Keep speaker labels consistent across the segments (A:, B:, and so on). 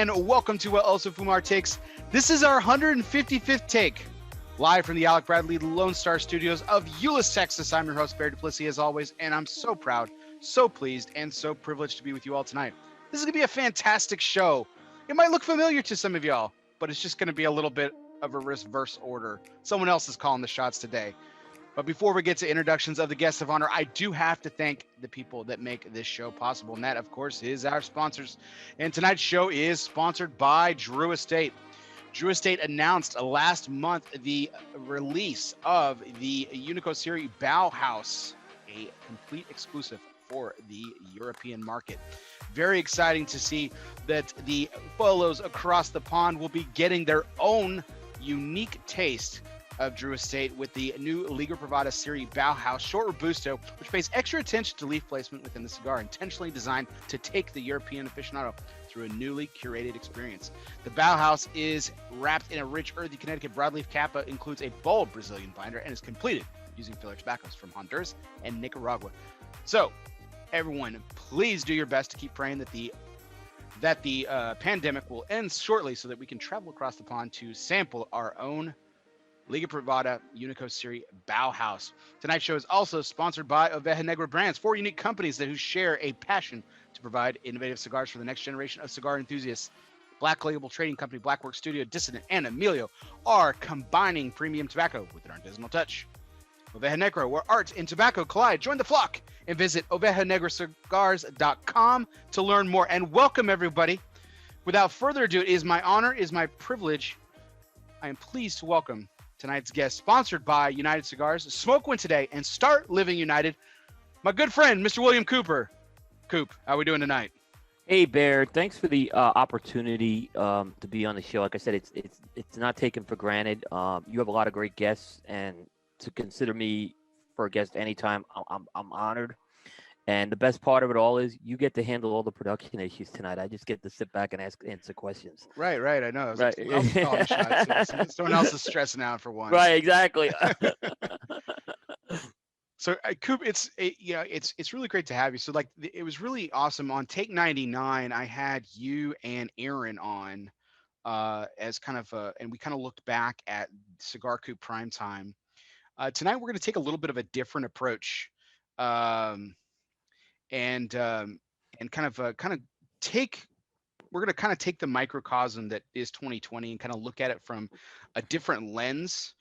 A: and welcome to ELOSOFUMARTAKES. This is our 155th take, live from the Alec Bradley Lone Star Studios of Euless, Texas. I'm your host, Barry Duplessis, as always, and I'm so proud, so pleased, and so privileged to be with you all tonight. This is going to be a fantastic show. It might look familiar to some of y'all, but it's just going to be a little bit of a reverse order. Someone else is calling the shots today. But before we get to introductions of the guests of honor, I do have to thank the people that make this show possible. And that, of course, is our sponsors. And tonight's show is sponsored by Drew Estate. Drew Estate announced last month the release of the Unico Series Bauhaus, a complete exclusive for the European market. Very exciting to see that the fellows across the pond will be getting their own unique taste of Drew Estate with the new Liga Privada Series Bauhaus Short Robusto, which pays extra attention to leaf placement within the cigar, intentionally designed to take the European aficionado through a newly curated experience. The Bauhaus is wrapped in a rich, earthy Connecticut broadleaf Kappa, includes a bold Brazilian binder, and is completed using filler tobaccos from Honduras and Nicaragua. So, everyone, please do your best to keep praying that the pandemic will end shortly so that we can travel across the pond to sample our own Liga Privada Unico Series Bauhaus. Tonight's show is also sponsored by Oveja Negra Brands, 4 unique companies who share a passion to provide innovative cigars for the next generation of cigar enthusiasts. Black Label Trading Company, Blackwork Studio, Dissident, and Emilio are combining premium tobacco with an artisanal touch. Oveja Negra, where art and tobacco collide. Join the flock and visit ovejanegracigars.com to learn more. And welcome, everybody. Without further ado, it is my honor, it is my privilege. I am pleased to welcome tonight's guest, sponsored by United Cigars. Smoke one today and start living united. My good friend, Mr. William Cooper. Coop, how are we doing tonight?
B: Hey, Bear. Thanks for the opportunity to be on the show. Like I said, it's not taken for granted. You have a lot of great guests, and to consider me for a guest anytime, I'm honored. And the best part of it all is you get to handle all the production issues tonight. I just get to sit back and answer questions.
A: Right. I know.
B: Right.
A: Someone else is stressing out for once.
B: Right, exactly.
A: So, Coop, it's really great to have you. So, like, it was really awesome. On Take 99, I had you and Aaron on as kind of, and we kind of looked back at Cigar Coop Primetime. Tonight, we're going to take a little bit of a different approach. And kind of take the microcosm that is 2020 and kind of look at it from a different lens,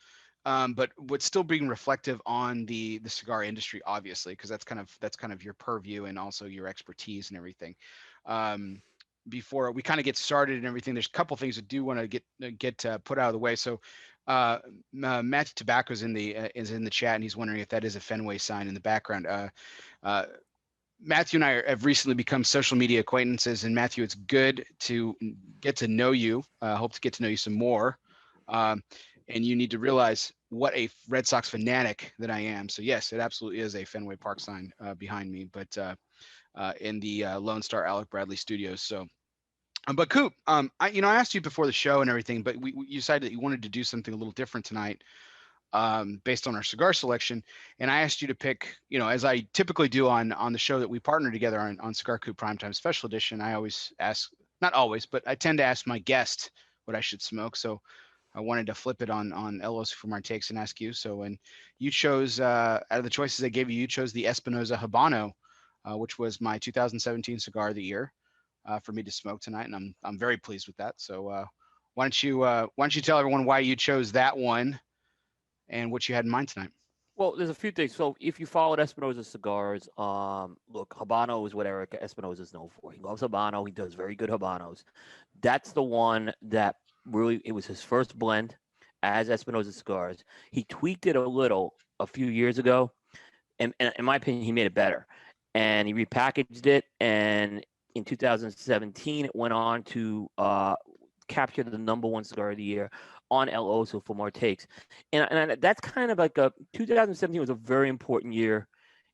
A: but what's still being reflective on the cigar industry, obviously, because that's kind of your purview and also your expertise and everything. Before we kind of get started and everything, there's a couple things I do want to get put out of the way. So Matthew Tobacco is in the chat, and he's wondering if that is a Fenway sign in the background. Matthew and I have recently become social media acquaintances, and Matthew, it's good to get to know you. Hope to get to know you some more. And you need to realize what a Red Sox fanatic that I am. So yes, it absolutely is a Fenway Park sign behind me, but in the Lone Star Alec Bradley Studios. So, but Coop, I asked you before the show and everything, but you decided that you wanted to do something a little different tonight. Based on our cigar selection, and I asked you to pick, as I typically do on the show that we partner together on Cigar Coop Primetime Special Edition. I always ask, not always, but I tend to ask my guest what I should smoke. So I wanted to flip it on ELOSOFUMARTAKES and ask you. So when you chose, out of the choices I gave you, you chose the Espinosa Habano, which was my 2017 cigar of the year for me to smoke tonight, and I'm very pleased with that. So why don't you tell everyone why you chose that one and what you had in mind tonight?
B: Well, there's a few things. So if you followed Espinosa Cigars, look, Habano is what Eric Espinosa is known for. He loves Habano. He does very good Habanos. That's the one that really, it was his first blend as Espinosa Cigars. He tweaked it a little a few years ago, and in my opinion, he made it better. And he repackaged it, and in 2017, it went on to capture the #1 cigar of the year on ELOSOFUMARTAKES. And that's kind of like 2017 was a very important year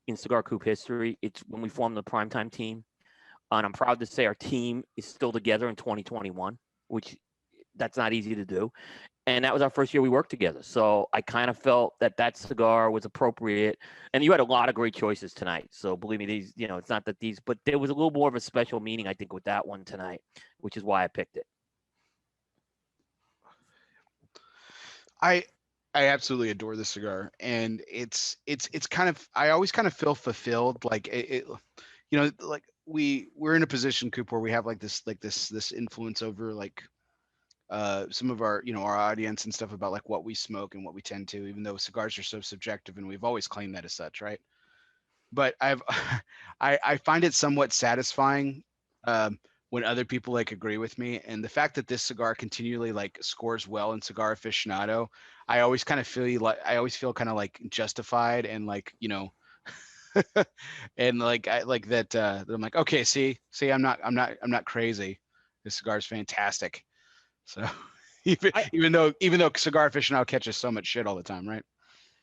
B: in Cigar Coop history. It's when we formed the Primetime team. And I'm proud to say our team is still together in 2021, which that's not easy to do. and that was our first year we worked together. So I kind of felt that that cigar was appropriate. And you had a lot of great choices tonight. So believe me, these, you know, it's not that these, but there was a little more of a special meaning, I think, with that one tonight, which is why I picked it.
A: I I absolutely adore this cigar, and it's kind of, I always kind of feel fulfilled, like you know, like we're in a position, Coop, where we have like this influence over like some of our, you know, our audience and stuff, about like what we smoke and what we tend to, even though cigars are so subjective and we've always claimed that as such, right? But I've I find it somewhat satisfying um, when other people like agree with me, and the fact that this cigar continually like scores well in Cigar Aficionado, I always kind of feel like, I always feel kind of like justified, and like, you know, and like I like that, that I'm like, okay, see, I'm not crazy. This cigar is fantastic. So
B: I,
A: even though Cigar Aficionado catches so much shit all the time, right?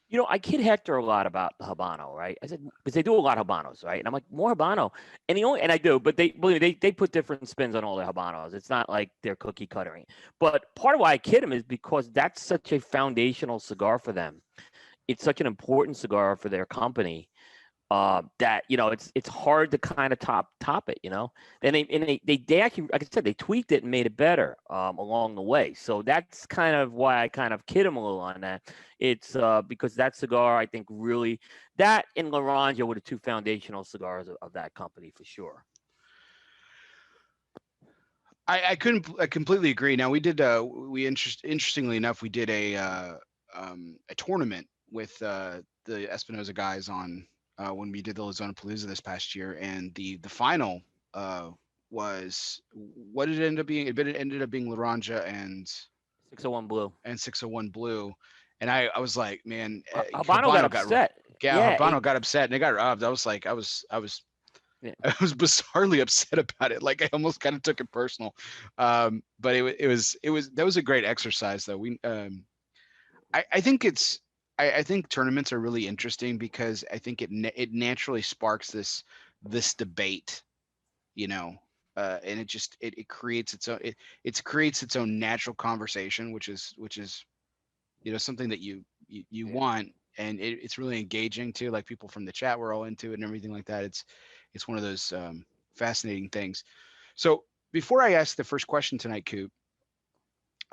B: you know, I kid Hector a lot about the Habano, right? I said, because they do a lot of Habanos, right? And I'm like, more Habano. And the only, and I do, but they, believe me, they put different spins on all their Habanos. It's not like they're cookie cuttering. But part of why I kid him is because that's such a foundational cigar for them. It's such an important cigar for their company, that, you know, it's hard to kind of top it, you know. And they actually, like I said, they tweaked it and made it better, along the way. So that's kind of why I kind of kid him a little on that. It's because that cigar, I think, really, that and Laranja were the two foundational cigars of that company for sure.
A: I completely agree. Now we did interestingly enough, we did a tournament with the Espinosa guys on when we did the Lozona Palooza this past year, and the final uh was, what did it end up being? It ended up being Laranja
B: 601 Blue.
A: and 601 Blue, and I was like, man,
B: Habano got
A: Habano got,
B: upset.
A: yeah,
B: Yeah,
A: Habano got upset and they got robbed. I was like,
B: yeah.
A: I was bizarrely upset about it. Like I almost kind of took it personal. But that was a great exercise though. I think I think tournaments are really interesting because I think it naturally sparks this debate, you know, and it creates its own, it creates its own natural conversation, which is, you know, something that you
B: Yeah.
A: want, and it's really engaging too. Like people from the chat were all into it and everything like that. It's one of those fascinating things. So before I ask the first question tonight, Coop,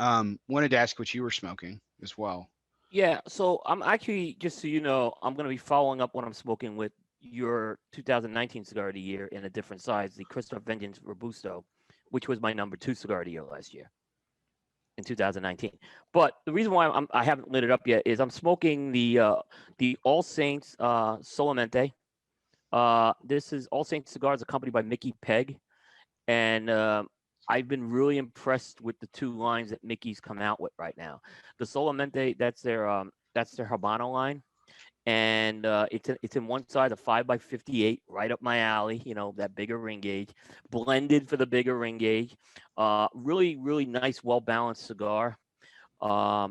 A: wanted to ask what you were smoking as well.
B: Yeah, so I'm actually, just so you know, I'm going to be following up what I'm smoking with your 2019 cigar of the year in a different size, the Christoph Vengeance Robusto, which was my number two cigar of the year last year in 2019. But the reason why I haven't lit it up yet is I'm smoking the All Saints Solamente. This is All Saints cigars, accompanied by Mickey Peg, and I've been really impressed with the two lines that Mickey's come out with right now. The Solamente, that's their Habano line, and it's in one side, a 5x58, right up my alley. You know, that bigger ring gauge, blended for the bigger ring gauge. Really, really nice, well balanced cigar.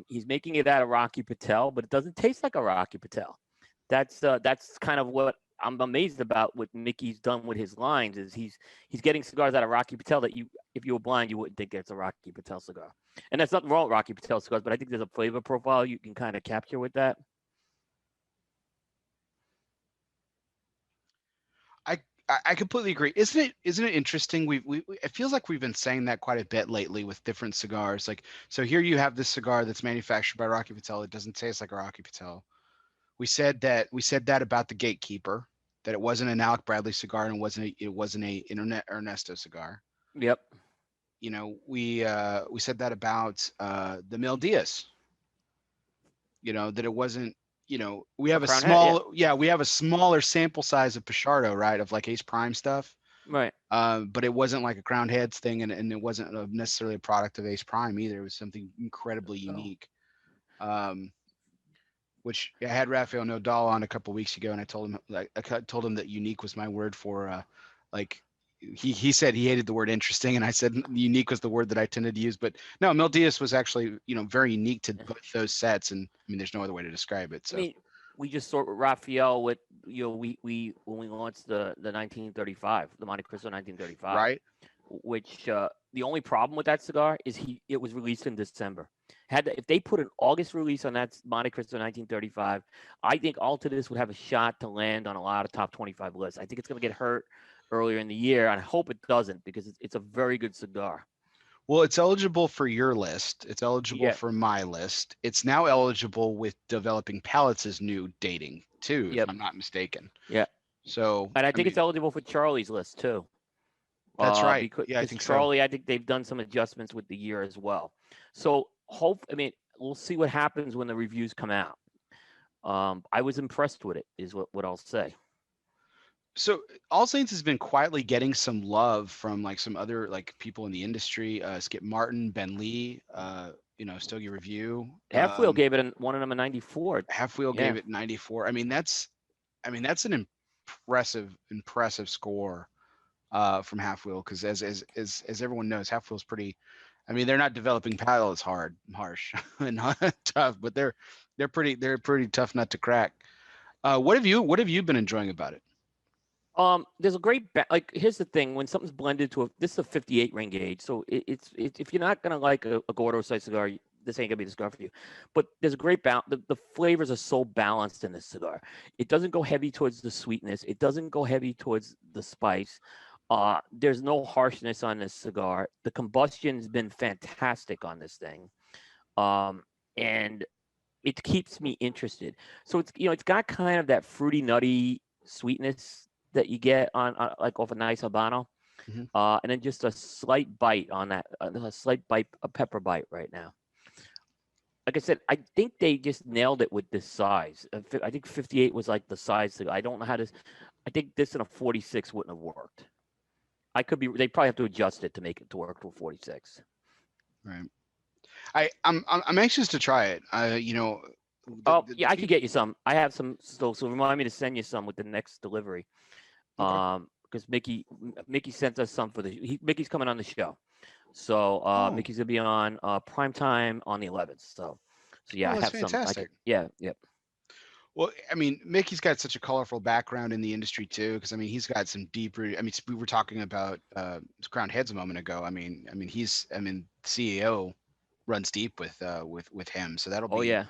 B: He's making it out of Rocky Patel, but it doesn't taste like a Rocky Patel. That's kind of what I'm amazed about what Mickey's done with his lines. Is he's getting cigars out of Rocky Patel that you, if you were blind, you wouldn't think it's a Rocky Patel cigar. And that's nothing wrong with Rocky Patel cigars, but I think there's a flavor profile you can kind of capture with that.
A: I I completely agree. Isn't it interesting? It feels like we've been saying that quite a bit lately with different cigars. Like, so here you have this cigar that's manufactured by Rocky Patel. It doesn't taste like a Rocky Patel. We said that about the Gatekeeper, that it wasn't an Alec Bradley cigar, and it wasn't a Ernesto cigar.
B: Yep.
A: You know, we said that about the Mil Diaz. You know, that it wasn't. You know, we
B: A
A: have a
B: crown head, yeah.
A: small, yeah, we have a smaller sample size of Pichardo, right, of like Ace Prime stuff.
B: Right.
A: But it wasn't like a Crown Heads thing, and it wasn't necessarily a product of Ace Prime either. It was something incredibly
B: So
A: unique. Um, which I had Rafael Nodal on a couple weeks ago, and I told him that unique was my word for like he said he hated the word interesting, and I said unique was the word that I tended to use. But no, Mil Diaz was actually, you know, very unique to both those sets, and I mean, there's no other way to describe it.
B: I
A: So
B: mean, we just saw Raphael with, you know, we when we launched the 1935, the Monte Cristo 1935.
A: right,
B: which the only problem with that cigar is it was released in December. If they put an August release on that Monte Cristo 1935, I think Altadis would have a shot to land on a lot of top 25 lists. I think it's going to get hurt earlier in the year, and I hope it doesn't because it's a very good cigar.
A: Well, it's eligible for your list. It's eligible
B: Yeah.
A: for my list. It's now eligible with Developing Palates' new dating too, if
B: Yep.
A: I'm not mistaken.
B: Yeah.
A: So,
B: And I
A: I
B: think it's
A: mean,
B: eligible for Charlie's list too.
A: that's right.
B: Because
A: Yeah, I think so.
B: Charlie, I think they've done some adjustments with the year as well. So I mean, we'll see what happens when the reviews come out. I was impressed with it, is what I'll say.
A: So All Saints has been quietly getting some love from like some other like people in the industry. Skip Martin, Ben Lee, Stogie Review.
B: Half Wheel gave it one of them a 94.
A: Half Wheel
B: Yeah.
A: gave it 94. I mean that's an impressive score from Half Wheel, because as everyone knows, Half Wheel's pretty. I mean, they're not developing paddles harsh and tough, but they're pretty tough nut to crack. What have you been enjoying about it?
B: There's a great like. Here's the thing: when something's blended to this is a 58 ring gauge, so it's if you're not gonna like a Gordo size cigar, this ain't gonna be the cigar for you. But there's a great balance. The flavors are so balanced in this cigar. It doesn't go heavy towards the sweetness. It doesn't go heavy towards the spice. There's no harshness on this cigar. The combustion's been fantastic on this thing, and it keeps me interested. So it's got kind of that fruity, nutty sweetness that you get on like off a nice Habano,
A: Mhm.
B: and then just a slight bite on that, a pepper bite right now. Like I said, I think they just nailed it with this size. I think 58 was like the size. I don't know how to. I think this in a 46 wouldn't have worked. I could be. They probably have to adjust it to make it to work to a 46.
A: Right. I'm anxious to try it.
B: Oh yeah, I could get you some. I have some still. So remind me to send you some with the next delivery.
A: Okay.
B: Because Mickey sent us some Mickey's coming on the show. So
A: Oh,
B: Mickey's gonna be on prime time on the 11th. So yeah, I
A: that's
B: have some. I could.
A: fantastic.
B: Yeah, yep.
A: Well, I mean, Mickey's got such a colorful background in the industry too, because I mean, he's got some deep rooted. I mean, we were talking about Crowned Heads a moment ago. CEO runs deep with him, so
B: Oh yeah,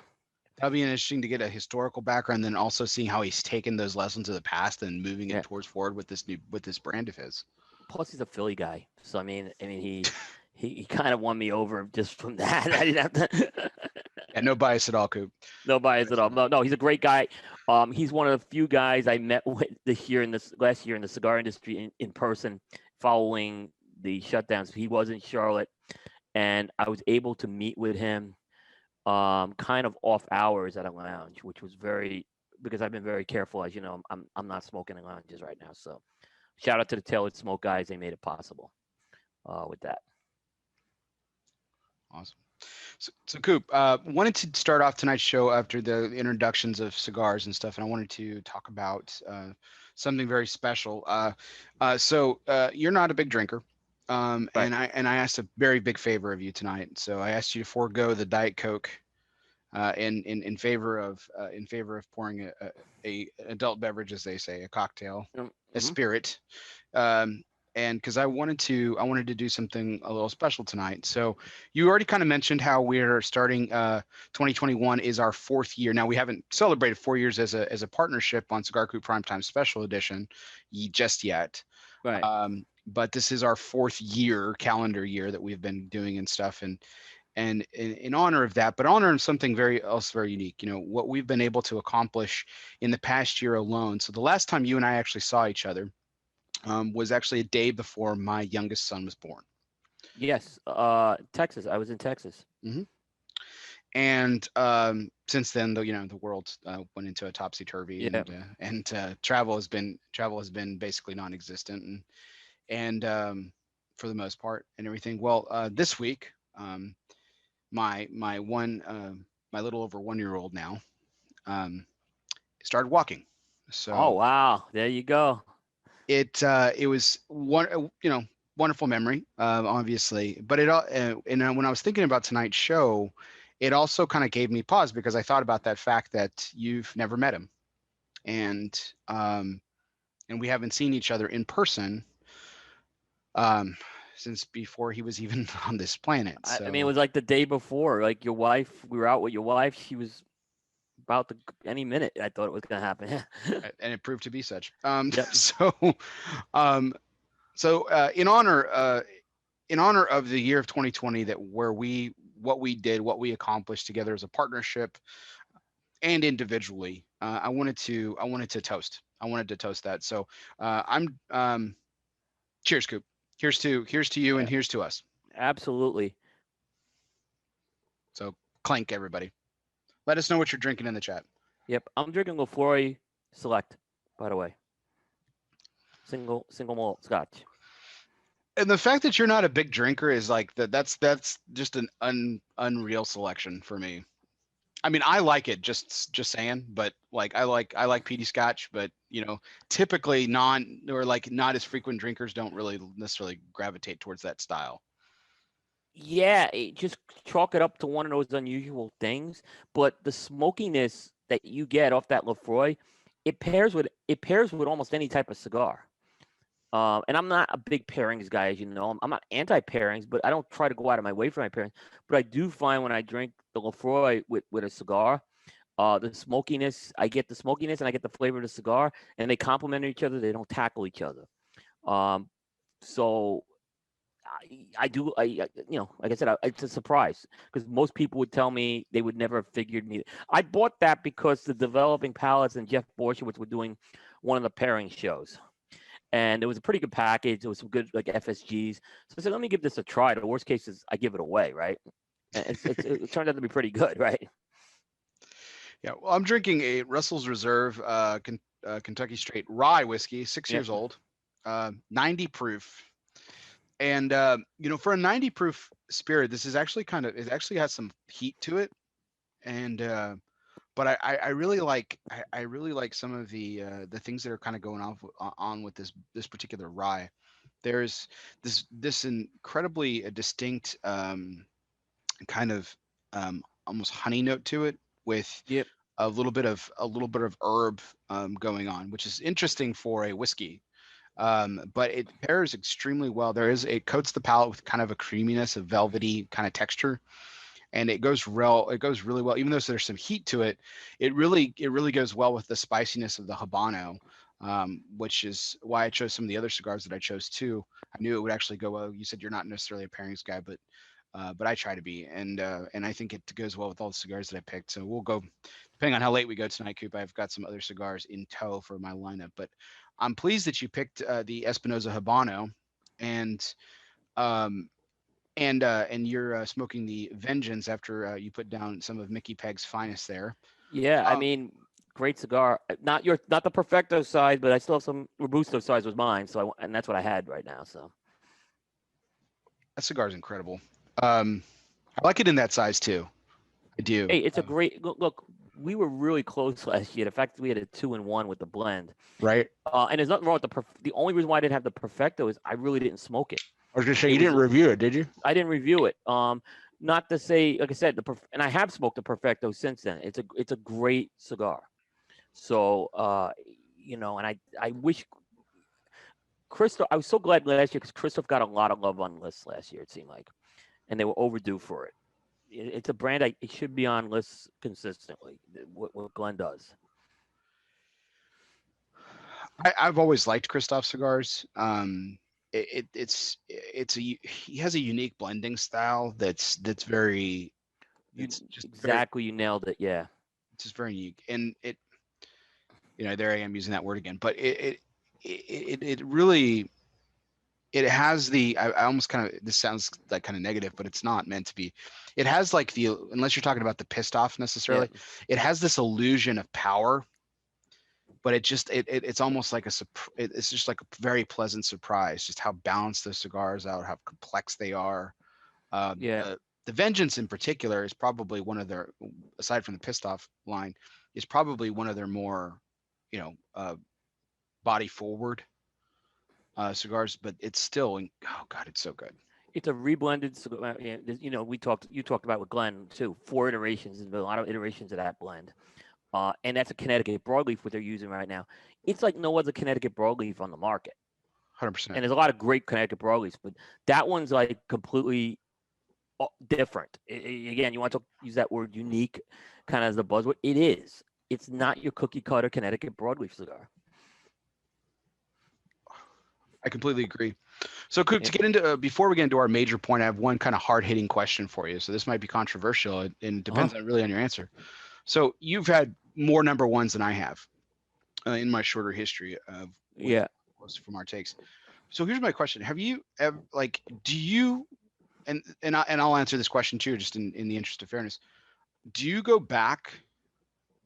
A: that'll be interesting to get a historical background, then also seeing how he's taken those lessons of the past and moving it
B: yeah.
A: towards forward with this brand of his.
B: Plus he's a Philly guy, so he kind of won me over just from that. I didn't have to.
A: Yeah, no bias at all, Coop.
B: No bias at all. No, he's a great guy. He's one of the few guys I met with last year in the cigar industry in person following the shutdowns. He was in Charlotte, and I was able to meet with him kind of off hours at a lounge, which was because I've been very careful. As you know, I'm not smoking in lounges right now. So shout out to the Tailored Smoke guys. They made it possible with that.
A: Awesome. So Coop, wanted to start off tonight's show after the introductions of cigars and stuff, and I wanted to talk about something very special. You're not a big drinker,
B: Right.
A: and I asked a very big favor of you tonight. So I asked you to forego the Diet Coke in favor of pouring a adult beverage, as they say, a cocktail, a
B: Mm-hmm.
A: spirit. Um, and because I wanted to do something a little special tonight. So you already kind of mentioned how we're starting 2021 is our 4th year. Now we haven't celebrated 4 years as a partnership on Cigar Coop Primetime Special Edition just yet.
B: Right.
A: But this is our 4th calendar year that we've been doing and stuff. And in honor of that, but honor something very unique, what we've been able to accomplish in the past year alone. So the last time you and I actually saw each other was actually a day before my youngest son was born.
B: Yes. Texas. I was in Texas.
A: Hmm. And since then, the world went into a topsy turvy,
B: Yeah.
A: and travel has been basically non-existent, and for the most part and everything. Well, this week, my little over 1-year-old now um, started walking.
B: Oh
A: So
B: wow. There you go.
A: it was wonderful memory, obviously, but when I was thinking about tonight's show, it also kind of gave me pause, because I thought about that fact that you've never met him, and um and we haven't seen each other in person since before he was even on this planet.
B: I mean, it
A: So,
B: was like the day before. Like your wife, we were out with your wife. She was about to any minute. I thought it was gonna happen.
A: and it proved to be such.
B: Yep.
A: So, um, in honor of the year of 2020, that where what we did, what we accomplished together as a partnership and individually, I wanted to toast. I wanted to toast that. So, I'm cheers, Coop. Here's to you,
B: Yeah,
A: and here's to us.
B: absolutely.
A: So, clank, everybody. Let us know what you're drinking in the chat.
B: Yep. I'm drinking Lefroy Select, by the way. Single malt Scotch.
A: And the fact that you're not a big drinker is like that's just an unreal selection for me. I mean, I like it, just saying, but like I like peaty scotch, but typically not as frequent drinkers don't really necessarily gravitate towards that style.
B: Yeah, just chalk it up to one of those unusual things. But the smokiness that you get off that Lefroy, it pairs with almost any type of cigar. And I'm not a big pairings guy, as you know. I'm not anti pairings, but I don't try to go out of my way for my pairings. But I do find when I drink the Lefroy with a cigar, the smokiness, I get the smokiness and I get the flavor of the cigar, and they complement each other. They don't tackle each other. Um, so I do. Like I said, it's a surprise because most people would tell me they would never have figured me. I bought that because the Developing Palates and Jeff Borshowitz were doing one of the pairing shows, and it was a pretty good package. It was some good like FSGs. So I said, let me give this a try. The worst case is I give it away, right? And it turned out to be pretty good, right?
A: Yeah, well, I'm drinking a Russell's Reserve Kentucky Straight Rye whiskey, 6 years
B: Yep.
A: old, 90 proof. And for a 90 proof spirit, this is actually it actually has some heat to it. And but I really like I really like some of the things that are kind of going on with this particular rye. There's this incredibly distinct kind of almost honey note to it, with
B: Yep.
A: a little bit of herb going on, which is interesting for a whiskey. But it pairs extremely well. It coats the palate with kind of a creaminess, a velvety kind of texture, and it goes really well. Even though there's some heat to it, it really goes well with the spiciness of the habano, which is why I chose some of the other cigars that I chose too. I knew it would actually go well. You said you're not necessarily a pairings guy, but I try to be, and I think it goes well with all the cigars that I picked. So we'll go, depending on how late we go tonight, Coop. I've got some other cigars in tow for my lineup, but I'm pleased that you picked the Espinosa Habano, and um, and you're smoking the Vengeance after you put down some of Mickey Peg's finest there.
B: Yeah. I
A: Um,
B: mean, great cigar. Not the Perfecto size, but I still have some Robusto size was mine. And that's what I had right now. So
A: that cigar is incredible. I like it in that size too. I do.
B: hey, it's a great look. We were really close last year. The fact that we had a 2-1 with the blend,
A: Right.
B: and there's nothing wrong with the only reason why I didn't have the Perfecto is I really didn't smoke it.
A: I was gonna say
B: It
A: you
B: was
A: didn't review it, did you?
B: I didn't review it. Not to say, like I said, and I have smoked the Perfecto since then. It's a great cigar. So and I wish Christoph. I was so glad last year because Christoph got a lot of love on lists last year. It seemed like, and they were overdue for it. It's a brand it should be on lists consistently. What Glenn does.
A: I've always liked Christoph cigars. He has a unique blending style that's very
B: You
A: it's just very
B: exactly. You nailed it. Yeah.
A: it's just very unique, and there I am using that word again, but it really it has I almost kind of, this sounds like kind of negative, but it's not meant to be. It has like unless you're talking about the pissed off
B: Yeah.
A: necessarily, it has this illusion of power, but it's almost like it's just like a very pleasant surprise, just how balanced those cigars are, how complex they are. Um,
B: Yeah.
A: the the Vengeance in particular is probably one of their, aside from the pissed off line, is probably one of their more, you know, body forward cigars, but it's still, oh God, it's so good.
B: It's a reblended cigar. Yeah, you talked about with Glenn too. 4 iterations. There's been a lot of iterations of that blend. And that's a Connecticut broadleaf what they're using right now. It's like no other Connecticut broadleaf on the market.
A: 100%.
B: And there's a lot of great Connecticut broadleafs, but that one's like completely different. Again, you want to use that word unique kind of as the buzzword. It is. It's not your cookie cutter Connecticut broadleaf cigar.
A: I completely agree. So, Coop, to
B: Yep.
A: get into before we get into our major point, I have one kind of hard hitting question for you. So this might be controversial, and it depends
B: Uh-huh.
A: on really on your answer. So you've had more number ones than I have in my shorter history of with
B: Yeah.
A: From Our Takes. So here's my question: have you ever like do you I'll answer this question too, just in the interest of fairness. Do you go back?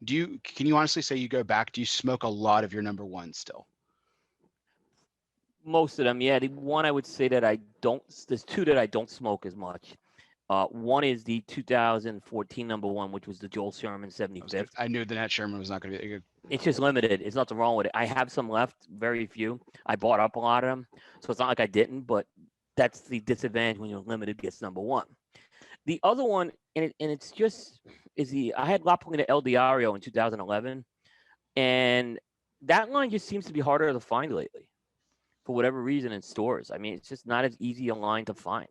A: Can you honestly say you go back? Do you smoke a lot of your number ones still?
B: Most of them, yeah. The one I would say that I don't, there's two that I don't smoke as much. One is the 2014 number one, which was the Joel Sherman 75th.
A: I knew the Nat Sherman was not going to be good.
B: It's just limited. It's nothing wrong with it. I have some left, very few. I bought up a lot of them, so it's not like I didn't. But that's the disadvantage when you're limited. Gets number one. The other one, and it's just is the I had La Polina El Diario in 2011, and that line just seems to be harder to find lately for whatever reason in stores. I mean, it's just not as easy a line to find.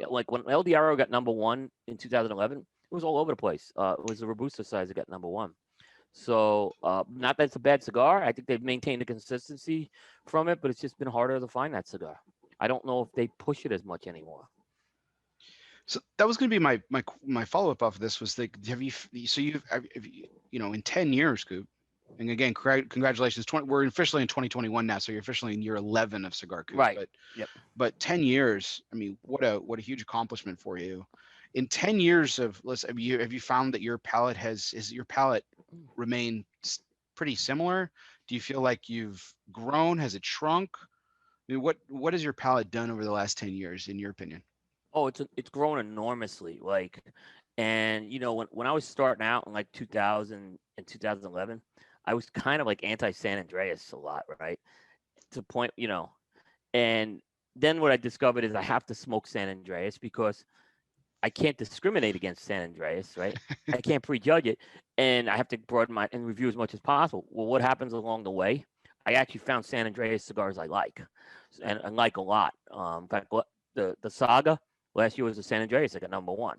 B: Like when El Diario got number one in 2011, it was all over the place. It was the Robusto size that got number one. So, not that it's a bad cigar. I think they've maintained the consistency from it, but it's just been harder to find that cigar. I don't know if they push it as much anymore.
A: So that was going to be my follow up off of this was like, have you in 10 years, Coop, and again, congratulations. We're officially in 2021 now, so you're officially in year 11 of Cigar Coop.
B: Right. Yep.
A: But 10 years, I mean, what a huge accomplishment for you. In 10 years of have you found that your palate is your palate remained pretty similar? Do you feel like you've grown? Has it shrunk? I mean, what has your palate done over the last 10 years, in your opinion?
B: Oh, it's grown enormously. Like, and when I was starting out in like 2000 and 2011, I was kind of like anti San Andreas a lot, right? To the point, and then what I discovered is I have to smoke San Andreas because I can't discriminate against San Andreas, right? I can't prejudge it, and I have to broaden my and review as much as possible. Well, what happens along the way? I actually found San Andreas cigars I like, and like a lot. In fact, the Saga last year was the San Andreas, like a number one.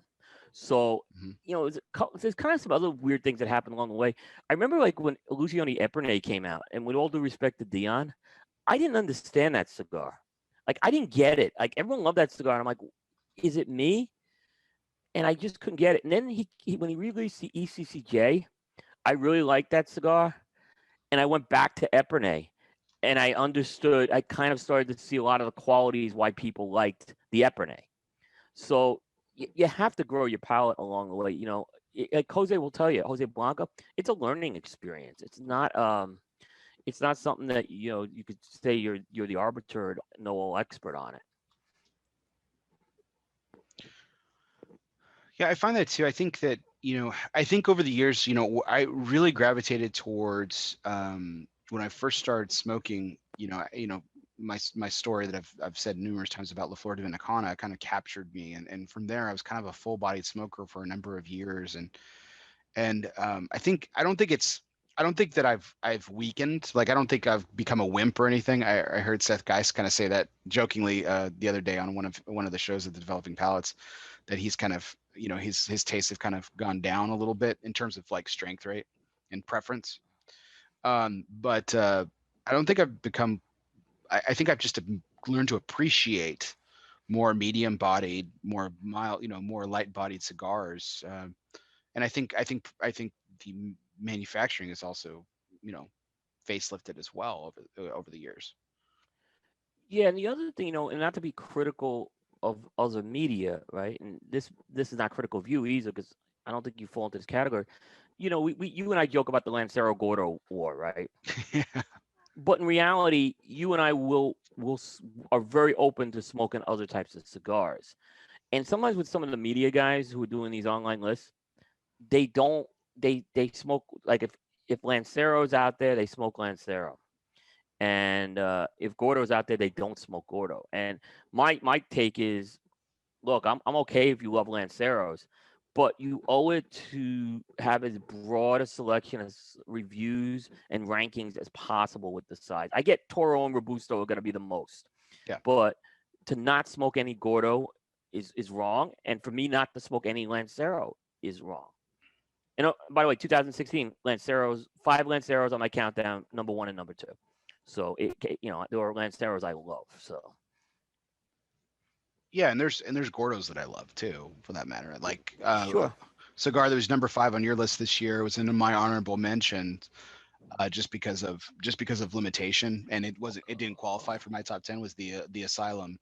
B: So
A: Mhm.
B: there's kind of some other weird things that happened along the way. I remember like when Illusione Epernay came out, and with all due respect to Dion, I didn't understand that cigar. Like I didn't get it. Like everyone loved that cigar, and I'm like, is it me? And I just couldn't get it. And then when he released the ECCJ, I really liked that cigar, and I went back to Epernay, and I understood. I kind of started to see a lot of the qualities why people liked the Epernay. So you have to grow your palate along the way. Like Jose will tell you, Jose Blanca, it's a learning experience. It's not something that you could say you're the arbiter, know expert on it.
A: Yeah, I find that too. I think that, I think over the years, I really gravitated towards when I first started smoking, my story that I've said numerous times about La Flor Dominicana kind of captured me. And from there, I was kind of a full bodied smoker for a number of years. And I don't think that I've weakened. Like, I don't think I've become a wimp or anything. I heard Seth Geist kind of say that jokingly the other day on one of the shows of the Developing Palates, that he's kind of, his tastes have kind of gone down a little bit in terms of like strength rate and preference. But I don't think I've become. I think I've just learned to appreciate more medium bodied, more mild, more light bodied cigars. And I think the manufacturing is also, facelifted as well over the years.
B: Yeah, and the other thing, and not to be critical of other media, right? And this is not critical of you either, because I don't think you fall into this category. You and I joke about the Lancero Gordo war, right?
A: Yeah.
B: But in reality, you and I are very open to smoking other types of cigars. And sometimes with some of the media guys who are doing these online lists, they don't they smoke like if Lancero's out there, they smoke Lancero. And if Gordo's out there, they don't smoke Gordo. And my take is, look, I'm okay if you love Lanceros, but you owe it to have as broad a selection of reviews and rankings as possible with the size. I get Toro and Robusto are going to be the most,
A: Yeah.
B: but to not smoke any Gordo is wrong, and for me not to smoke any Lancero is wrong. And by the way, 2016 Lanceros, 5 Lanceros on my countdown, number 1 and number 2. So there are Lanceros I love. So
A: Yeah, and there's Gordos that I love too, for that matter. Like
B: sure.
A: cigar that was number 5 on your list this year was in my honorable mention, just because of limitation, and it didn't qualify for my top 10. Was the Asylum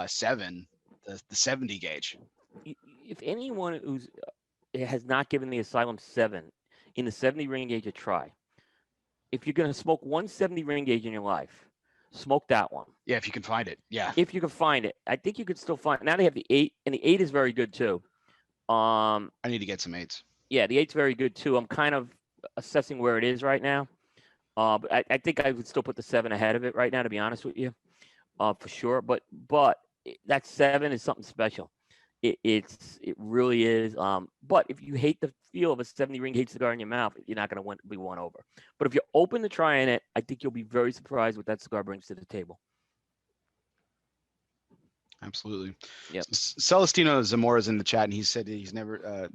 A: 7, the 70 gauge.
B: If anyone who's has not given the Asylum 7 in the 70 ring gauge a try, if you're going to smoke 170 ring gauge in your life, smoke that one.
A: Yeah, if you can find it. Yeah.
B: If you can find it, I think you could still find. Now they have the 8, and the 8 is very good too.
A: I need to get some 8s.
B: Yeah, the 8's very good too. I'm kind of assessing where it is right now. But I think I would still put the 7 ahead of it right now, to be honest with you, for sure. But that 7 is something special. It really is. But if you hate the feel of a 70 ring gauge cigar in your mouth, you're not going to be won over. But if you're open to trying it, I think you'll be very surprised what that cigar brings to the table.
A: Absolutely.
B: Yep.
A: Celestino Zamora is in the chat, and he said he's never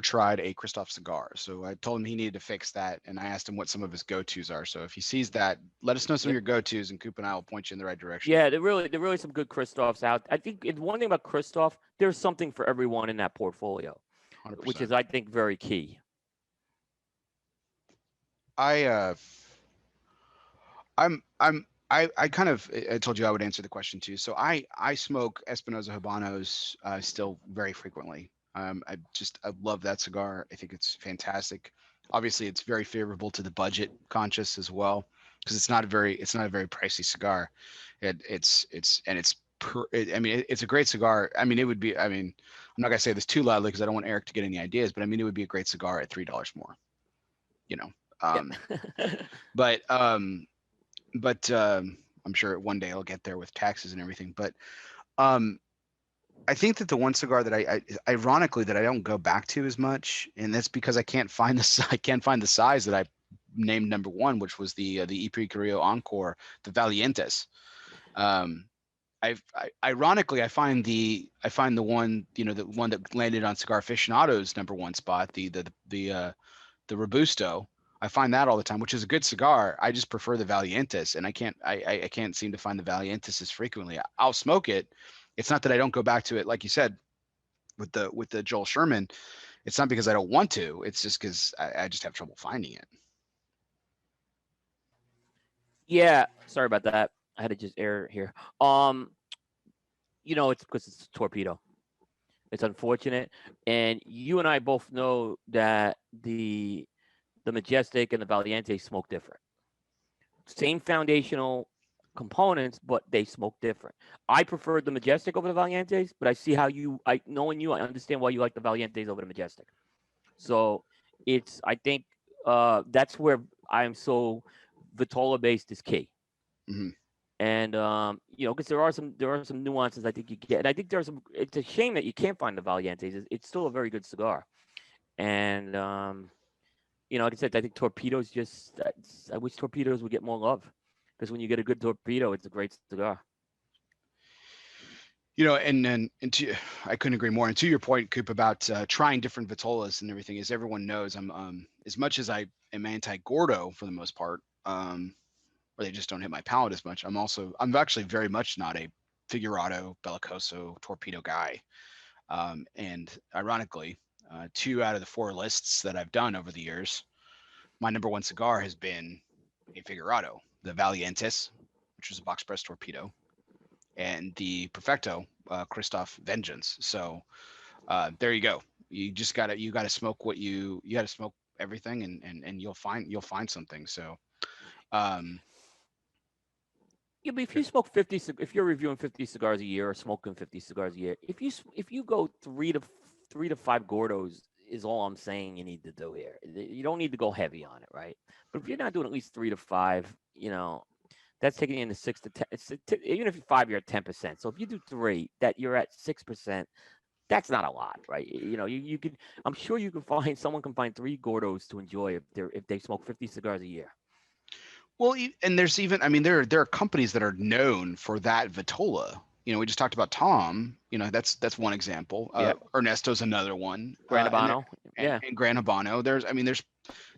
A: tried a Christoph cigar. So I told him he needed to fix that, and I asked him what some of his go-tos are. So if he sees that, let us know some of your go-tos, and Coop and I will point you in the right direction.
B: Yeah, there really some good Christophs out. I think one thing about Christoph, there's something for everyone in that portfolio,
A: 100%.
B: which is, I think, very key.
A: I kind of, I told you I would answer the question too. So I smoke Espinosa Habanos still very frequently. I love that cigar. I think it's fantastic. Obviously, it's very favorable to the budget conscious as well, because it's not a very pricey cigar. It's a great cigar. I mean, I'm not gonna say this too loudly because I don't want Eric to get any ideas, but I mean, it would be a great cigar at $3 more. But I'm sure one day I'll get there with taxes and everything. But I think that the one cigar that I ironically that I don't go back to as much, and that's because I can't find the size that I named number 1, which was the EP Carrillo Encore, the Valientes. Ironically, I find the one, the one that landed on Cigar Aficionado's number 1 spot, the Robusto. I find that all the time, which is a good cigar. I just prefer the Valientes, and I can't seem to find the Valientes as frequently. I'll smoke it. It's not that I don't go back to it, like you said, with the Joel Sherman. It's not because I don't want to. It's just because I just have trouble finding it.
B: Yeah, sorry about that. I had to just air here. It's because it's a torpedo. It's unfortunate, and you and I both know that the Majestic and the Valiente smoke different. Same foundational components, but they smoke different. I preferred the Majestic over the Valientes, but I see how knowing you, I understand why you like the Valientes over the Majestic. So I think that's where I'm so Vitola based is key.
A: Mm-hmm.
B: And because there are some nuances I think you get, and I think it's a shame that you can't find the Valientes. It's still a very good cigar, and like I said, I think torpedoes I wish torpedoes would get more love, because when you get a good torpedo, it's a great cigar.
A: I couldn't agree more. And to your point, Coop, about trying different Vitolas and everything, as everyone knows, I'm as much as I am anti-Gordo for the most part, or they just don't hit my palate as much. I'm actually very much not a Figurado, Bellicoso, torpedo guy. And ironically, 2 out of the 4 lists that I've done over the years, my number 1 cigar has been a Figurado, the Valientes, which was a box press torpedo, and the Perfecto, Christoph Vengeance. So there you go. You gotta smoke you gotta smoke everything, and you'll find something. So
B: Yeah, but if you smoke 50, if you're reviewing 50 cigars a year or smoking 50 cigars a year, if you go 3 to 5 Gordos is all I'm saying you need to do here. You don't need to go heavy on it, right? But if you're not doing at least 3 to 5, that's taking you into 6 to 10. Even if you're 5, you're at 10%. So if you do 3, that you're at 6%. That's not a lot, right? You know, you could. I'm sure you can find someone can find 3 Gordos to enjoy if they smoke 50 cigars a year.
A: Well, and there's even, I mean, there are companies that are known for that vitola. We just talked about Tom. That's one example.
B: Yep.
A: Ernesto's another one.
B: Grand
A: And there,
B: Habano. Yeah.
A: and Gran Habano.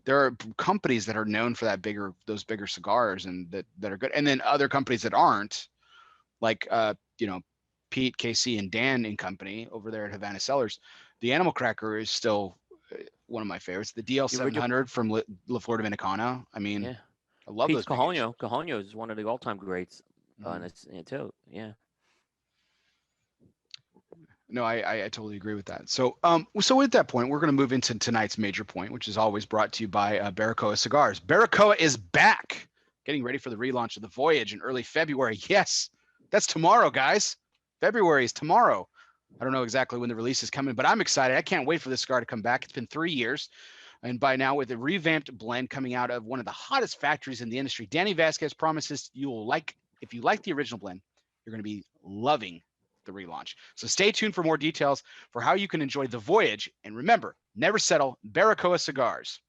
A: There are companies that are known for those bigger cigars, and that are good. And then other companies that aren't, like Pete, Casey, and Dan and company over there at Havana Cellars. The Animal Cracker is still one of my favorites. The DL
B: The original.
A: 700 from La Flor Dominicana. I mean,
B: Yeah.
A: I love
B: Pete's
A: those big H's.
B: Cajono is one of the all-time greats.
A: Mhm.
B: And it's too. Yeah.
A: No, I totally agree with that. So at that point, we're going to move into tonight's major point, which is always brought to you by Barbacoa Cigars. Barbacoa is back, getting ready for the relaunch of the Voyage in early February. Yes, that's tomorrow, guys. February is tomorrow. I don't know exactly when the release is coming, but I'm excited. I can't wait for this cigar to come back. It's been 3 years. And by now, with a revamped blend coming out of one of the hottest factories in the industry, Danny Vasquez promises if you like the original blend, you're going to be loving the relaunch. So stay tuned for more details for how you can enjoy the Voyage. And remember, never settle, Barbacoa Cigars.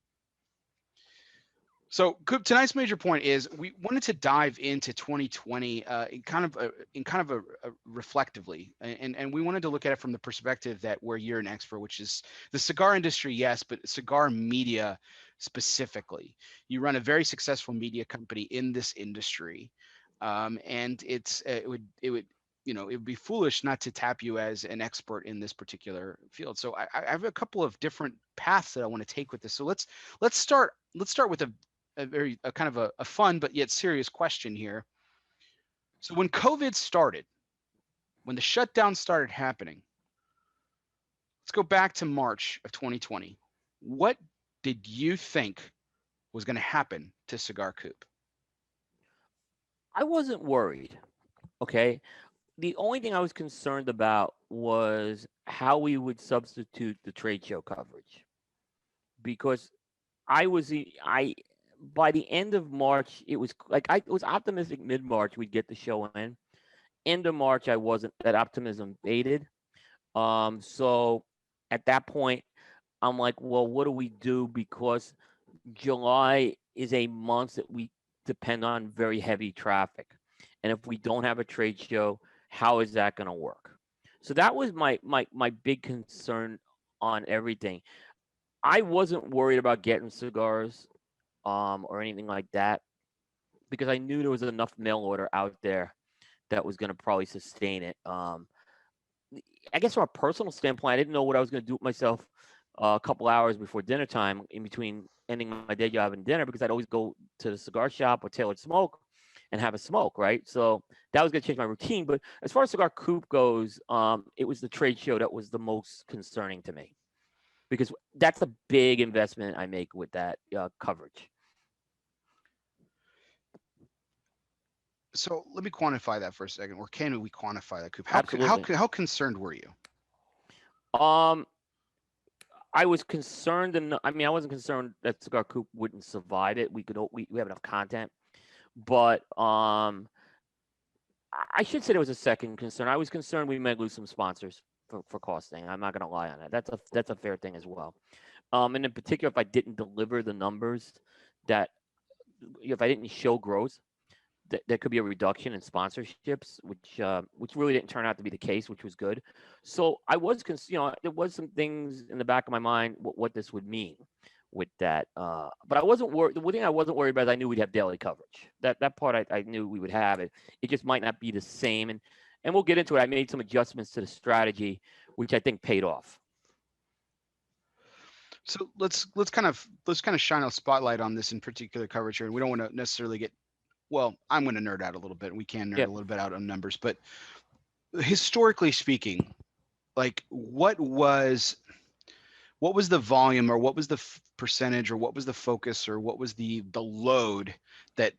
A: So tonight's major point is we wanted to dive into 2020 in kind of a reflectively, and we wanted to look at it from the perspective that where you're an expert, which is the cigar industry, yes, but cigar media specifically. You run a very successful media company in this industry, and it would it would be foolish not to tap you as an expert in this particular field. So I have a couple of different paths that I want to take with this. So let's start with a kind of a fun but yet serious question here. So when COVID started, when the shutdown started happening, let's go back to March of 2020. What did you think was going to happen to Cigar Coop?
B: I wasn't worried. Okay. The only thing I was concerned about was how we would substitute the trade show coverage, because I by the end of March it was like I was optimistic mid March we'd get the show in. End of March I wasn't. That optimism faded. So at that point I'm like, well, what do we do? Because July is a month that we depend on very heavy traffic. And if we don't have a trade show, how is that going to work? So that was my big concern on everything. I wasn't worried about getting cigars or anything like that, because I knew there was enough mail order out there that was going to probably sustain it. I guess from a personal standpoint, I didn't know what I was going to do with myself a couple hours before dinner time in between ending my day job and dinner, because I'd always go to the cigar shop or Tailored Smoke and have a smoke, right? So that was going to change my routine. But as far as Cigar Coop goes, it was the trade show that was the most concerning to me, because that's a big investment I make with that coverage.
A: So let me quantify that for a second, or can we quantify that, Coop?
B: Absolutely.
A: How concerned were you?
B: Um, I was concerned, and I mean, I wasn't concerned that Cigar Coop wouldn't survive it. We have enough content, but I should say there was a second concern. I was concerned we might lose some sponsors for costing. I'm not going to lie on that. That's a fair thing as well. And in particular, if I didn't deliver the numbers that, if I didn't show growth, there could be a reduction in sponsorships, which really didn't turn out to be the case, which was good. So I was, there was some things in the back of my mind what this would mean with that. But I wasn't worried. The one thing I wasn't worried about is I knew we'd have daily coverage. That part I knew we would have it. It just might not be the same. And we'll get into it. I made some adjustments to the strategy, which I think paid off.
A: So let's kind of shine a spotlight on this in particular coverage here. And we don't want to necessarily get, well, I'm going to nerd out a little bit. We can nerd a little bit out on numbers, but historically speaking, like what was the volume, or what was the percentage, or what was the focus, or what was the load that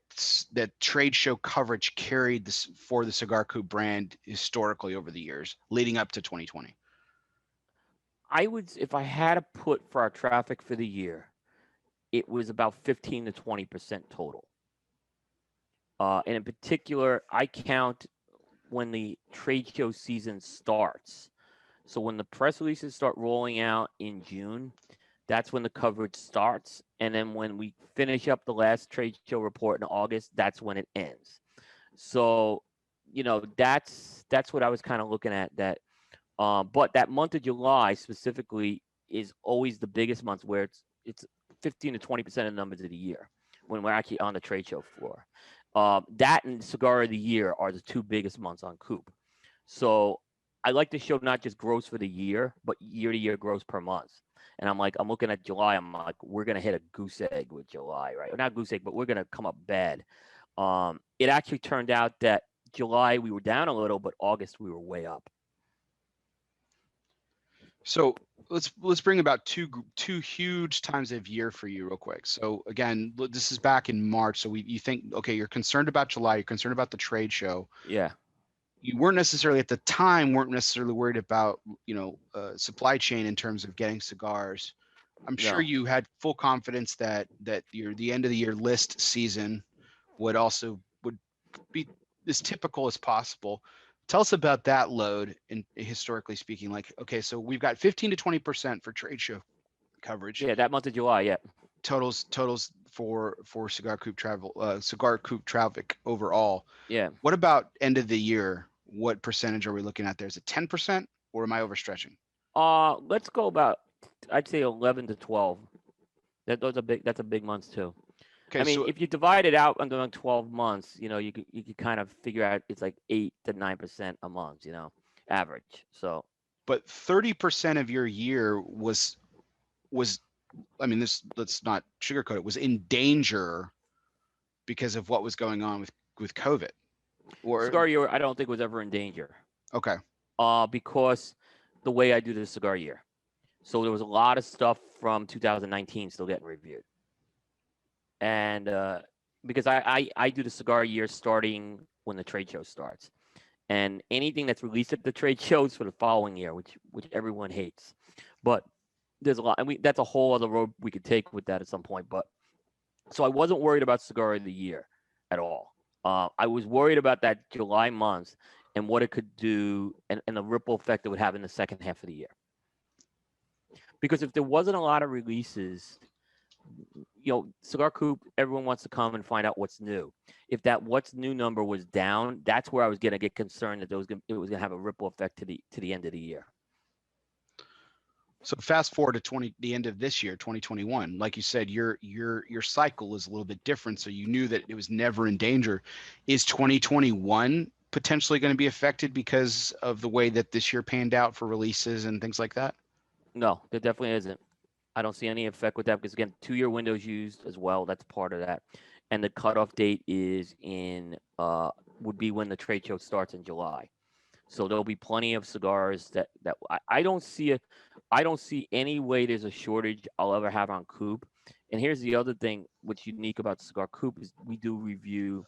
A: trade show coverage carried this for the Cigar Coop brand historically over the years leading up to 2020?
B: I would, if I had to put for our traffic for the year, it was about 15 to 20% total. And in particular, I count when the trade show season starts. So when the press releases start rolling out in June, that's when the coverage starts. And then when we finish up the last trade show report in August, that's when it ends. So, that's what I was kind of looking at. But that month of July specifically is always the biggest month, where it's 15 to 20% of the numbers of the year when we're actually on the trade show floor. That and Cigar of the Year are the two biggest months on Coop. So I like to show not just gross for the year, but year to year gross per month. And I'm looking at July. I'm like, we're gonna hit a goose egg with July, right? Or not goose egg, but we're gonna come up bad. It actually turned out that July we were down a little, but August we were way up.
A: So let's bring about two huge times of year for you real quick. So again, this is back in March. So you think, okay, you're concerned about July, you're concerned about the trade show.
B: Yeah.
A: You weren't necessarily at the time weren't necessarily worried about supply chain in terms of getting cigars. I'm sure
B: No.
A: you had full confidence that the end of the year list season would be as typical as possible. Tell us about that load, in historically speaking. Like, okay, so we've got 15 to 20% for trade show coverage.
B: Yeah, that month of July. Yeah.
A: Totals for cigar coop traffic overall.
B: Yeah.
A: What about end of the year? What percentage are we looking at there? Is it 10% or am I overstretching?
B: Let's go about, I'd say 11 to 12. That's a big month too.
A: Okay,
B: I mean,
A: so
B: if you divide it out under 12 months, you could kind of figure out it's like 8 to 9% a month, average. So,
A: but 30% of your year was I mean, let's not sugarcoat it, was in danger because of what was going on with COVID.
B: cigar year, I don't think was ever in danger.
A: Okay.
B: Because the way I do the cigar year. So there was a lot of stuff from 2019 still getting reviewed. And because I do the cigar year starting when the trade show starts. And anything that's released at the trade shows for the following year, which everyone hates. But there's a lot, and that's a whole other road we could take with that at some point. But so I wasn't worried about cigar of the year at all. I was worried about that July month and what it could do, and the ripple effect it would have in the second half of the year. Because if there wasn't a lot of releases, Cigar Coop, everyone wants to come and find out what's new. If that what's new number was down, that's where I was gonna get concerned that it was gonna have a ripple effect to the end of the year.
A: So fast forward to the end of this year, 2021. Like you said, your cycle is a little bit different. So you knew that it was never in danger. Is 2021 potentially going to be affected because of the way that this year panned out for releases and things like that?
B: No, there definitely isn't. I don't see any effect with that because again, 2-year windows used as well. That's part of that, and the cutoff date is would be when the trade show starts in July. So there'll be plenty of cigars that I don't see it. I don't see any way there's a shortage I'll ever have on Coop. And here's the other thing, what's unique about Cigar Coop is I do review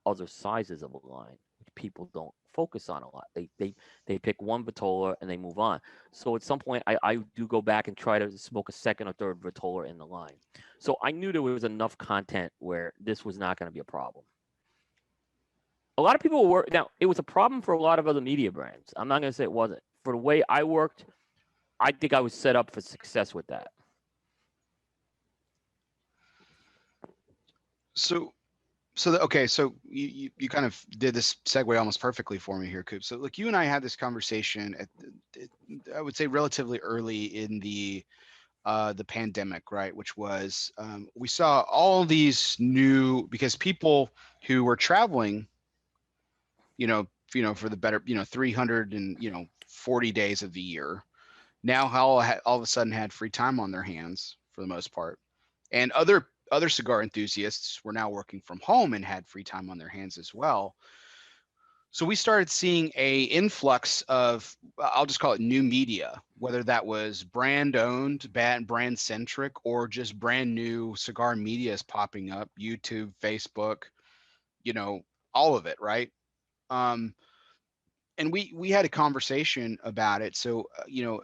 B: other sizes of a line, which people don't focus on a lot. They pick one Vitola and they move on. So at some point, I do go back and try to smoke a second or third Vitola in the line. So I knew there was enough content where this was not going to be a problem. A lot of people were now. It was a problem for a lot of other media brands. I'm not going to say it wasn't. For the way I worked, I think I was set up for success with that.
A: So okay, so you kind of did this segue almost perfectly for me here, Coop. So look, you and I had this conversation I would say relatively early in the pandemic, right? Which was we saw all these new, because people who were traveling, for the better, 340 days of the year, now all of a sudden had free time on their hands for the most part, and other cigar enthusiasts were now working from home and had free time on their hands as well. So we started seeing a influx of, I'll just call it new media, whether that was brand owned, brand centric, or just brand new cigar media is popping up, YouTube, Facebook, all of it, right? And we had a conversation about it. So,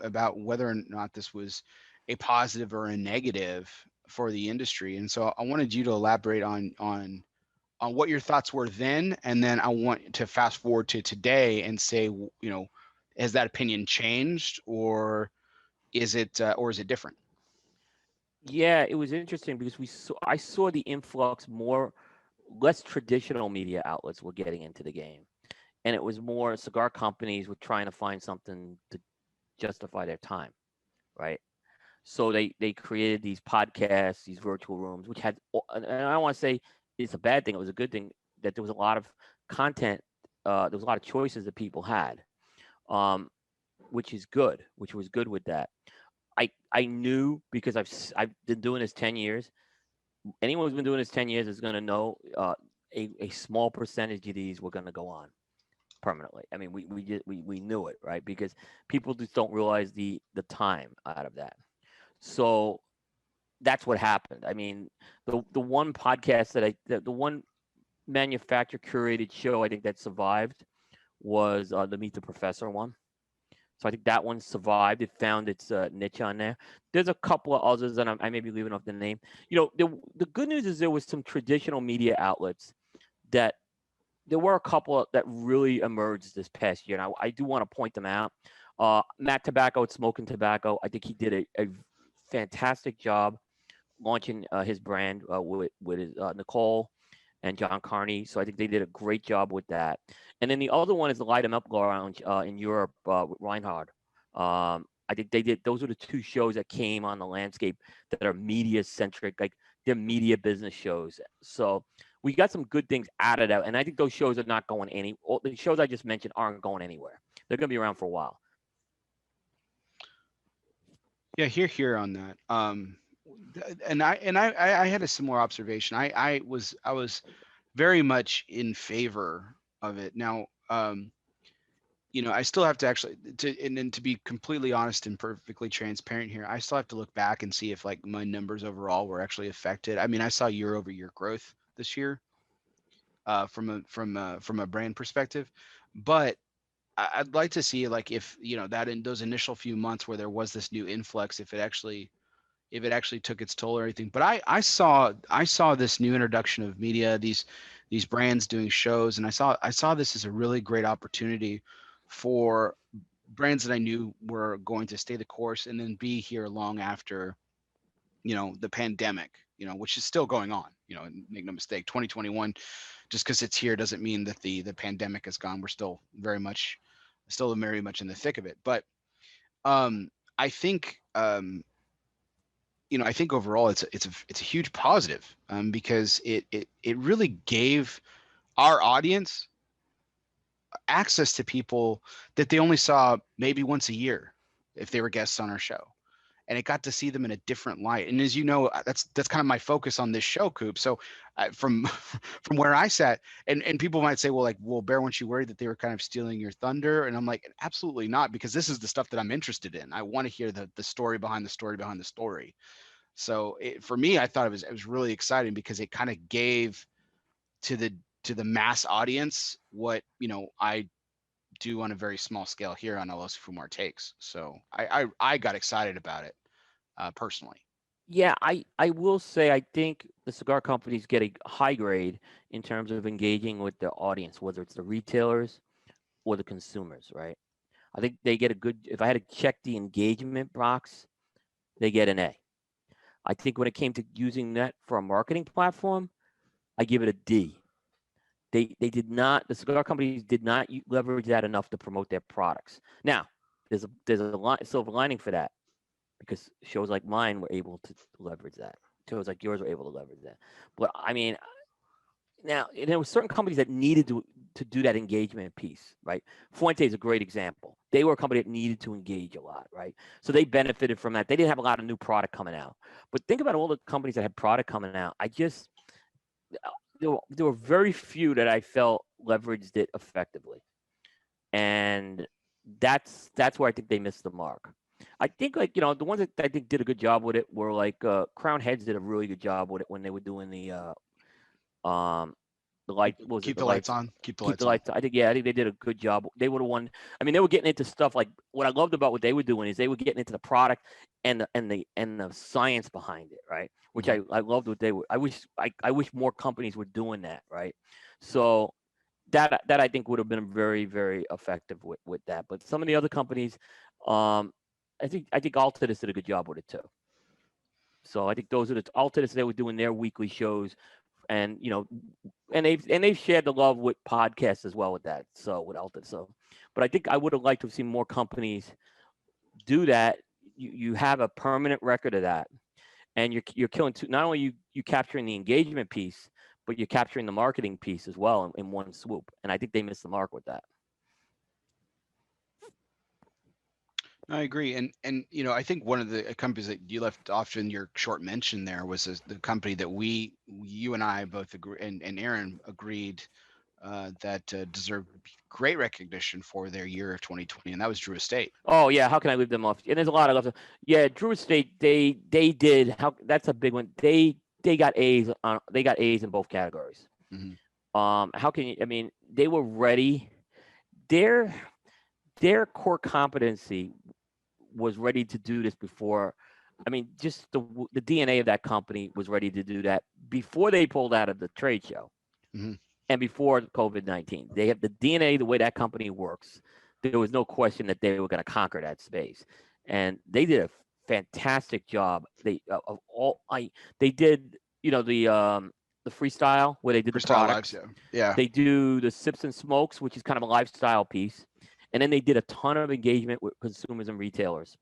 A: about whether or not this was a positive or a negative for the industry. And so I wanted you to elaborate on what your thoughts were then, and then I want to fast forward to today and say, has that opinion changed, or is it different?
B: Yeah, it was interesting because I saw the influx more less traditional media outlets were getting into the game, and it was more cigar companies were trying to find something to justify their time, right? So they created these podcasts, these virtual rooms, which had, and I don't want to say it's a bad thing. It was a good thing that there was a lot of content. There was a lot of choices that people had, um, which is good. Which was good with that. I knew because I've been doing this 10 years. Anyone who's been doing this 10 years is going to know a small percentage of these were going to go on permanently. I mean, we knew it, right? Because people just don't realize the time out of that. So that's what happened. I mean, the one podcast the one manufacturer curated show I think that survived was the Meet the Professor one. So I think that one survived. It found its niche on there. There's a couple of others, and I may be leaving off the name. You know, the good news is there was some traditional media outlets that there were a couple that really emerged this past year, and I do want to point them out. Matt Tobacco at Smoking Tobacco, I think he did a fantastic job launching his brand with his, Nicole and John Carney. So I think they did a great job with that. And then the other one is the Light 'Em Up Lounge in Europe with Reinhard. I think they did. Those are the two shows that came on the landscape that are media centric, like they're media business shows. So we got some good things out of that, and I think those shows are not going any. The shows I just mentioned aren't going anywhere. They're going to be around for a while.
A: Yeah, here on that. And I had a similar observation. I was very much in favor of it. Now, I still have to actually and then to be completely honest and perfectly transparent here, I still have to look back and see if like my numbers overall were actually affected. I mean, I saw year over year growth this year, from a brand perspective, but I'd like to see like if that in those initial few months where there was this new influx, if it actually took its toll or anything. But I saw this new introduction of media, these brands doing shows, and I saw this as a really great opportunity for brands that I knew were going to stay the course and then be here long after the pandemic, which is still going on. Make no mistake, 2021, just because it's here doesn't mean that the pandemic is gone. We're still very much in the thick of it. But um, I think I think overall it's a huge positive, because it really gave our audience access to people that they only saw maybe once a year if they were guests on our show, and it got to see them in a different light. And as you know, that's kind of my focus on this show, Coop. So from from where I sat, and people might say, well, Bear, weren't you worried that they were kind of stealing your thunder? And I'm like, absolutely not, because this is the stuff that I'm interested in. I want to hear the story behind the story behind the story. So for me, I thought it was really exciting because it kind of gave to the mass audience what I do on a very small scale here on ELOSOFUMAR Takes. So I got excited about it, personally.
B: Yeah, I will say I think the cigar companies get a high grade in terms of engaging with their audience, whether it's the retailers or the consumers, right? I think they get a good. If I had to check the engagement box, they get an A. I think when it came to using that for a marketing platform, I give it a D. They did not. The cigar companies did not leverage that enough to promote their products. Now, there's a silver lining for that because shows like mine were able to leverage that. Shows like yours were able to leverage that. But I mean, now there were certain companies that needed to do that engagement piece, right? Fuente is a great example. They were a company that needed to engage a lot, right? So they benefited from that. They didn't have a lot of new product coming out. But think about all the companies that had product coming out. There were very few that I felt leveraged it effectively, and that's where I think they missed the mark. I think the ones that I think did a good job with it were like Crown Heads did a really good job with it when they were doing um the light what was it
A: Keep
B: the
A: the lights
B: lights
A: on. Keep the
B: keep
A: lights
B: the
A: on.
B: lights. I think they did a good job. They would have won. I mean, they were getting into stuff like what I loved about what they were doing is they were getting into the product and the science behind it, right? Which
A: Mhm.
B: I loved what they were. I wish more companies were doing that, right? So that I think would have been very, very effective with that. But some of the other companies, I think Altadis did a good job with it too. So I think those are the Altadis. They were doing their weekly shows, and and they've shared the love with podcasts as well with that. So with Altadis. So, but I think I would have liked to have seen more companies do that. You have a permanent record of that, and you're killing two. Not only you capturing the engagement piece, but you're capturing the marketing piece as well in one swoop. And I think they missed the mark with that.
A: I agree, and I think one of the companies that you left off in your short mention there was the company that you and I both agree, and Aaron agreed that deserved great recognition for their year of 2020, and that was Drew Estate.
B: Oh yeah, how can I leave them off? And there's a lot of love. Yeah, Drew Estate, they did. How that's a big one. They got A's on. They got A's in both categories.
A: Mhm.
B: How can you? I mean, they were ready. Their their core competency was ready to do this before. I mean, just the DNA of that company was ready to do that before they pulled out of the trade show
A: Mhm.
B: and before COVID-19. They have the DNA, the way that company works. There was no question that they were going to conquer that space, and they did a fantastic job. Of all they did, the freestyle where they did the
A: Freestyle Lives,
B: products.
A: yeah, yeah.
B: They do the sips and smokes, which is kind of a lifestyle piece, and then they did a ton of engagement with consumers and retailers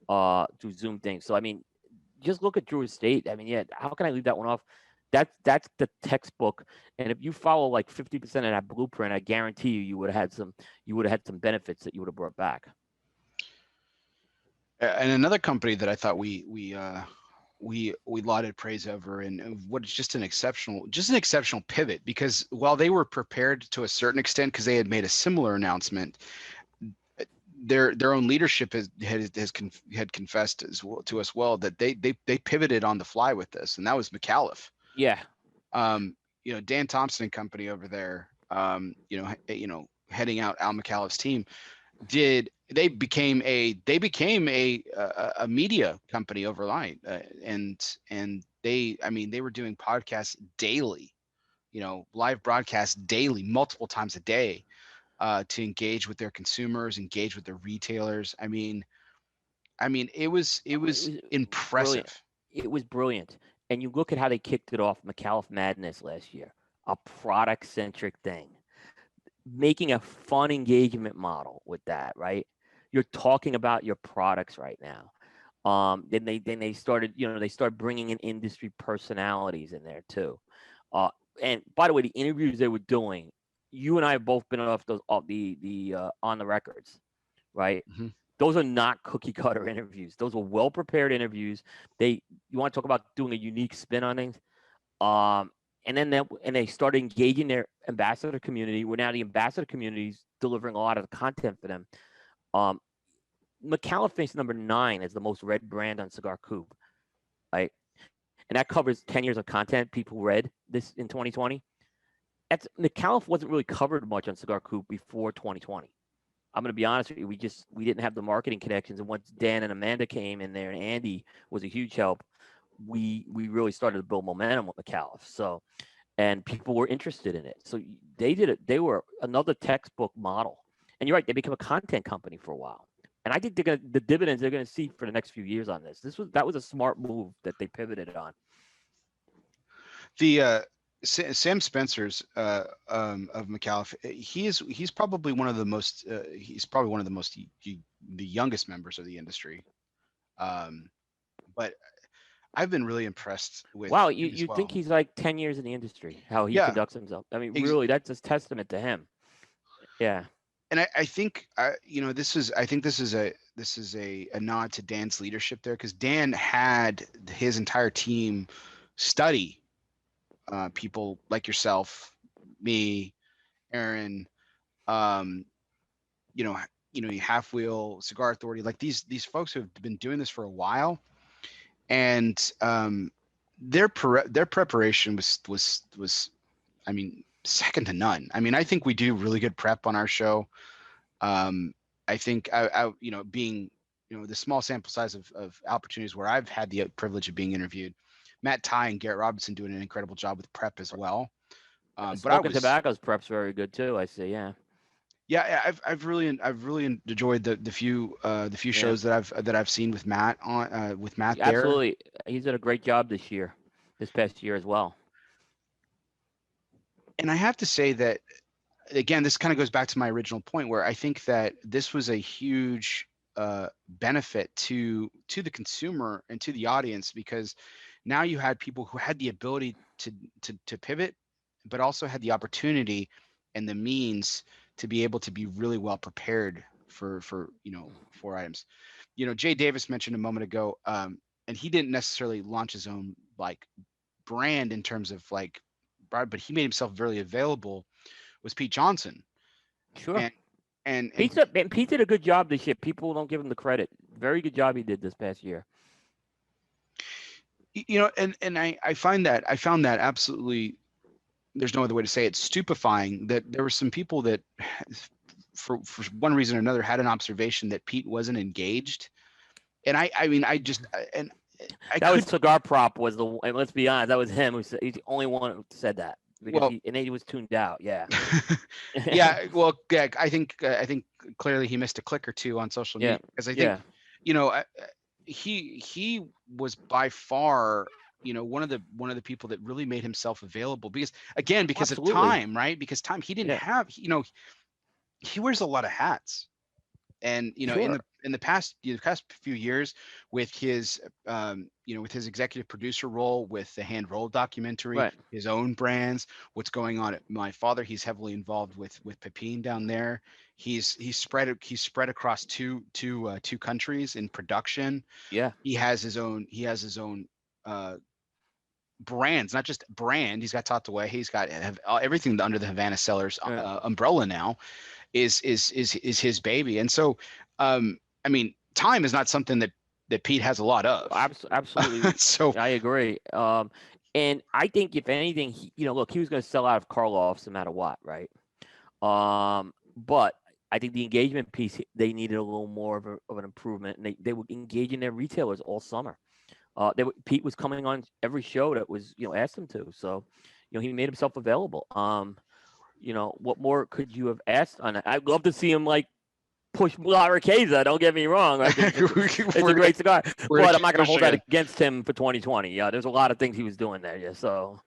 B: through Zoom things. So I mean, just look at Drew Estate. I mean, yeah, how can I leave that one off? That's the textbook. And if you follow like 50% of that blueprint, I guarantee you would have had some benefits that you would have brought back.
A: And another company that I thought we lauded praise over, and what is just an exceptional pivot, because while they were prepared to a certain extent because they had made a similar announcement, their own leadership had confessed as well to us well that they pivoted on the fly with this, and that was McAuliffe.
B: Yeah.
A: Dan Thompson and company over there, heading out Al McAuliffe's team, became a media company overnight, and they were doing podcasts daily, live broadcasts daily, multiple times a day, to engage with their consumers, engage with their retailers. It was
B: Brilliant.
A: impressive.
B: It was brilliant. And you look at how they kicked it off, McAuliffe Madness last year, a product centric thing, making a fun engagement model with that, right? You're talking about your products right now. Then they started, they started bringing in industry personalities in there too. And by the way, the interviews they were doing, you and I have both been off the on the records, right?
A: Mhm.
B: Those are not cookie cutter interviews. Those are well prepared interviews. You want to talk about doing a unique spin on things. Um, and they started engaging their ambassador community. Where now the ambassador community is delivering a lot of the content for them. Um, McAuliffe finished number 9 as the most read brand on Cigar Coop, right? And that covers 10 years of content people read this in 2020. McAuliffe wasn't really covered much on Cigar Coop before 2020. I'm going to be honest with you. We didn't have the marketing connections, and once Dan and Amanda came in there, and Andy was a huge help, we really started to build momentum with McAuliffe. So, and people were interested in it. So they did it. They were another textbook model. And you're right. They became a content company for a while. And I think the dividends they're going to see for the next few years on this. That was a smart move that they pivoted on.
A: The Sam Spencer's of McAuliffe, he's probably one of the most the youngest members of the industry, but I've been really impressed with
B: Wow,
A: him as
B: you think
A: well.
B: he's like 10 years in the industry? How he
A: Yeah,
B: conducts himself? I mean,
A: ex-
B: really, that's a testament to him. Yeah.
A: and I think this is a nod to Dan's leadership there, because Dan had his entire team study people like yourself, me, Aaron, um, you know, Half Wheel, Cigar Authority, like these folks who have been doing this for a while, and their preparation was, second to none. I think we do really good prep on our show. I think being the small sample size of opportunities where I've had the privilege of being interviewed, Matt Ty and Garrett Robinson doing an incredible job with prep as well. But I
B: Smoking
A: was,
B: Tobacco's prep's very good too. I see. Yeah.
A: yeah, I've really enjoyed the few
B: Yeah.
A: shows that I've seen with Matt there.
B: Absolutely. He's done a great job this past year as well.
A: And I have to say that again, this kind of goes back to my original point where I think that this was a huge benefit to the consumer and to the audience, because now you had people who had the ability to pivot, but also had the opportunity and the means to be able to be really well prepared for four items. Jay Davis mentioned a moment ago, and he didn't necessarily launch his own like brand in terms of like, but he made himself very available, was Pete Johnson.
B: Sure.
A: And and
B: Pete did a good job this year. People don't give him the credit. Very good job he did this past year.
A: and I found that absolutely, there's no other way to say it, stupefying that there were some people that for one reason or another had an observation that Pete wasn't engaged. And I mean I just and I
B: That was
A: could
B: Cigar Prop was the and let's be honest, that was him he's the only one who said that because
A: well
B: he was tuned out. Yeah.
A: yeah, well, yeah, I think clearly he missed a click or two on social
B: Yeah.
A: media, because I think
B: Yeah.
A: you know I- he was by far one of the people that really made himself available, because of
B: Absolutely.
A: time, right? Because time, he didn't
B: Yeah.
A: have, he wears a lot of hats. And
B: Sure.
A: in the past few years, with his with his executive producer role with the Hand Roll documentary,
B: Right.
A: his own brands, what's going on at My Father, he's heavily involved with Pepin down there. He's spread across two countries in production.
B: Yeah.
A: He has his own uh brands, not just brand. He's got Tatuaje. He's got everything under the Havana Cellars
B: Yeah.
A: umbrella now is his baby. And so, I mean, time is not something that Pete has a lot of.
B: Absolutely.
A: So,
B: I agree. And I think if anything, look, he was going to sell out of Karloff's no matter what, right? But I think the engagement piece, they needed a little more of an improvement, and they were engaging their retailers all summer. Pete was coming on every show that was asked him to, so he made himself available. What more could you have asked on it? I'd love to see him like push La Riqueza. Don't get me wrong, right? It's a great cigar,
A: we're gonna
B: but I'm
A: keep
B: not going to hold
A: pushing
B: that
A: it.
B: against him for 2020. Yeah, there's a lot of things he was doing there. Yeah, so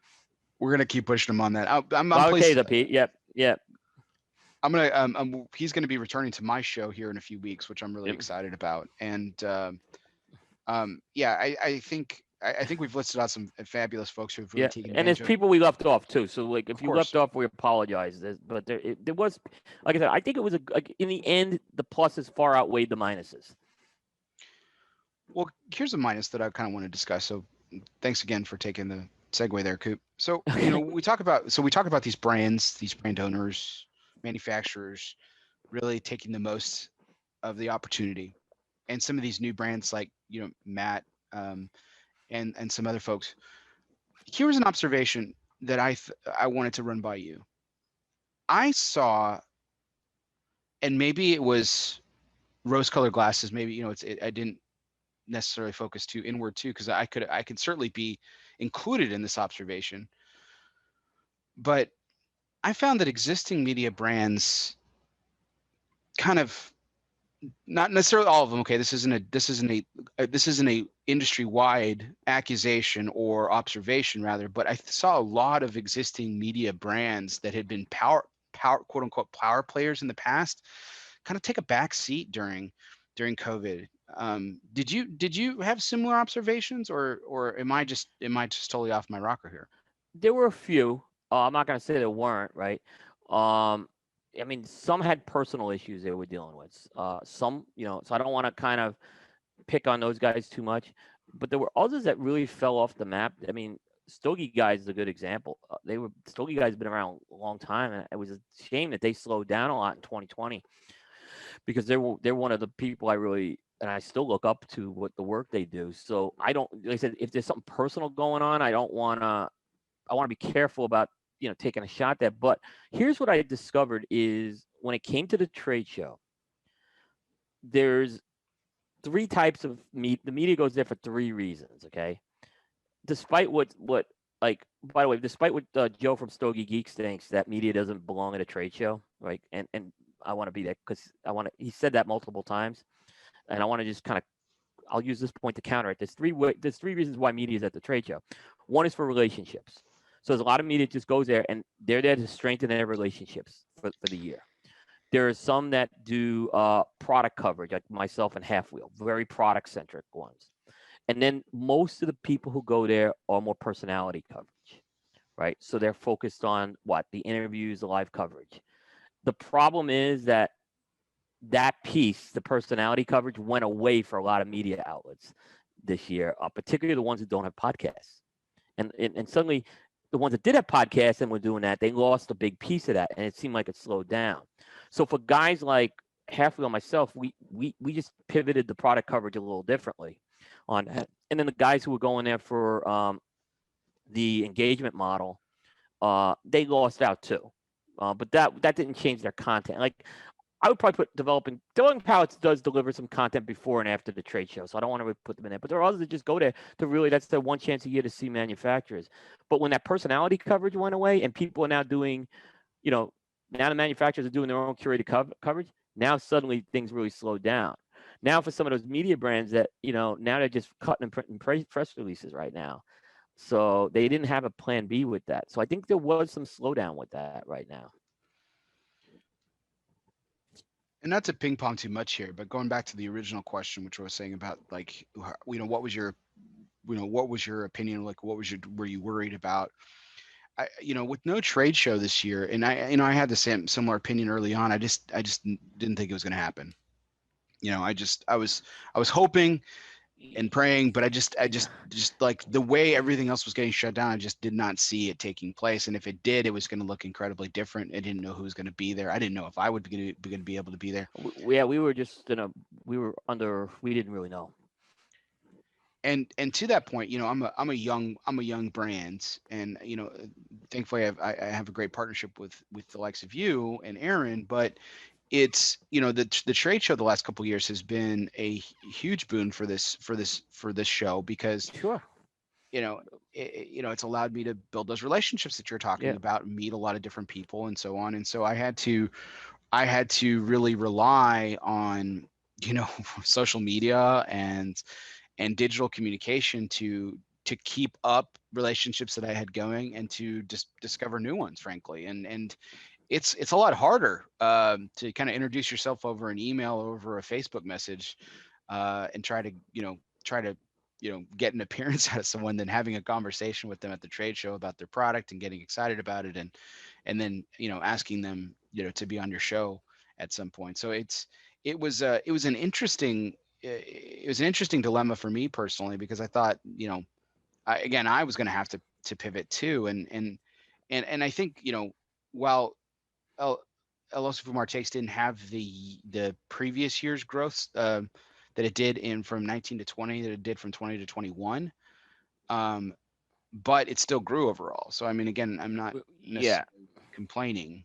A: We're gonna keep pushing him on that. I'm
B: La
A: placed.
B: Riqueza, Pete. Yep, yep,
A: He's gonna be returning to my show here in a few weeks, which I'm really
B: yep.
A: excited about. And yeah, I think we've listed out some fabulous folks who have really
B: Yeah,
A: taken
B: and there's
A: advantage of.
B: people we left off too. So like,
A: Of
B: if you
A: course.
B: left off, we apologize. But there was, like I said, I think it was like in the end, the pluses far outweighed the minuses.
A: Well, here's a minus that I kind of want to discuss. So thanks again for taking the segue there, Coop. So, we talk about these brands, these brand owners, manufacturers really taking the most of the opportunity. And some of these new brands like, Matt, and some other folks. Here was an observation that I wanted to run by you. I saw, and maybe it was rose-colored glasses. Maybe, I didn't necessarily focus too inward too, because I could certainly be included in this observation. But I found that existing media brands kind of, not necessarily all of them. Okay, this isn't a industry wide accusation or observation rather, but I saw a lot of existing media brands that had been power quote unquote power players in the past kind of take a back seat during COVID. Did you have similar observations, or am I just totally off my rocker here?
B: There were a few. I'm not going to say there weren't, right? Um, I mean, some had personal issues they were dealing with. Some, so I don't want to kind of pick on those guys too much, but there were others that really fell off the map. I mean, Stogie guys is a good example. Stogie guys been around a long time, and it was a shame that they slowed down a lot in 2020 because they're one of the people I really and I still look up to what the work they do. So I don't, like I said, if there's something personal going on, I want to be careful about taking a shot there. But here's what I discovered is when it came to the trade show, there's three types of media. The media goes there for three reasons. Okay, despite what like by the way, despite what Joe from Stogie Geeks thinks that media doesn't belong at a trade show, right? And I want to be there because I want to. He said that multiple times, and I want to just kind of. I'll use this point to counter it. There's three reasons why media is at the trade show. One is for relationships. So there's a lot of media that just goes there and they're there to strengthen their relationships for the year. There are some that do product coverage, like myself and Half Wheel, very product centric ones. And then most of the people who go there are more personality coverage, right? So they're focused on what? The interviews, the live coverage. The problem is that piece, the personality coverage, went away for a lot of media outlets this year, particularly the ones that don't have podcasts. And suddenly, the ones that did have podcasts and were doing that, they lost a big piece of that, and it seemed like it slowed down. So for guys like Halfwheel and myself, we just pivoted the product coverage a little differently on that. And then the guys who were going there for the engagement model, they lost out too. But that didn't change their content. Like I would probably put developing pallets does deliver some content before and after the trade show, so I don't want to really put them in there. But there are others that just go there to really, that's their one chance a year to see manufacturers. But when that personality coverage went away and people are now doing, now the manufacturers are doing their own curated coverage, now suddenly things really slowed down. Now for some of those media brands that, now they're just cutting and printing press releases right now. So they didn't have a plan B with that. So I think there was some slowdown with that right now.
A: And not to ping pong too much here, but going back to the original question, which I was saying about like, what was your, what was your opinion? Like, were you worried about? With no trade show this year, and I had the similar opinion early on. I just didn't think it was going to happen. I was hoping and praying, but I just like the way everything else was getting shut down, I just did not see it taking place. And if it did, it was going to look incredibly different. I didn't know who was going to be there. I didn't know if I would be going to be able to be there.
B: Yeah, we were just we didn't really know.
A: And to that point, I'm a young brand, and thankfully I have a great partnership with the likes of you and Aaron, but it's the trade show the last couple of years has been a huge boon for this show, because
B: Sure.
A: it's allowed me to build those relationships that you're talking about, meet a lot of different people and so on. And so I had to really rely on social media and digital communication to keep up relationships that I had going, and to just discover new ones, frankly. And it's a lot harder to kind of introduce yourself over an email or over a Facebook message, and try to get an appearance out of someone, than having a conversation with them at the trade show about their product and getting excited about it, and then asking them to be on your show at some point. So it was an interesting dilemma for me personally, because I thought I was going to have to pivot too, and I think while ELOSOFUMARTAKES didn't have the previous year's growth that it did from 19 to 20, that it did from 20 to 21, but it still grew overall. So I mean, again, I'm not necessarily complaining.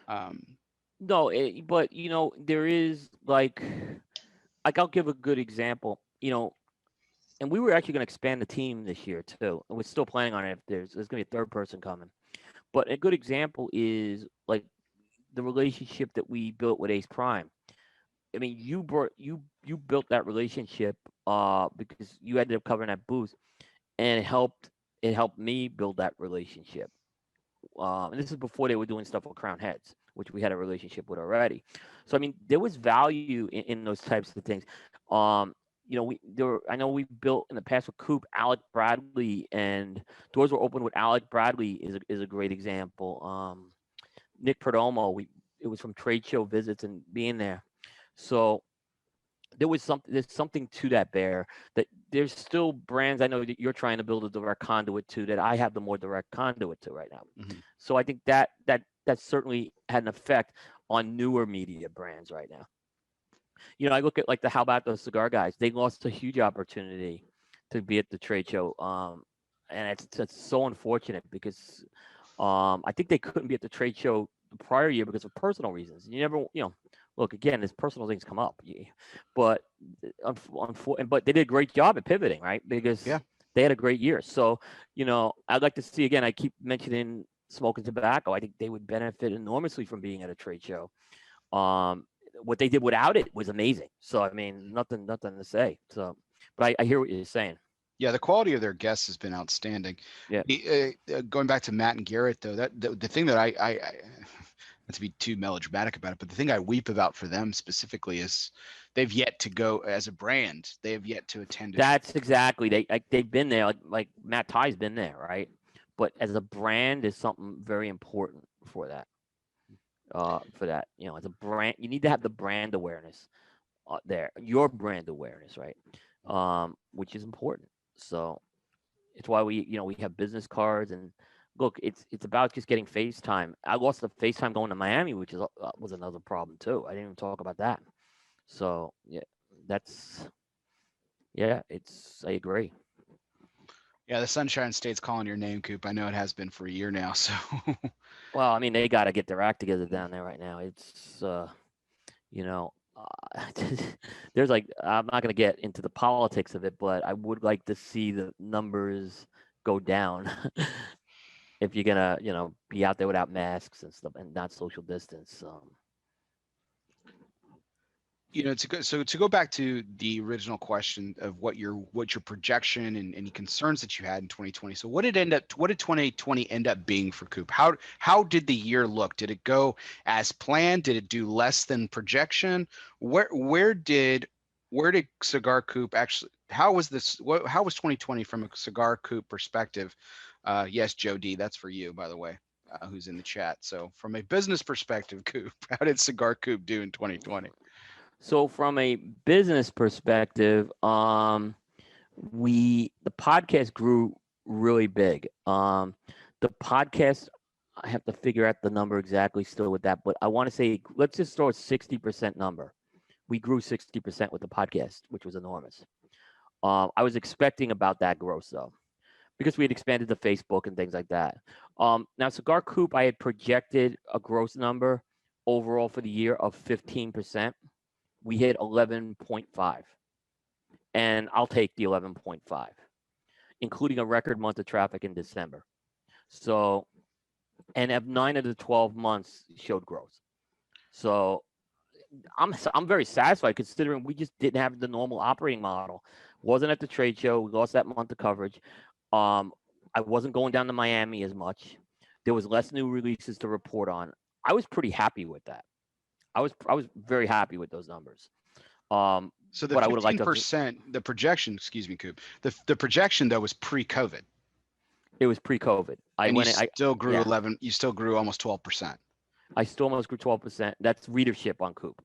B: No, but there is like I'll give a good example. And we were actually going to expand the team this year too, and we're still planning on it. If there's going to be a third person coming, but a good example is like the relationship that we built with Ace Prime. I mean, you built that relationship because you ended up covering that booth, and it helped me build that relationship. And this is before they were doing stuff with Crown Heads, which we had a relationship with already. So I mean, there was value in those types of things. I know we built in the past with Coop, Alec Bradley, and doors were open with Alec Bradley is a great example. Nick Perdomo, it was from trade show visits and being there. So there's something to that, Bear, that there's still brands I know that you're trying to build a direct conduit to, that I have the more direct conduit to right now. Mm-hmm. So I think that certainly had an effect on newer media brands right now. I look at like how about those cigar guys? They lost a huge opportunity to be at the trade show, and it's so unfortunate because I think they couldn't be at the trade show the prior year because of personal reasons. You never, look, again, there's personal things come up, but but they did a great job at pivoting, right? Because They had a great year. So, I'd like to see, again, I keep mentioning smoking tobacco. I think they would benefit enormously from being at a trade show. What they did without it was amazing. So, I mean, nothing to say. So, but I hear what you're saying.
A: Yeah, the quality of their guests has been outstanding.
B: Yeah.
A: Going back to Matt and Garrett, though, that the thing that I not to be too melodramatic about it, but the thing I weep about for them specifically is they've yet to go as a brand. They have yet to attend.
B: That's exactly they've been there. Like Matt Ty's been there, right? But as a brand is something very important for that. As a brand, you need to have the brand awareness there, your brand awareness, right? Which is important. So it's why we have business cards, and look, it's about just getting FaceTime. I lost the FaceTime going to Miami, which was another problem too. I didn't even talk about that. So yeah, I agree.
A: Yeah, the Sunshine State's calling your name, Coop. I know it has been for a year now. So,
B: Well, I mean, they got to get their act together down there right now. It's you know, there's I'm not going to get into the politics of it, but I would like to see the numbers go down if you're gonna, be out there without masks and stuff and not social distance.
A: to go back to the original question of what your projection and any concerns that you had in 2020. So what did 2020 end up being for Coop? How did the year look? Did it go as planned? Did it do less than projection? Where did Cigar Coop actually, how was 2020 from a Cigar Coop perspective? Yes, Joe D, that's for you, by the way, who's in the chat. So from a business perspective, Coop, how did Cigar Coop do in 2020?
B: So from a business perspective, the podcast grew really big. The podcast, I have to figure out the number exactly still with that, but I want to say let's just throw a 60% number. We grew 60% with the podcast, which was enormous. I was expecting about that growth though, because we had expanded to Facebook and things like that. Now Cigar Coop, I had projected a growth number overall for the year of 15%. We hit 11.5, and I'll take the 11.5, including a record month of traffic in December. So, and of 9 of the 12 months showed growth. So I'm very satisfied considering we just didn't have the normal operating model. Wasn't at the trade show. We lost that month of coverage. I wasn't going down to Miami as much. There was less new releases to report on. I was pretty happy with that. I was very happy with those numbers.
A: So the 15%, the projection, excuse me, Coop. The projection though was pre-COVID.
B: It was pre-COVID.
A: You still grew almost 12%.
B: I still almost grew 12%. That's readership on Coop.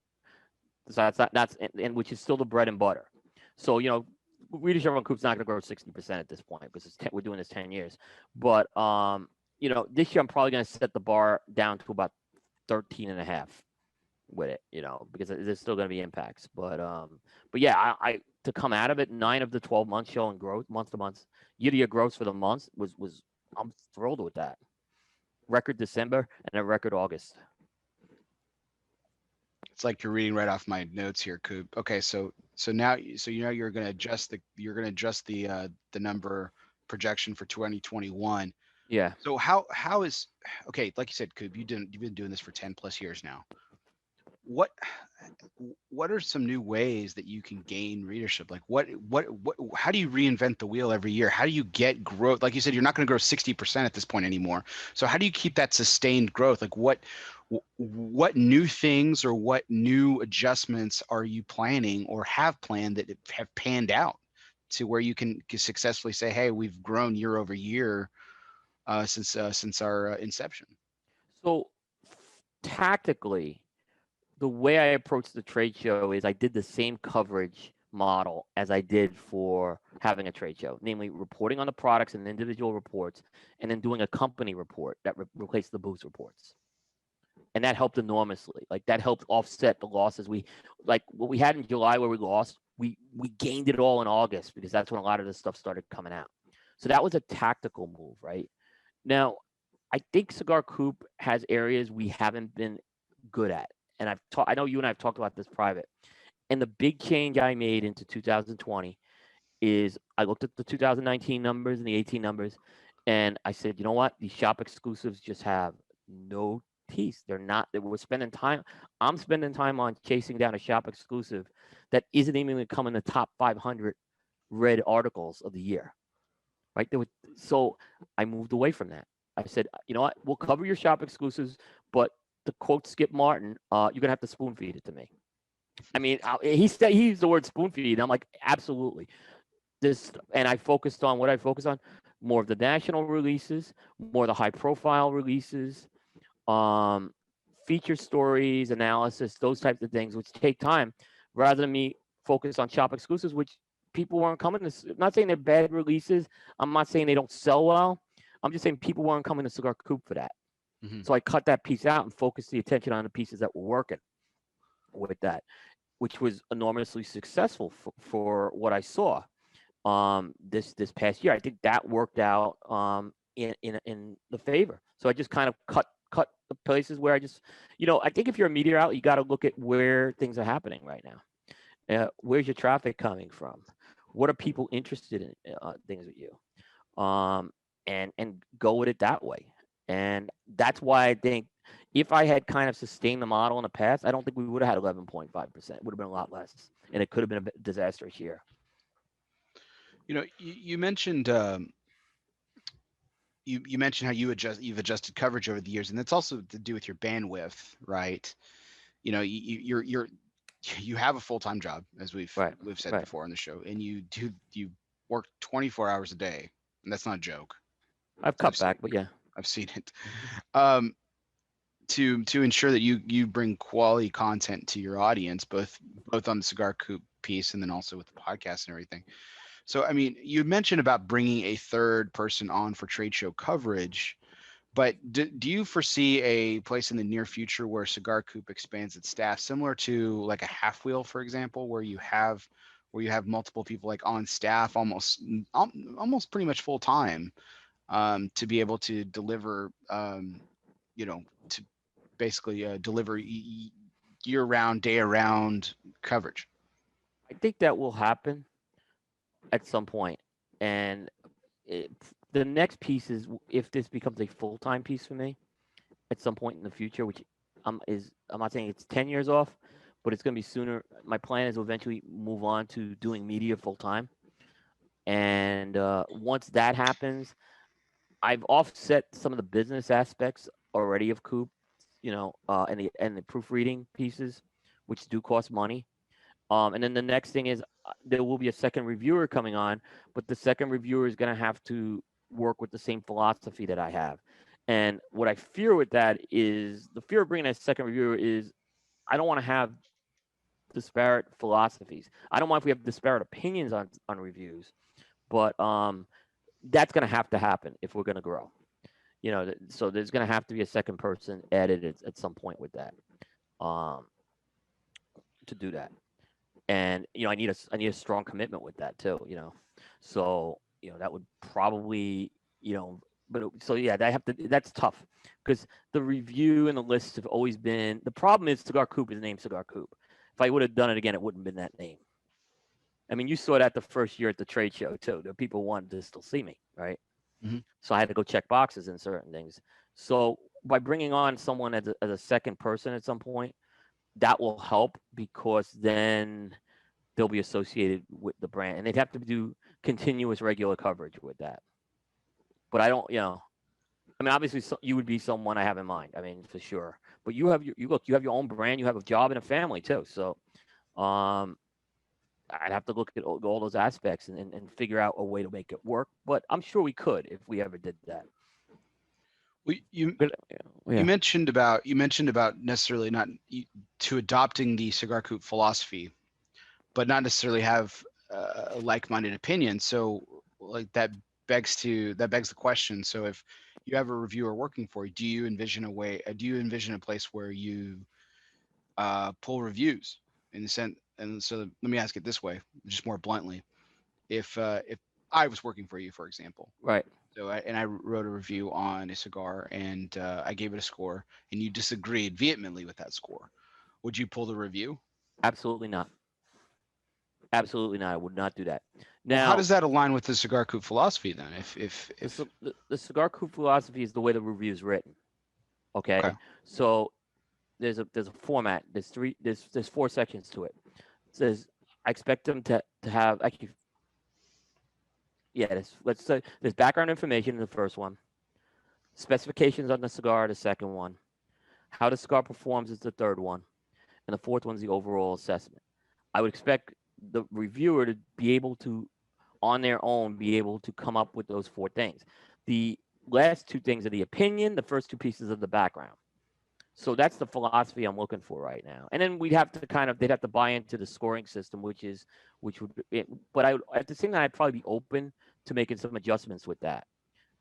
B: So that's which is still the bread and butter. So readership on Coop's not going to grow 60% at this point because we're doing this 10 years. But this year I'm probably going to set the bar down to about 13.5 with it, because there's still going to be impacts. But yeah, I to come out of it, 9 of the 12 months showing growth, month to month, year-to-year growth for the months was I'm thrilled with that. Record December and a record August.
A: It's like you're reading right off my notes here, Coop. Okay, so now you're going to adjust the number projection for 2021.
B: Yeah.
A: So how is, okay, like you said, Coop, you've been doing this for 10 plus years now. What are some new ways that you can gain readership? Like how do you reinvent the wheel every year? How do you get growth? Like you said, you're not going to grow 60% at this point anymore. So how do you keep that sustained growth? Like what new things or what new adjustments are you planning or have planned that have panned out to where you can successfully say, hey, we've grown year over year since our inception?
B: So tactically, the way I approached the trade show is I did the same coverage model as I did for having a trade show, namely reporting on the products and individual reports, and then doing a company report that replaced the booth reports. And that helped enormously. Like that helped offset the losses. What we had in July where we lost, we gained it all in August because that's when a lot of this stuff started coming out. So that was a tactical move, right? Now, I think Cigar Coop has areas we haven't been good at. And I know you and I have talked about this private. And the big change I made into 2020 is I looked at the 2019 numbers and the 18 numbers, and I said, you know what? These shop exclusives just have no teeth. They're not. We're spending time. I'm spending time on chasing down a shop exclusive that isn't even going to come in the top 500 read articles of the year. Right? So I moved away from that. I said, you know what? We'll cover your shop exclusives, but to quote Skip Martin, you're gonna have to spoon feed it to me. I mean, he used the word spoon feed. I'm like, absolutely. This, and I focused on what I focused on, more of the national releases, more of the high profile releases, um, feature stories, analysis, those types of things, which take time, rather than me focus on shop exclusives, which people weren't coming to. I'm not saying they're bad releases. I'm not saying they don't sell well. I'm just saying people weren't coming to Cigar Coop for that.
A: Mm-hmm.
B: So I cut that piece out and focused the attention on the pieces that were working with that, which was enormously successful for what I saw this past year. I think that worked out in the favor. So I just kind of cut the places where I just, I think if you're a media out, you got to look at where things are happening right now. Where's your traffic coming from? What are people interested in things with you? And go with it that way. And that's why I think if I had kind of sustained the model in the past, I don't think we would have had 11.5%. It would have been a lot less, and it could have been a disastrous year.
A: You mentioned you mentioned how you've adjusted coverage over the years, and that's also to do with your bandwidth, right? You have a full-time job, as
B: Right,
A: we've said
B: right.
A: before on the show, and you work 24 hours a day, and that's not a joke.
B: I've
A: I've
B: cut
A: seen
B: back, but yeah.
A: I've seen it. Um, to ensure that you bring quality content to your audience, both on the Cigar Coop piece and then also with the podcast and everything. So, I mean, you mentioned about bringing a third person on for trade show coverage, but do you foresee a place in the near future where Cigar Coop expands its staff, similar to like a Half Wheel, for example, where you have multiple people like on staff, almost pretty much full time, to be able to deliver, to basically deliver year round, day around coverage?
B: I think that will happen at some point. And it, the next piece is if this becomes a full time piece for me at some point in the future, which I'm not saying it's 10 years off, but it's going to be sooner. My plan is to eventually move on to doing media full time. And once that happens, I've offset some of the business aspects already of Coop, and the proofreading pieces, which do cost money. And then the next thing is there will be a second reviewer coming on, but the second reviewer is going to have to work with the same philosophy that I have. And what I fear with that is the fear of bringing a second reviewer is I don't want to have disparate philosophies. I don't mind if we have disparate opinions on reviews, but that's going to have to happen if we're going to grow. So there's going to have to be a second person added at some point with that, um, to do that. And I need a strong commitment with that too. So that would probably so yeah, that's tough because the review and the lists have always been the problem is Cigar Coop is named Cigar Coop. If I would have done it again, it wouldn't have been that name. I mean, you saw that the first year at the trade show too. The people wanted to still see me, right?
A: Hmm.
B: So I had to go check boxes in certain things. So by bringing on someone as a second person at some point, that will help because then they'll be associated with the brand, and they'd have to do continuous, regular coverage with that. But I don't, I mean, obviously, you would be someone I have in mind. I mean, for sure. But you have your own brand, you have a job and a family too. So, um, I'd have to look at all those aspects and figure out a way to make it work. But I'm sure we could if we ever did that.
A: Well,
B: But,
A: you
B: yeah,
A: mentioned about necessarily not to adopting the Cigar Coop philosophy, but not necessarily have a like-minded opinion. So, like that begs the question. So, if you have a reviewer working for you, do you envision a place where you pull reviews in the sense? And so, let me ask it this way, just more bluntly: if I was working for you, for example,
B: right.
A: so I wrote a review on a cigar and I gave it a score, and you disagreed vehemently with that score, would you pull the review?
B: Absolutely not. Absolutely not. I would not do that.
A: Well, how
B: Now,
A: does that align with the Cigar Coop philosophy then?
B: the Cigar Coop philosophy is the way the review is written.
A: Okay.
B: Okay, so there's a format. There's 4 sections to it. It says I expect them to have actually, yeah. Let's say there's background information in the first one, specifications on the cigar, the second one, how the cigar performs is the third one, and the fourth one's the overall assessment. I would expect the reviewer to be able to, on their own, be able to come up with those 4 things. The last 2 things are the opinion. The first 2 pieces of the background. So that's the philosophy I'm looking for right now. And then we'd have to they'd have to buy into the scoring system, which would, but at the same time, I'd probably be open to making some adjustments with that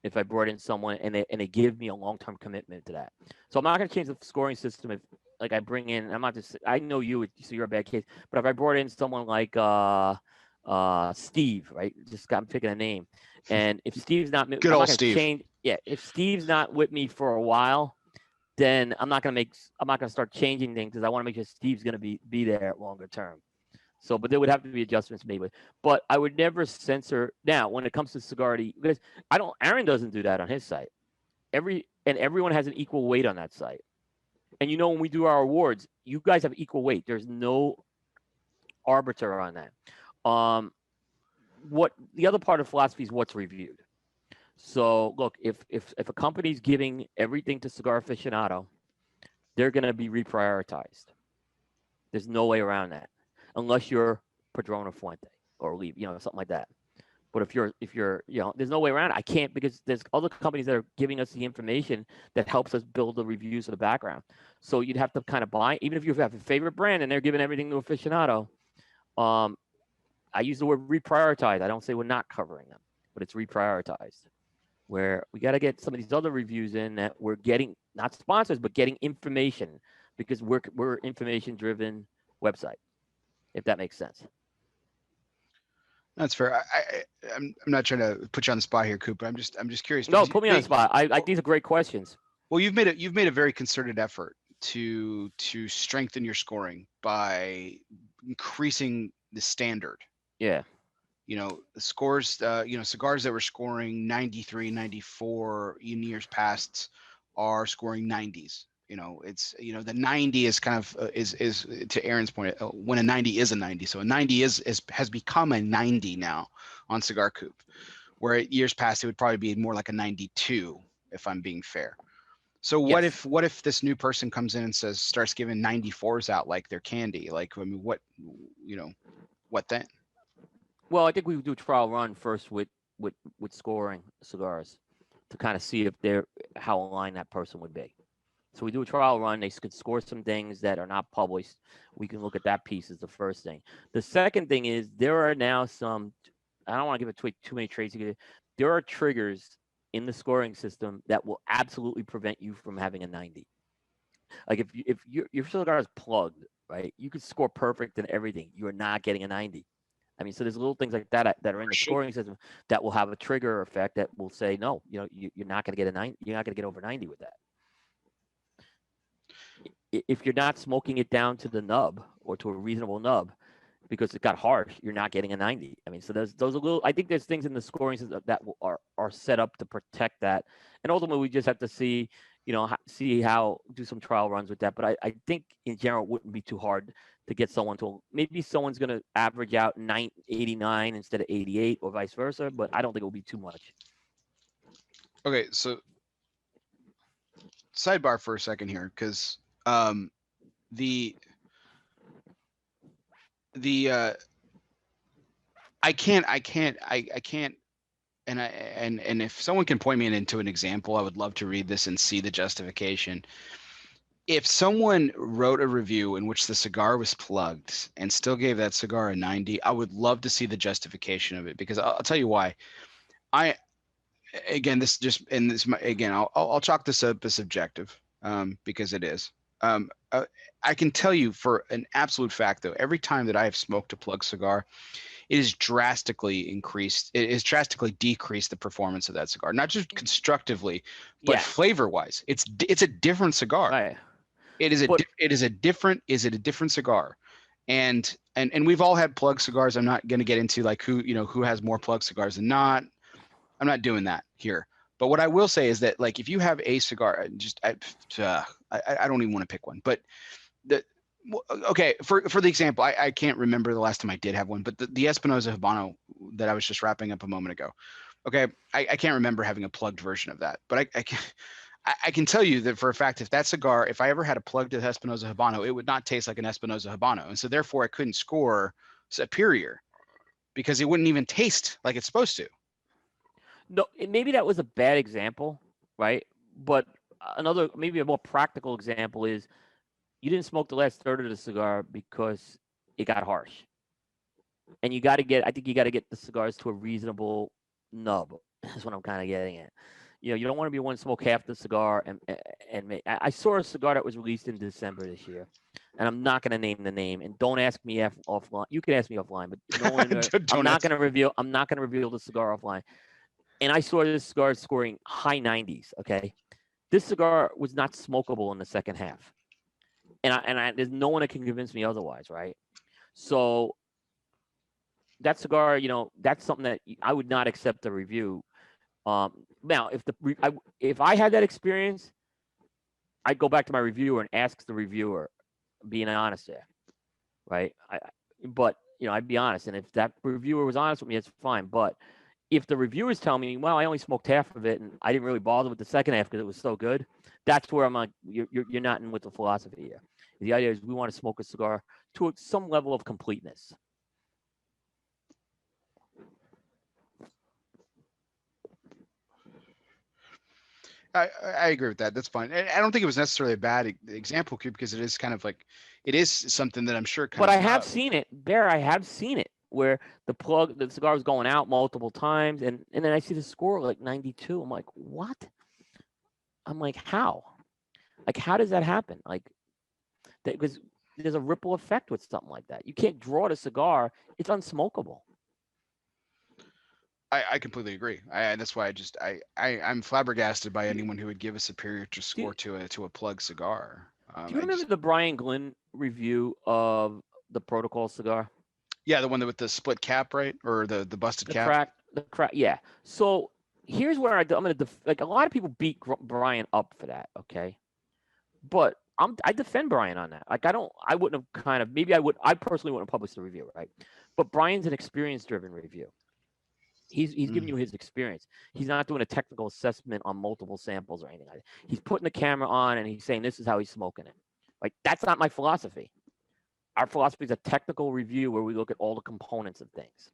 B: if I brought in someone and they give me a long-term commitment to that. So I'm not going to change the scoring system if, like, I bring in, I'm not just, I know you, so you're a bad case, but if I brought in someone like Steve, right? I'm picking a name. And if Steve's not,
A: Good
B: I'm
A: old
B: not going to
A: Steve.
B: change. Yeah. If Steve's not with me for a while, then I'm not going to start changing things because I want to make sure Steve's going to be there longer term. So, but there would have to be adjustments made with. But I would never censor. Now, when it comes to Cigarity, because Aaron doesn't do that on his site. Everyone has an equal weight on that site. And when we do our awards, you guys have equal weight. There's no arbiter on that. What the other part of philosophy is what's reviewed. So, look, if a company's giving everything to Cigar Aficionado, they're going to be reprioritized. There's no way around that, unless you're Padron or Fuente or Leave, something like that. But if you're, there's no way around it. I can't, because there's other companies that are giving us the information that helps us build the reviews of the background. So you'd have to kind of buy, even if you have a favorite brand and they're giving everything to Aficionado. I use the word reprioritize. I don't say we're not covering them, but it's reprioritized. Where we got to get some of these other reviews in that we're getting, not sponsors, but getting information, because we're information-driven website, if that makes sense.
A: That's fair. I'm not trying to put you on the spot here, Cooper. I'm just curious.
B: No, put me on the spot. These are great questions.
A: Well, you've made a very concerted effort to strengthen your scoring by increasing the standard.
B: Yeah.
A: The scores, cigars that were scoring 93, 94 in years past are scoring 90s. It's, the 90 is kind of, is to Aaron's point, when a 90 is a 90. So a 90 has become a 90 now on Cigar Coop, where years past it would probably be more like a 92, if I'm being fair. So what if this new person comes in and starts giving 94s out like they're candy? Like, I mean, what then?
B: Well, I think we would do a trial run first with scoring cigars to kind of see if how aligned that person would be. So we do a trial run. They could score some things that are not published. We can look at that piece as the first thing. The second thing is there are now some, I don't want to give it too many trades. There are triggers in the scoring system that will absolutely prevent you from having a 90. Like if your cigar is plugged, right, you could score perfect and everything. You are not getting a 90. I mean, so there's little things like that that are in the scoring system that will have a trigger effect that will say, no, you're not going to get a 90. You're not going to get over 90 with that. If you're not smoking it down to the nub or to a reasonable nub because it got harsh, you're not getting a 90. I mean, so those are little, I think there's things in the scoring system that are set up to protect that. And ultimately we just have to see do some trial runs with that. But I think in general, it wouldn't be too hard to get someone to, maybe someone's going to average out 89 instead of 88 or vice versa, but I don't think it will be too much.
A: Okay. So sidebar for a second here, because I can't, and if someone can point me into an example, I would love to read this and see the justification. If someone wrote a review in which the cigar was plugged and still gave that cigar a 90, I would love to see the justification of it, because I'll tell you why. I'll chalk this up as subjective, because it is. I can tell you for an absolute fact, though, every time that I have smoked a plug cigar, it has drastically increased. It has drastically decreased the performance of that cigar, not just constructively, but flavor-wise. It's a different cigar.
B: Right.
A: It is a different cigar, and and we've all had plug cigars. I'm not going to get into like who has more plug cigars than not. I'm not doing that here. But what I will say is that like if you have a cigar, I don't even want to pick one. But the okay, for the example, I can't remember the last time I did have one, but the Espinosa Habano that I was just wrapping up a moment ago. Okay, I can't remember having a plugged version of that, but I can tell you that for a fact, if that cigar, if I ever had a plugged Espinosa Habano, it would not taste like an Espinosa Habano, and so therefore I couldn't score superior because it wouldn't even taste like it's supposed to.
B: No, maybe that was a bad example, right? But another, maybe a more practical example is you didn't smoke the last third of the cigar because it got harsh. And you got to get, I think you got to get the cigars to a reasonable nub. That's what I'm kind of getting at. You don't want to be one smoke half the cigar and make. I saw a cigar that was released in December this year, and I'm not going to name the name. And don't ask me offline. You can ask me offline, but no one. I'm not going to reveal. I'm not going to reveal the cigar offline. And I saw this cigar scoring high 90s. Okay, this cigar was not smokable in the second half, and there's no one that can convince me otherwise, right? So that cigar, that's something that I would not accept a review. Now, if I had that experience, I'd go back to my reviewer and ask the reviewer, being honest there, right? But I'd be honest, and if that reviewer was honest with me, it's fine. But if the reviewers tell me, well, I only smoked half of it and I didn't really bother with the second half because it was so good, that's where I'm like, you're not in with the philosophy here. The idea is we want to smoke a cigar to some level of completeness.
A: I agree with that. That's fine. And I don't think it was necessarily a bad example, because it is kind of like, it is something that I'm sure comes
B: But I
A: up.
B: have seen it, Bear. I have seen it where the cigar was going out multiple times, and then I see the score like 92. I'm like, what? I'm like, how? Like, how does that happen? Like, because there's a ripple effect with something like that. You can't draw the cigar; it's unsmokable.
A: I completely agree. That's why I'm flabbergasted by anyone who would give a superior score to a plug cigar.
B: Do you remember the Brian Glynn review of the Protocol cigar?
A: Yeah, the one with the split cap, right, or the busted cap.
B: The crack. Yeah. So here's where I'm going to like a lot of people beat Brian up for that. Okay, but I defend Brian on that. Like I wouldn't have I personally wouldn't have published the review, right? But Brian's an experience-driven review. He's giving you his experience. He's not doing a technical assessment on multiple samples or anything like that. He's putting the camera on and he's saying this is how he's smoking it. Like that's not my philosophy. Our philosophy is a technical review where we look at all the components of things.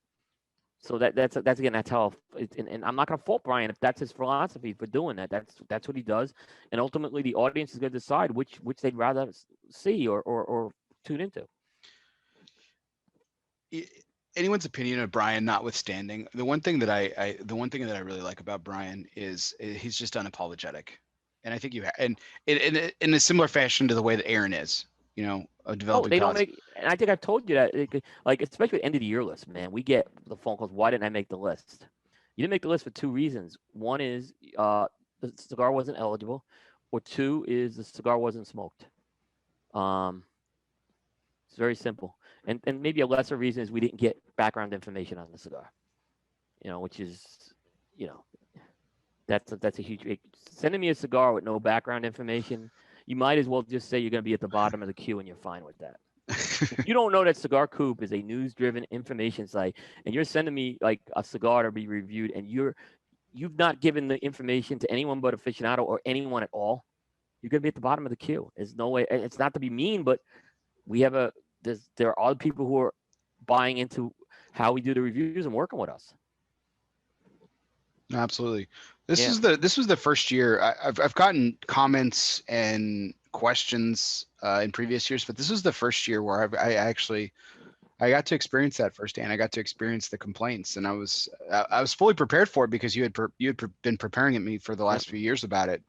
B: So that's again, that's how. And I'm not going to fault Brian if that's his philosophy for doing that. That's what he does, and ultimately the audience is going to decide which they'd rather see or tune into.
A: Anyone's opinion of Brian notwithstanding, the one thing that I really like about Brian is he's just unapologetic, and I think and in a similar fashion to the way that Aaron is, developing.
B: They don't make, and I think I've told you that, like especially at end of the year list, man, we get the phone calls. Why didn't I make the list? You didn't make the list for two reasons. One is the cigar wasn't eligible, or two is the cigar wasn't smoked. It's very simple. And maybe a lesser reason is we didn't get background information on the cigar. Which is, that's a huge. Sending me a cigar with no background information, you might as well just say you're going to be at the bottom of the queue and you're fine with that. If you don't know that Cigar Coop is a news-driven information site, and you're sending me like a cigar to be reviewed, and you've not given the information to anyone but aficionado or anyone at all, you're going to be at the bottom of the queue. There's no way. It's not to be mean, but we have there are other people who are buying into how we do the reviews and working with us.
A: Absolutely. This was the first year I've gotten comments and questions in previous years, but this was the first year where I got to experience that firsthand. I got to experience the complaints, and I was fully prepared for it because you had been preparing at me for the last few years about it,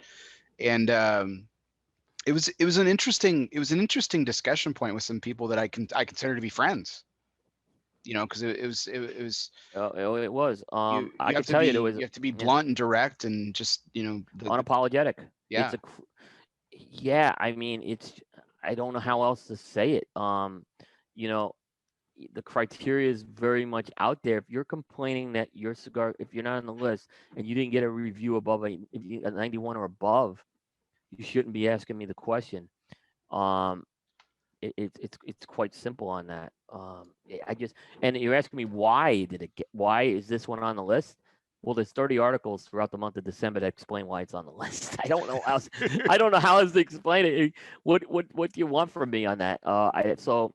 A: and it was an interesting discussion point with some people that I consider to be friends. Because it was.
B: Oh, it was. I can
A: tell
B: you,
A: you have to be blunt and direct, and just
B: unapologetic.
A: Yeah.
B: Yeah. I mean, I don't know how else to say it. the criteria is very much out there. If you're complaining that your cigar, if you're not on the list and you didn't get a review above a 91 or above, you shouldn't be asking me the question. Um, it's quite simple on that. I just, and you're asking me why is this one on the list? Well, there's 30 articles throughout the month of December that explain why it's on the list. I don't know how else to explain it. What do you want from me on that? So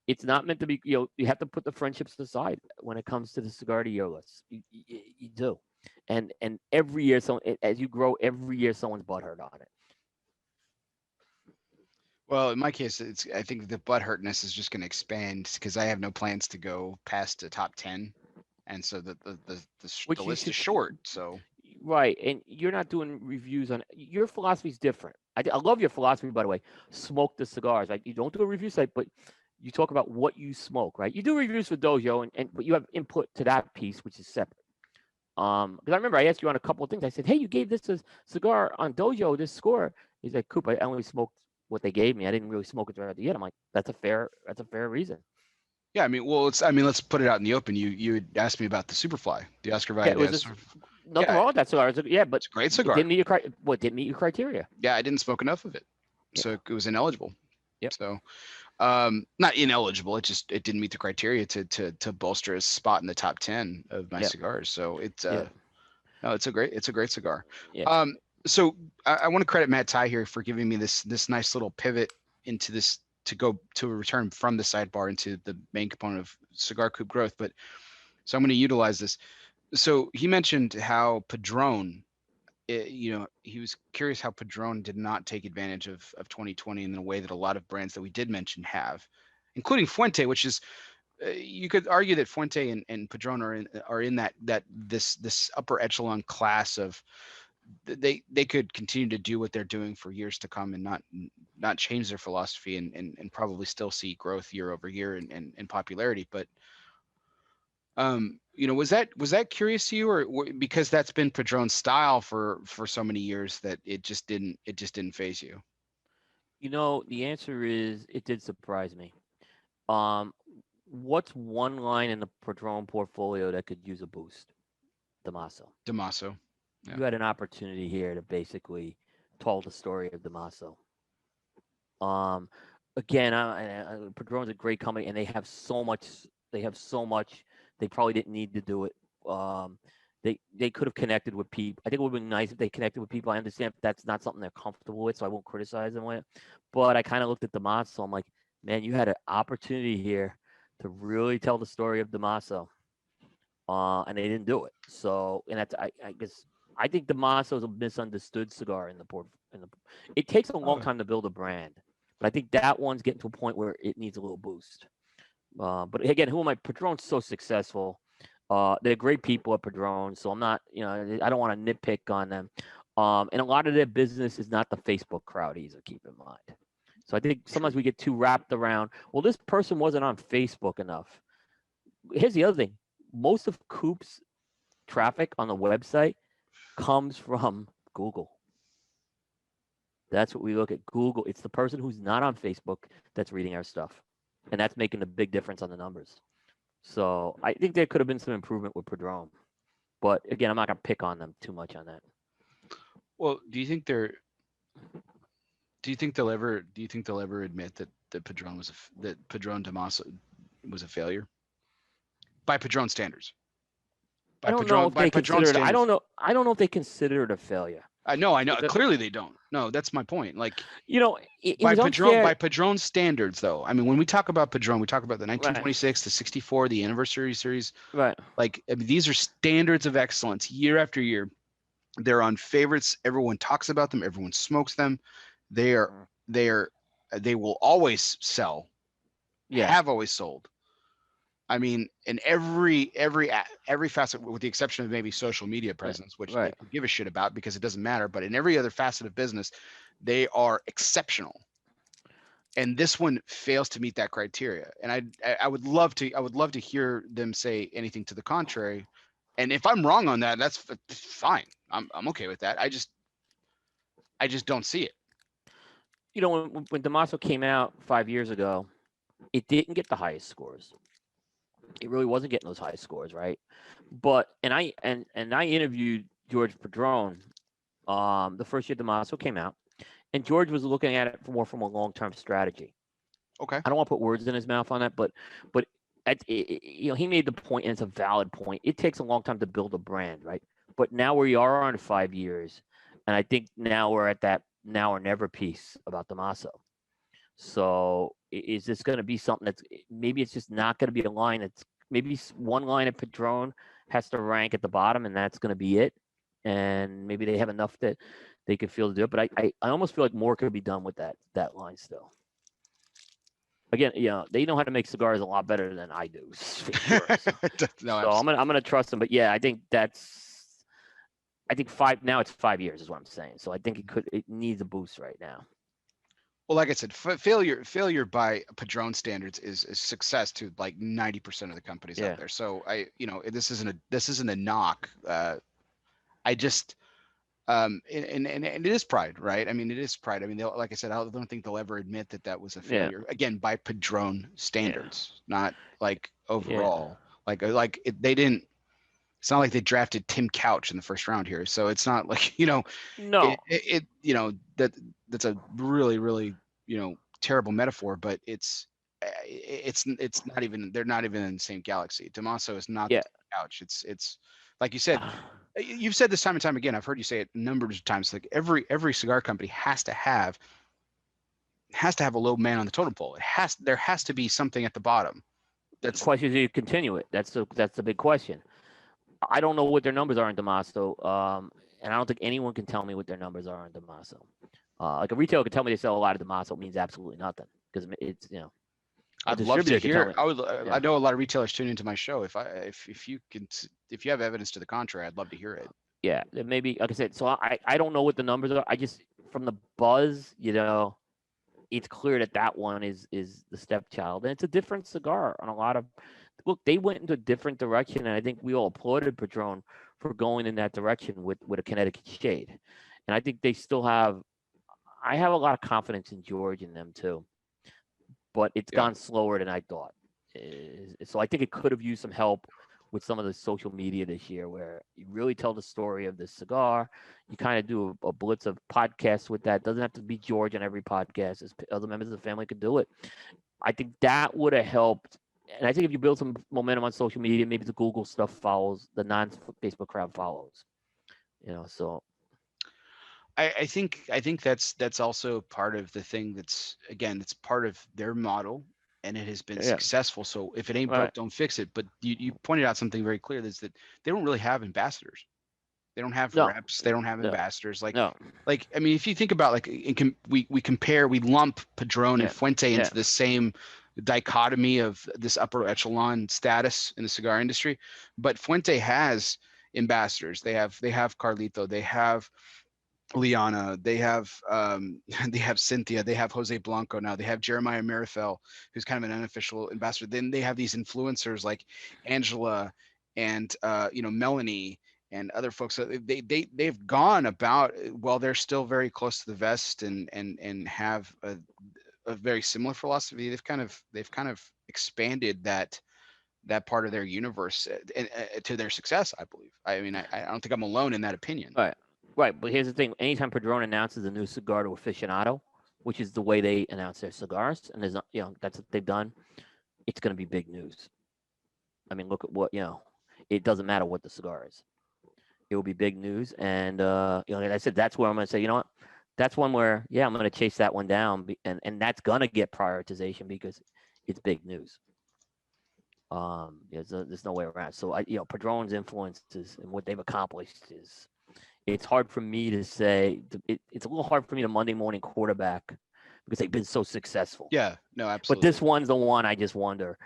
B: it's not meant to be. You have to put the friendships aside when it comes to the cigar to your list. You do, and every year, as you grow, every year someone's butthurt on it.
A: Well, in my case, I think the butthurtness is just going to expand because I have no plans to go past the top 10, and so the list is short. So
B: right, and you're not doing reviews on your philosophy is different. I love your philosophy, by the way. Smoke the cigars, right? You don't do a review site, but you talk about what you smoke, right? You do reviews for Dojo, but you have input to that piece, which is separate. Because I remember I asked you on a couple of things. I said, "Hey, you gave this a cigar on Dojo this score." He's like, "Coop, I only smoked what they gave me. I didn't really smoke it throughout the year." I'm like, "That's a fair reason."
A: yeah, I mean, well, let's put it out in the open. You asked me about the Superfly, the Oscar
B: Yeah, it was
A: Valdez.
B: nothing
A: Yeah,
B: wrong with that cigar. Yeah, but
A: it's a great
B: it
A: cigar.
B: didn't meet your didn't meet your criteria.
A: Yeah, I didn't smoke enough of it, so
B: Yeah.
A: it was ineligible.
B: Yep.
A: So, not ineligible. It didn't meet the criteria to bolster a spot in the top 10 of my
B: Yep.
A: cigars. So it's
B: Yep.
A: no, it's a great cigar.
B: Yeah.
A: So I want to credit Matt Ty here for giving me this nice little pivot into this to return from the sidebar into the main component of cigar coop growth. But so I'm going to utilize this. So he mentioned how Padron, he was curious how Padron did not take advantage of 2020 in the way that a lot of brands that we did mention have, including Fuente, which is you could argue that Fuente and Padron are in that this upper echelon class of they could continue to do what they're doing for years to come and not change their philosophy and probably still see growth year over year in popularity. But was that curious to you, or because that's been Padron's style for so many years that it just didn't phase you?
B: The answer is it did surprise me. Um, what's one line in the Padron portfolio that could use a boost? Damaso.
A: Damaso. Yeah.
B: You had an opportunity here to basically tell the story of Damaso. Again, Padron's a great company, and they have so much. They have so much. They probably didn't need to do it. Um, they could have connected with people. I think it would have been nice if they connected with people. I understand if that's not something they're comfortable with, so I won't criticize them with it. But I kind of looked at Damaso. I'm like, man, you had an opportunity here to really tell the story of Damaso, and they didn't do it. So, and that's I guess I think Damaso is a misunderstood cigar in the port. It takes a long time to build a brand, but I think that one's getting to a point where it needs a little boost. But again, who am I? Padron's so successful. They're great people at Padron, so I'm not, I don't want to nitpick on them. And a lot of their business is not the Facebook crowd either. Keep in mind. So I think sometimes we get too wrapped around. Well, this person wasn't on Facebook enough. Here's the other thing: most of Coop's traffic on the website comes from Google. That's what we look at. Google. It's the person who's not on Facebook that's reading our stuff, and that's making a big difference on the numbers. So I think there could have been some improvement with Padron, but again, I'm not gonna pick on them too much on that.
A: Well, do you think they'll ever admit that Padron Damaso was a failure by Padron standards?
B: I don't know if they consider it. I don't know. I don't know if they consider it a failure.
A: I know. Clearly, they don't. No, that's my point. Like,
B: it was unfair.
A: By Padron standards, though. I mean, when we talk about Padron, we talk about the 1926, the 64, the anniversary series.
B: Right.
A: Like, these are standards of excellence year after year. They're on favorites. Everyone talks about them. Everyone smokes them. They will always sell.
B: Yeah.
A: Have always sold. I mean, in every facet, with the exception of maybe social media presence, which they give a shit about because it doesn't matter. But in every other facet of business, they are exceptional. And this one fails to meet that criteria. And I would love to hear them say anything to the contrary. And if I'm wrong on that, that's fine. I'm okay with that. I just don't see it.
B: When Damaso came out 5 years ago, it didn't get the highest scores. it really wasn't getting those high scores, right? But I interviewed George Padron the first year Damaso came out, and George was looking at it more from a long-term strategy.
A: Okay.
B: I don't want to put words in his mouth on that, but he made the point, and it's a valid point. It takes a long time to build a brand, right? But now we are on 5 years, and I think now we're at that now or never piece about Damaso. So is this going to be something that's maybe it's just not going to be a line that's maybe one line at Padron has to rank at the bottom, and that's going to be it. And maybe they have enough that they could feel to do it. But I almost feel like more could be done with that line still. Again, they know how to make cigars a lot better than I do, for sure. So,
A: No,
B: so I'm gonna trust them. But yeah, I think it's 5 years is what I'm saying. So I think it needs a boost right now.
A: Well, like I said, failure by Padron standards is success to like 90% of the companies out there. So this isn't a knock. I just and it is pride, right? I mean, it is pride. I mean, like I said, I don't think they'll ever admit that was a failure. Again, by Padron standards, not like overall. They didn't. It's not like they drafted Tim Couch in the first round here, so it's not like
B: no.
A: That's a really terrible metaphor, but it's not even, they're not even in the same galaxy. Damaso is not the Couch. It's like you said. You've said this time and time again. I've heard you say it numbers of times. Like every cigar company has to have a low man on the totem pole. There has to be something at the bottom.
B: That's the question. Do you continue it? That's the big question. I don't know what their numbers are in Damaso, and I don't think anyone can tell me what their numbers are in Damaso. Like a retailer could tell me they sell a lot of Damaso, it means absolutely nothing because it's
A: I'd love to hear. I know a lot of retailers tune into my show. If you have evidence to the contrary, I'd love to hear it.
B: Yeah, maybe like I said. So I don't know what the numbers are. I just from the buzz, it's clear that one is the stepchild, and it's a different cigar on a lot of. Look, they went into a different direction, and I think we all applauded Padron for going in that direction with a Connecticut shade, and I think they still have. I have a lot of confidence in George and them too. But it's gone slower than I thought. So I think it could have used some help with some of the social media this year where you really tell the story of this cigar. You kind of do a blitz of podcasts with that. It doesn't have to be George on every podcast. Other members of the family could do it. I think that would have helped. And I think if you build some momentum on social media, maybe the Google stuff follows, the non-Facebook crowd follows. So
A: I think that's also part of the thing that's part of their model, and it has been successful. So if it ain't broke, don't fix it. But you pointed out something very clear, is that they don't really have ambassadors. They don't have reps. They don't have ambassadors. I mean, if you think about we lump Padron and Fuente into the same dichotomy of this upper echelon status in the cigar industry, but Fuente has ambassadors. They have Carlito. They have Liana, they have Cynthia, they have Jose Blanco now, they have Jeremiah Marifel, who's kind of an unofficial ambassador. Then they have these influencers like Angela and Melanie and other folks. So they've gone about, well, they're still very close to the vest and have a very similar philosophy. They've kind of expanded that part of their universe to their success, I believe. I mean, I don't think I'm alone in that opinion.
B: Right, but here's the thing. Anytime Padron announces a new cigar to aficionado, which is the way they announce their cigars, and there's that's what they've done, it's going to be big news. I mean, look at what, it doesn't matter what the cigar is. It will be big news. And, like I said, that's where I'm going to say, you know what? That's one where, I'm going to chase that one down. And that's going to get prioritization because it's big news. There's no way around. So, Padron's influences and what they've accomplished is, it's hard for me to say. It's a little hard for me to Monday morning quarterback because they've been so succceccessful.
A: Yeah, no, absolutely.
B: But this one's the one I just wonder.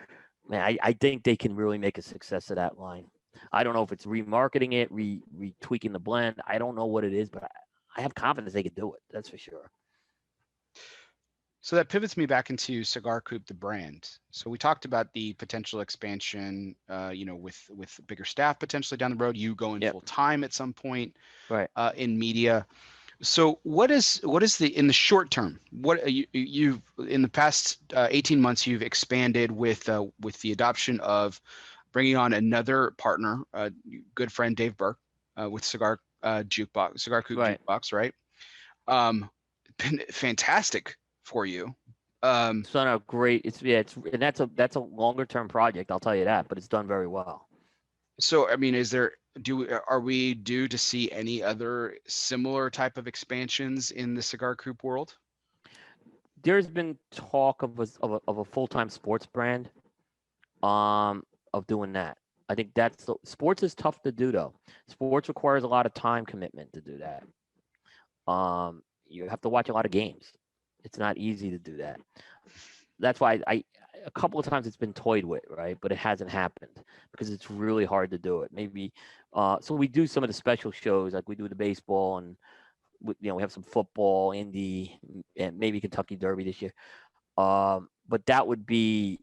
B: Man, I think they can really make a success of that line. I don't know if it's remarketing it, retweaking the blend. I don't know what it is, but I have confidence they could do it. That's for sure.
A: So that pivots me back into Cigar Coop, the brand. So we talked about the potential expansion, with bigger staff potentially down the road. You going full time at some point,
B: right?
A: In media. So what is the in the short term? What you've in the past 18 months you've expanded with the adoption of bringing on another partner, good friend Dave Burke, with Cigar Coop
B: Right.
A: Jukebox, right? Um, been fantastic for you. Um,
B: It's done a great. It's yeah. It's and that's a longer term project. I'll tell you that. But it's done very well.
A: so I mean, are we due to see any other similar type of expansions in the Cigar Coop world?
B: There's been talk of a full time sports brand. Of doing that. I think sports is tough to do though. Sports requires a lot of time commitment to do that. You have to watch a lot of games. It's not easy to do that. That's why I a couple of times it's been toyed with, right? But it hasn't happened because it's really hard to do it. Maybe so we do some of the special shows like we do the baseball and we have some football, Indy, and maybe Kentucky Derby this year. But that would be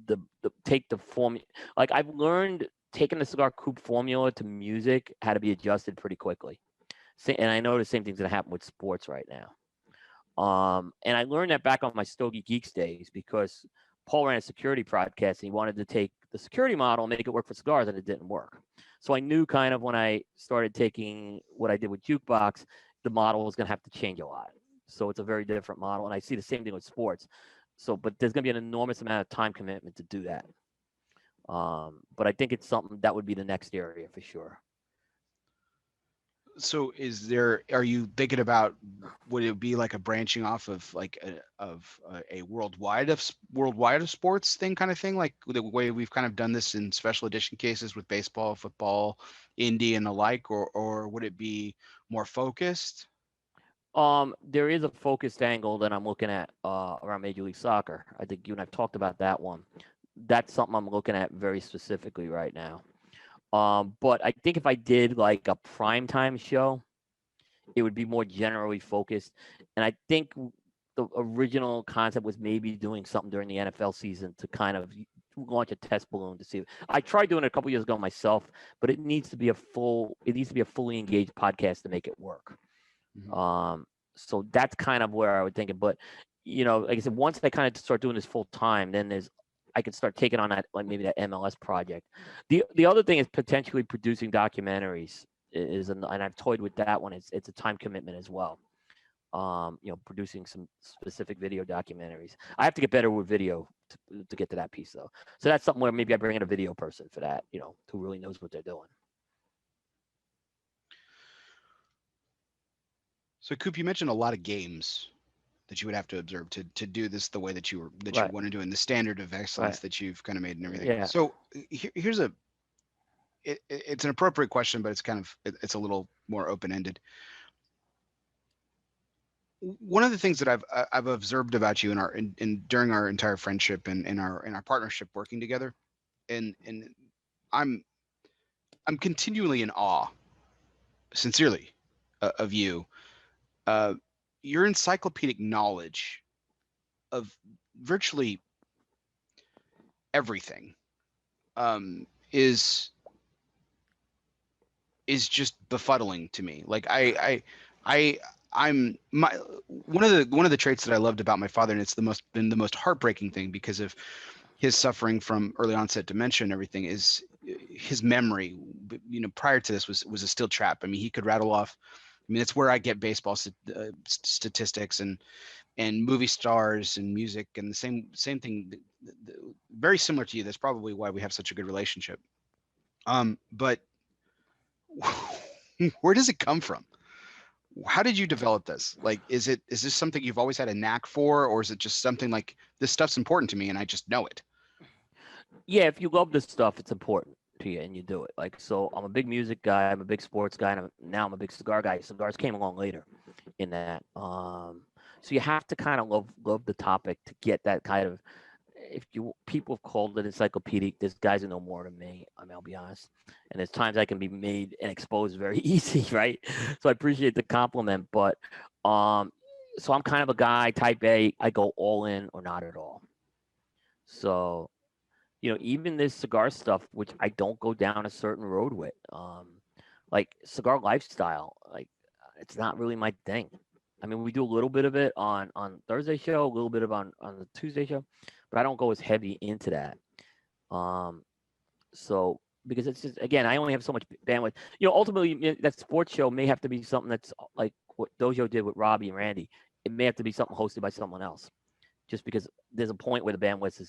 B: the take the formula. Like I've learned taking the Cigar Coupe formula to music had to be adjusted pretty quickly. And I know the same thing's gonna happen with sports right now. And I learned that back on my Stogie Geeks days because Paul ran a security podcast and he wanted to take the security model and make it work for cigars, and it didn't work. So I knew kind of when I started taking what I did with Jukebox, the model was going to have to change a lot. So it's a very different model. And I see the same thing with sports. So, but there's going to be an enormous amount of time commitment to do that. But I think it's something that would be the next area for sure.
A: So are you thinking about, would it be like a branching off of like a worldwide of sports thing kind of thing, like the way we've kind of done this in special edition cases with baseball, football, indie and the like, or would it be more focused?
B: There is a focused angle that I'm looking at around Major League Soccer. I think you and I've talked about that one. That's something I'm looking at very specifically right now. But I think if I did like a primetime show, it would be more generally focused. And I think the original concept was maybe doing something during the NFL season to kind of launch a test balloon to see. I tried doing it a couple years ago myself, but it needs to be a fully engaged podcast to make it work.
A: Mhm.
B: So that's kind of where I would think it. But like I said, once I kind of start doing this full time, then I could start taking on that, like maybe that MLS project. The other thing is potentially producing documentaries and I've toyed with that one. It's a time commitment as well. Producing some specific video documentaries. I have to get better with video to get to that piece though. So that's something where maybe I bring in a video person for that, who really knows what they're doing.
A: So Coop, you mentioned a lot of games that you would have to observe to do this the way that you
B: Right.
A: want to do, and the standard of excellence
B: Right.
A: that you've kind of made and everything.
B: Yeah.
A: So here's it's an appropriate question, but it's a little more open ended. One of the things that I've observed about you during our entire friendship and in our partnership working together, and I'm I'm continually in awe, sincerely, of you. Uh, your encyclopedic knowledge of virtually everything um, is is just befuddling to me. Like I I'm my one of the traits that I loved about my father, and it's been the most heartbreaking thing because of his suffering from early onset dementia and everything, is his memory. Prior to this was a steel trap. I mean, he could rattle off. I mean, it's where I get baseball statistics and movie stars and music, and the same thing. Very similar to you. That's probably why we have such a good relationship. But where does it come from? How did you develop this? Like, is this something you've always had a knack for, or is it just something like, this stuff's important to me and I just know it?
B: Yeah, if you love this stuff, it's important to you and you do it. Like, so I'm a big music guy, I'm a big sports guy, and now I'm a big cigar guy. Cigars came along later in that. So you have to kind of love the topic to get that kind of. If you people have called it encyclopedic, there's guys who know more than me. I mean, I'll be honest. And there's times I can be made and exposed very easy, right? So I appreciate the compliment, but um, so I'm kind of a guy type A. I go all in or not at all. So even this cigar stuff, which I don't go down a certain road with, like cigar lifestyle, like it's not really my thing. I mean, we do a little bit of it on Thursday show, a little bit of on the Tuesday show, but I don't go as heavy into that. Um, so because it's just, again, I only have so much bandwidth. Ultimately that sports show may have to be something that's like what Dojo did with Robbie and Randy. It may have to be something hosted by someone else, just because there's a point where the bandwidth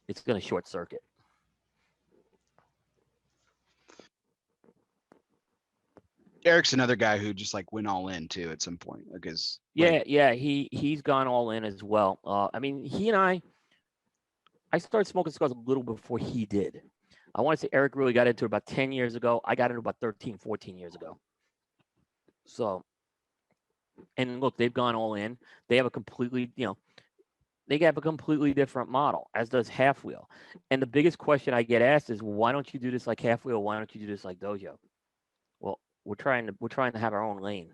B: it's going to short circuit.
A: Eric's another guy who just like went all in too at some point because
B: he's gone all in as well. I mean, he and I started smoking cigars a little before he did. I want to say Eric really got into it about 10 years ago. I got into it about 13, 14 years ago. So, and look, they've gone all in. They have a completely, they have a completely different model, as does Half Wheel. And the biggest question I get asked is, why don't you do this like Half Wheel? Why don't you do this like Dojo? Well, we're trying to have our own lane.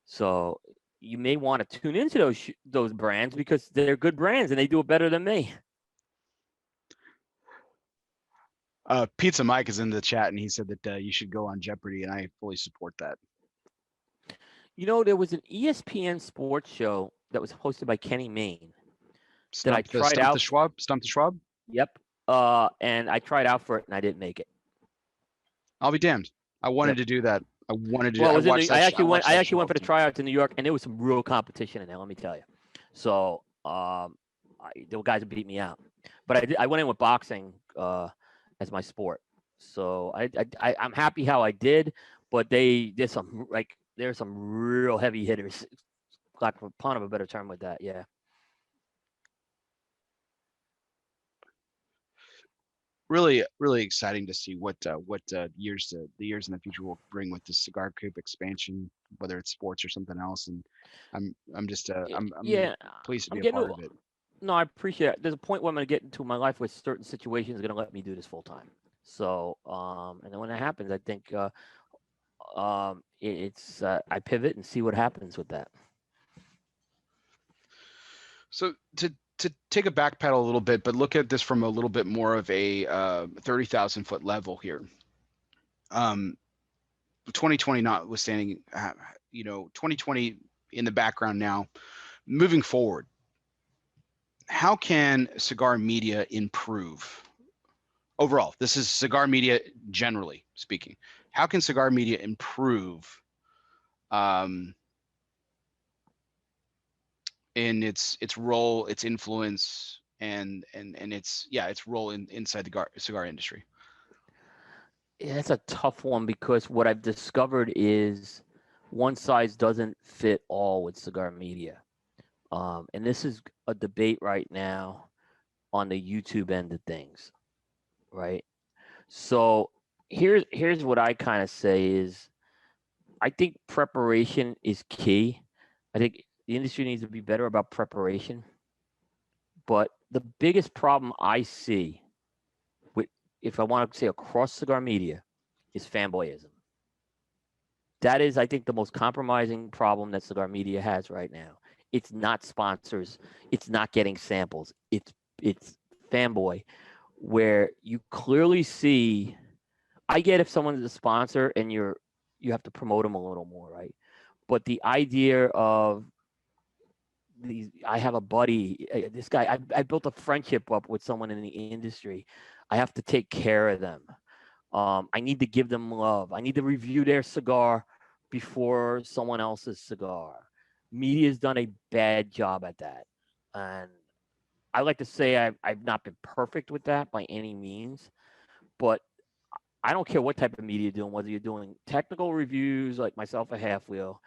B: So you may want to tune into those brands because they're good brands and they do it better than me.
A: Pizza Mike is in the chat and he said that you should go on Jeopardy, and I fully support that.
B: There was an ESPN sports show that was hosted by Kenny Mayne that I tried
A: Stump
B: out.
A: Stump the Schwab.
B: Yep. And I tried out for it and I didn't make it.
A: I'll be damned. I wanted to do that. I wanted to.
B: Well, I actually went for the tryouts in New York, and there was some real competition in there. Let me tell you. So there were guys who beat me out, but I went in with boxing as my sport. So I'm happy how I did, but there's some real heavy hitters, lack of a better term with that. Yeah.
A: Really, really exciting to see what the years in the future will bring with the Cigar Coop expansion, whether it's sports or something else. And I'm just I'm pleased to be a part of it.
B: No, I appreciate it. There's a point where I'm going to get into my life where certain situations are going to let me do this full time. So and then when that happens, I think I pivot and see what happens with that.
A: So to take a back pedal a little bit, but look at this from a little bit more of a 30,000 foot level here. 2020 notwithstanding, 2020 in the background now, moving forward, how can Cigar Media improve overall? This is Cigar Media generally speaking. How can Cigar Media improve in its role, its influence, and its role inside the cigar industry?
B: Yeah, that's a tough one because what I've discovered is one size doesn't fit all with Cigar Media. And this is a debate right now on the YouTube end of things, right? So here's what I kind of say is I think preparation is key. I think the industry needs to be better about preparation. But the biggest problem I see if I want to say across Cigar Media, is fanboyism. That is, I think, the most compromising problem that Cigar Media has right now. It's not sponsors. It's not getting samples. It's fanboy, where you clearly see. I get if someone's a sponsor and you have to promote them a little more, right? But the idea of I have a buddy, this guy, I built a friendship up with someone in the industry. I have to take care of them. I need to give them love. I need to review their cigar before someone else's cigar. Media's done a bad job at that. And I like to say I've not been perfect with that by any means, but I don't care what type of media you're doing, whether you're doing technical reviews like myself at Half Wheel,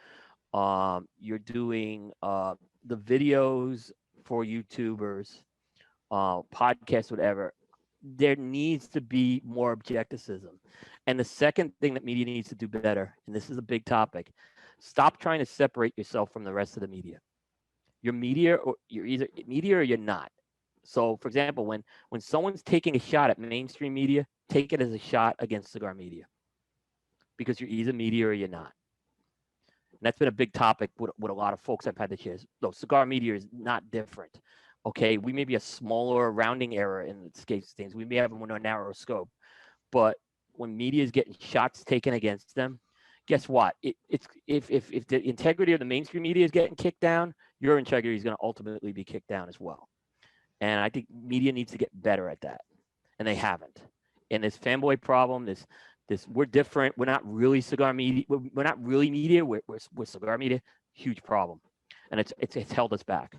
B: you're doing the videos for YouTubers, podcasts, whatever. There needs to be more objectivism. And the second thing that media needs to do better, and this is a big topic, stop trying to separate yourself from the rest of the media. You're media, or you're either media or you're not. So, for example, when someone's taking a shot at mainstream media, take it as a shot against Cigar Media, because you're either media or you're not. And that's been a big topic with a lot of folks I've had to share. No, Cigar Media is not different. Okay, we may be a smaller rounding error in the scale of things. We may have a more narrow scope. But when media is getting shots taken against them, guess what? It's if the integrity of the mainstream media is getting kicked down, your integrity is going to ultimately be kicked down as well. And I think media needs to get better at that, and they haven't. And this fanboy problem, this we're different. We're not really cigar media. We're not really media. We're cigar media. Huge problem, and it's held us back.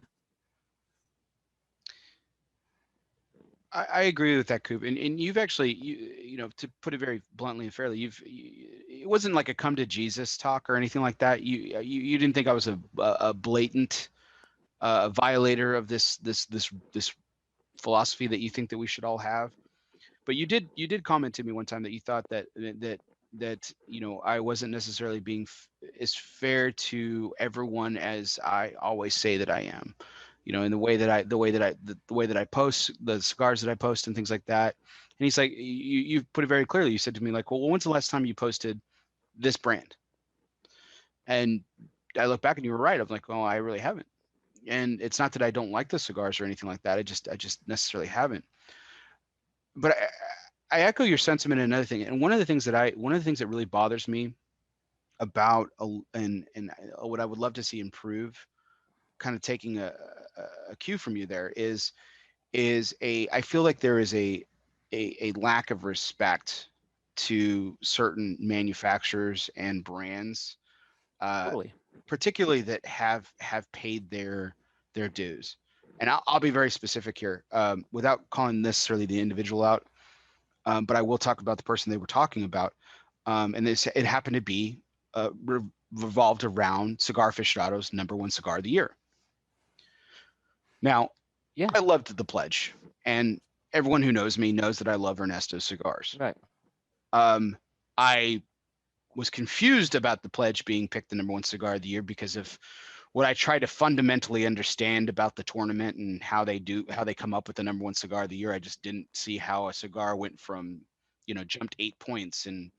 A: I agree with that, Coop. And you've actually, you know, to put it very bluntly and fairly, it wasn't like a come to Jesus talk or anything like that. You didn't think I was a blatant violator of this philosophy that you think that we should all have. But you did comment to me one time that you thought that you know, I wasn't necessarily being as fair to everyone as I always say that I am, you know, in the way that I post the cigars that I post and things like that. And he's like, you put it very clearly. You said to me like, well, when's the last time you posted this brand? And I look back and you were right. I'm like, oh, I really haven't. And it's not that I don't like the cigars or anything like that. I just necessarily haven't. But I echo your sentiment. And another thing, and one of the things that really bothers me about and what I would love to see improve, kind of taking a cue from you there, is I feel like there is a lack of respect to certain manufacturers and brands, uh,
B: Totally.
A: particularly that have paid their dues. And I'll be very specific here, without calling necessarily the individual out, but I will talk about the person they were talking about. And it happened to be revolved around Cigar Aficionado's #1 cigar of the year. Now,
B: Yeah.
A: I loved the pledge, and everyone who knows me knows that I love Ernesto cigars.
B: Right.
A: I was confused about the pledge being picked the #1 cigar of the year because of what I try to fundamentally understand about the tournament and how they come up with the #1 cigar of the year. I just didn't see how a cigar went from, you know, jumped 8 points in,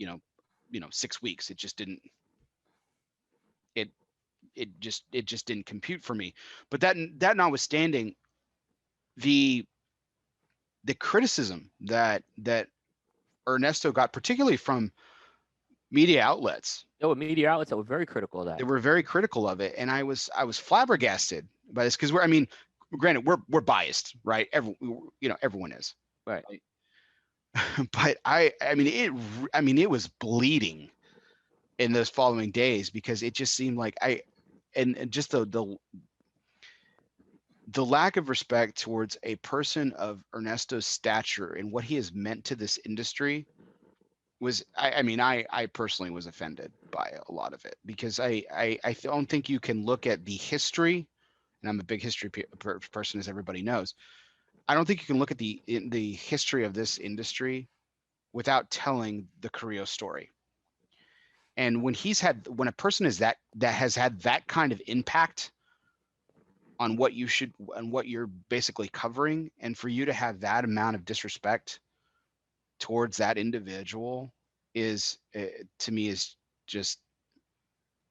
A: 6 weeks. It just didn't, it, it just didn't compute for me. But that notwithstanding, the criticism that Ernesto got, particularly from media outlets,
B: There were media outlets that were very critical of
A: they
B: that.
A: were very critical of it, and I was flabbergasted by this because I mean, granted, we're biased, right? Everyone is,
B: Right.
A: right? But I mean it was bleeding in those following days because it just seemed like and just the lack of respect towards a person of Ernesto's stature and what he has meant to this industry was, I mean, I personally was offended by a lot of it because I don't think you can look at the history, and I'm a big history person, as everybody knows. I don't think you can look at the history of this industry without telling the Carrillo story. And when a person is that has had that kind of impact on what you're basically covering, and for you to have that amount of disrespect towards that individual is, to me, is just,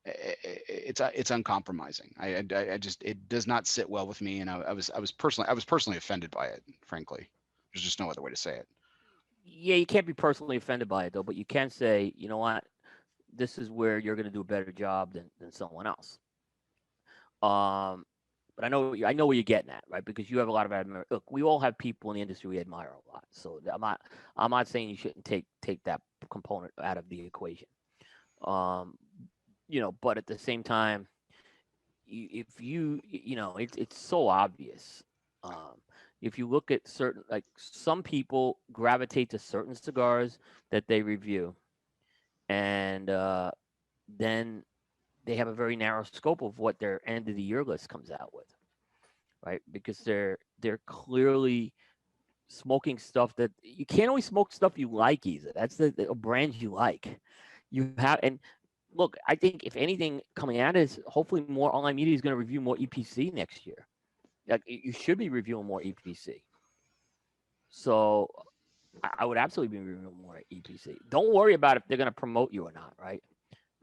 A: it's uncompromising. I just, it does not sit well with me, and I was personally offended by it. Frankly, there's just no other way to say it.
B: Yeah, you can't be personally offended by it though, but you can say, you know what, this is where you're going to do a better job than someone else. Um, but I know where you're getting at, right? Because you have a lot of admiration. Look, we all have people in the industry we admire a lot. So I'm not saying you shouldn't take that component out of the equation. Um, but at the same time, if it's so obvious. Um, if you look at certain, like some people gravitate to certain cigars that they review, and then they have a very narrow scope of what their end of the year list comes out with, right? Because they're clearly smoking stuff that you can't always smoke stuff you like either. That's the brands you like. You have, and look, I think if anything coming out is hopefully more online media is going to review more EPC next year. Like you should be reviewing more EPC. So I would absolutely be reviewing more EPC. Don't worry about if they're going to promote you or not, right?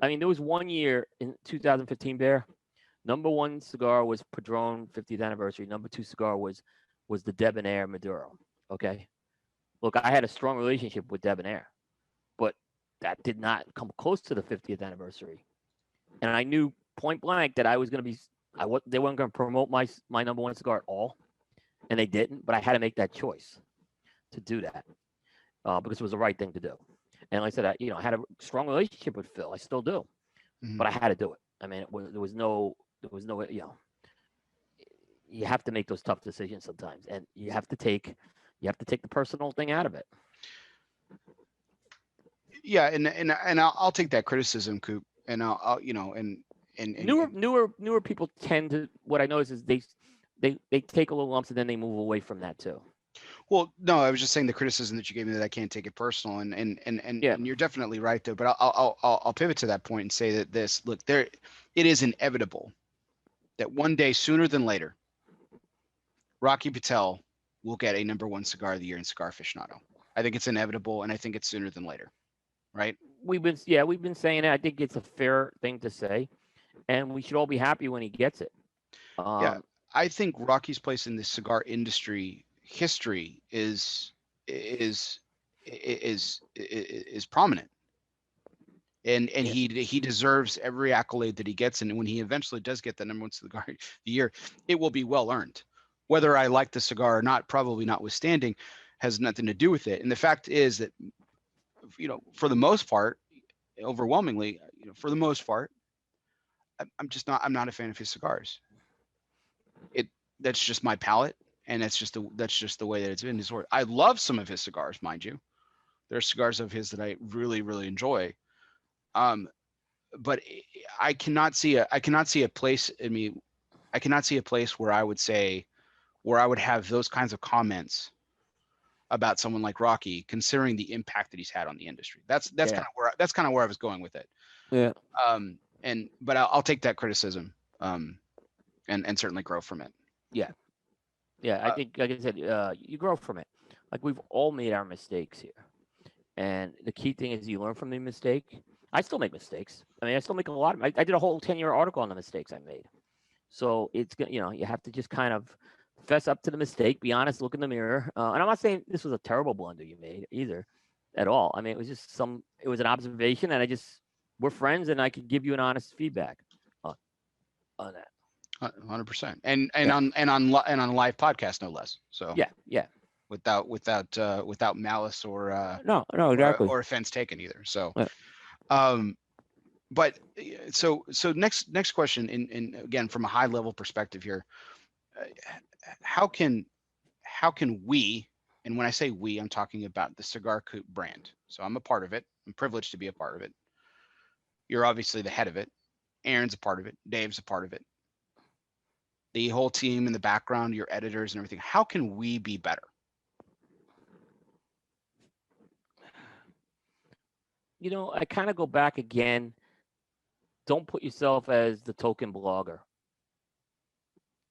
B: I mean, there was one year in 2015, Bear. #1 cigar was Padron 50th anniversary. #2 cigar was the Debonair Maduro. Okay, look, I had a strong relationship with Debonair, but did not come close to the 50th anniversary, and I knew point blank that I was going to be. They weren't going to promote my number one cigar at all, and they didn't. But I had to make that choice to do that because it was the right thing to do. And like I said, I had a strong relationship with Phil. I still do, but I had to do it. I mean, there was no, you have to make those tough decisions sometimes, and you have to take the personal thing out of it.
A: Yeah, and I'll take that criticism, Coop, and I'll and
B: newer people tend to. What I notice is they take a little lumps and then they move away from that too.
A: Well, no, I was just saying the criticism that you gave me that I can't take it personal, and you're definitely right though. But I'll pivot to that point and say that it is inevitable that one day, sooner than later, Rocky Patel will get a number one cigar of the year in Cigar Aficionado. I think it's inevitable, and I think it's sooner than later, right?
B: We've been saying it. I think it's a fair thing to say, and we should all be happy when he gets it.
A: Yeah, I think Rocky's place in the cigar industry history is prominent, and he deserves every accolade that he gets, and when he eventually does get the number one cigar of the year, it will be well earned. Whether I like the cigar or not, probably notwithstanding, has nothing to do with it. And the fact is that, for the most part, overwhelmingly, for the most part, I'm not a fan of his cigars. That's just my palate, and that's just the way that it's been. I love some of his cigars, mind you. There are cigars of his that I really, really enjoy. But I cannot see a place in me. I cannot see a place where I would have those kinds of comments about someone like Rocky, considering the impact that he's had on the industry. That's kind of where I was going with it.
B: Yeah.
A: But I'll take that criticism, and certainly grow from it.
B: Yeah. Yeah. I think, like I said, you grow from it. Like, we've all made our mistakes here, and the key thing is you learn from the mistake. I still make mistakes. I mean, I still make a lot of. I did a whole 10-year article on the mistakes I made. So it's you have to just kind of fess up to the mistake, be honest, look in the mirror. And I'm not saying this was a terrible blunder you made either, at all. I mean, it was just it was an observation, and we're friends, and I could give you an honest feedback on that.
A: 100%, and on a live podcast, no less. So
B: yeah,
A: without malice or
B: no, exactly,
A: or offense taken either. So,
B: yeah.
A: But so next question, in again from a high level perspective here, how can we, and when I say we, I'm talking about the Cigar Coop brand. So I'm a part of it. I'm privileged to be a part of it. You're obviously the head of it. Aaron's a part of it. Dave's a part of it. The whole team in the background, your editors and everything. How can we be better?
B: I kind of go back again. Don't put yourself as the token blogger.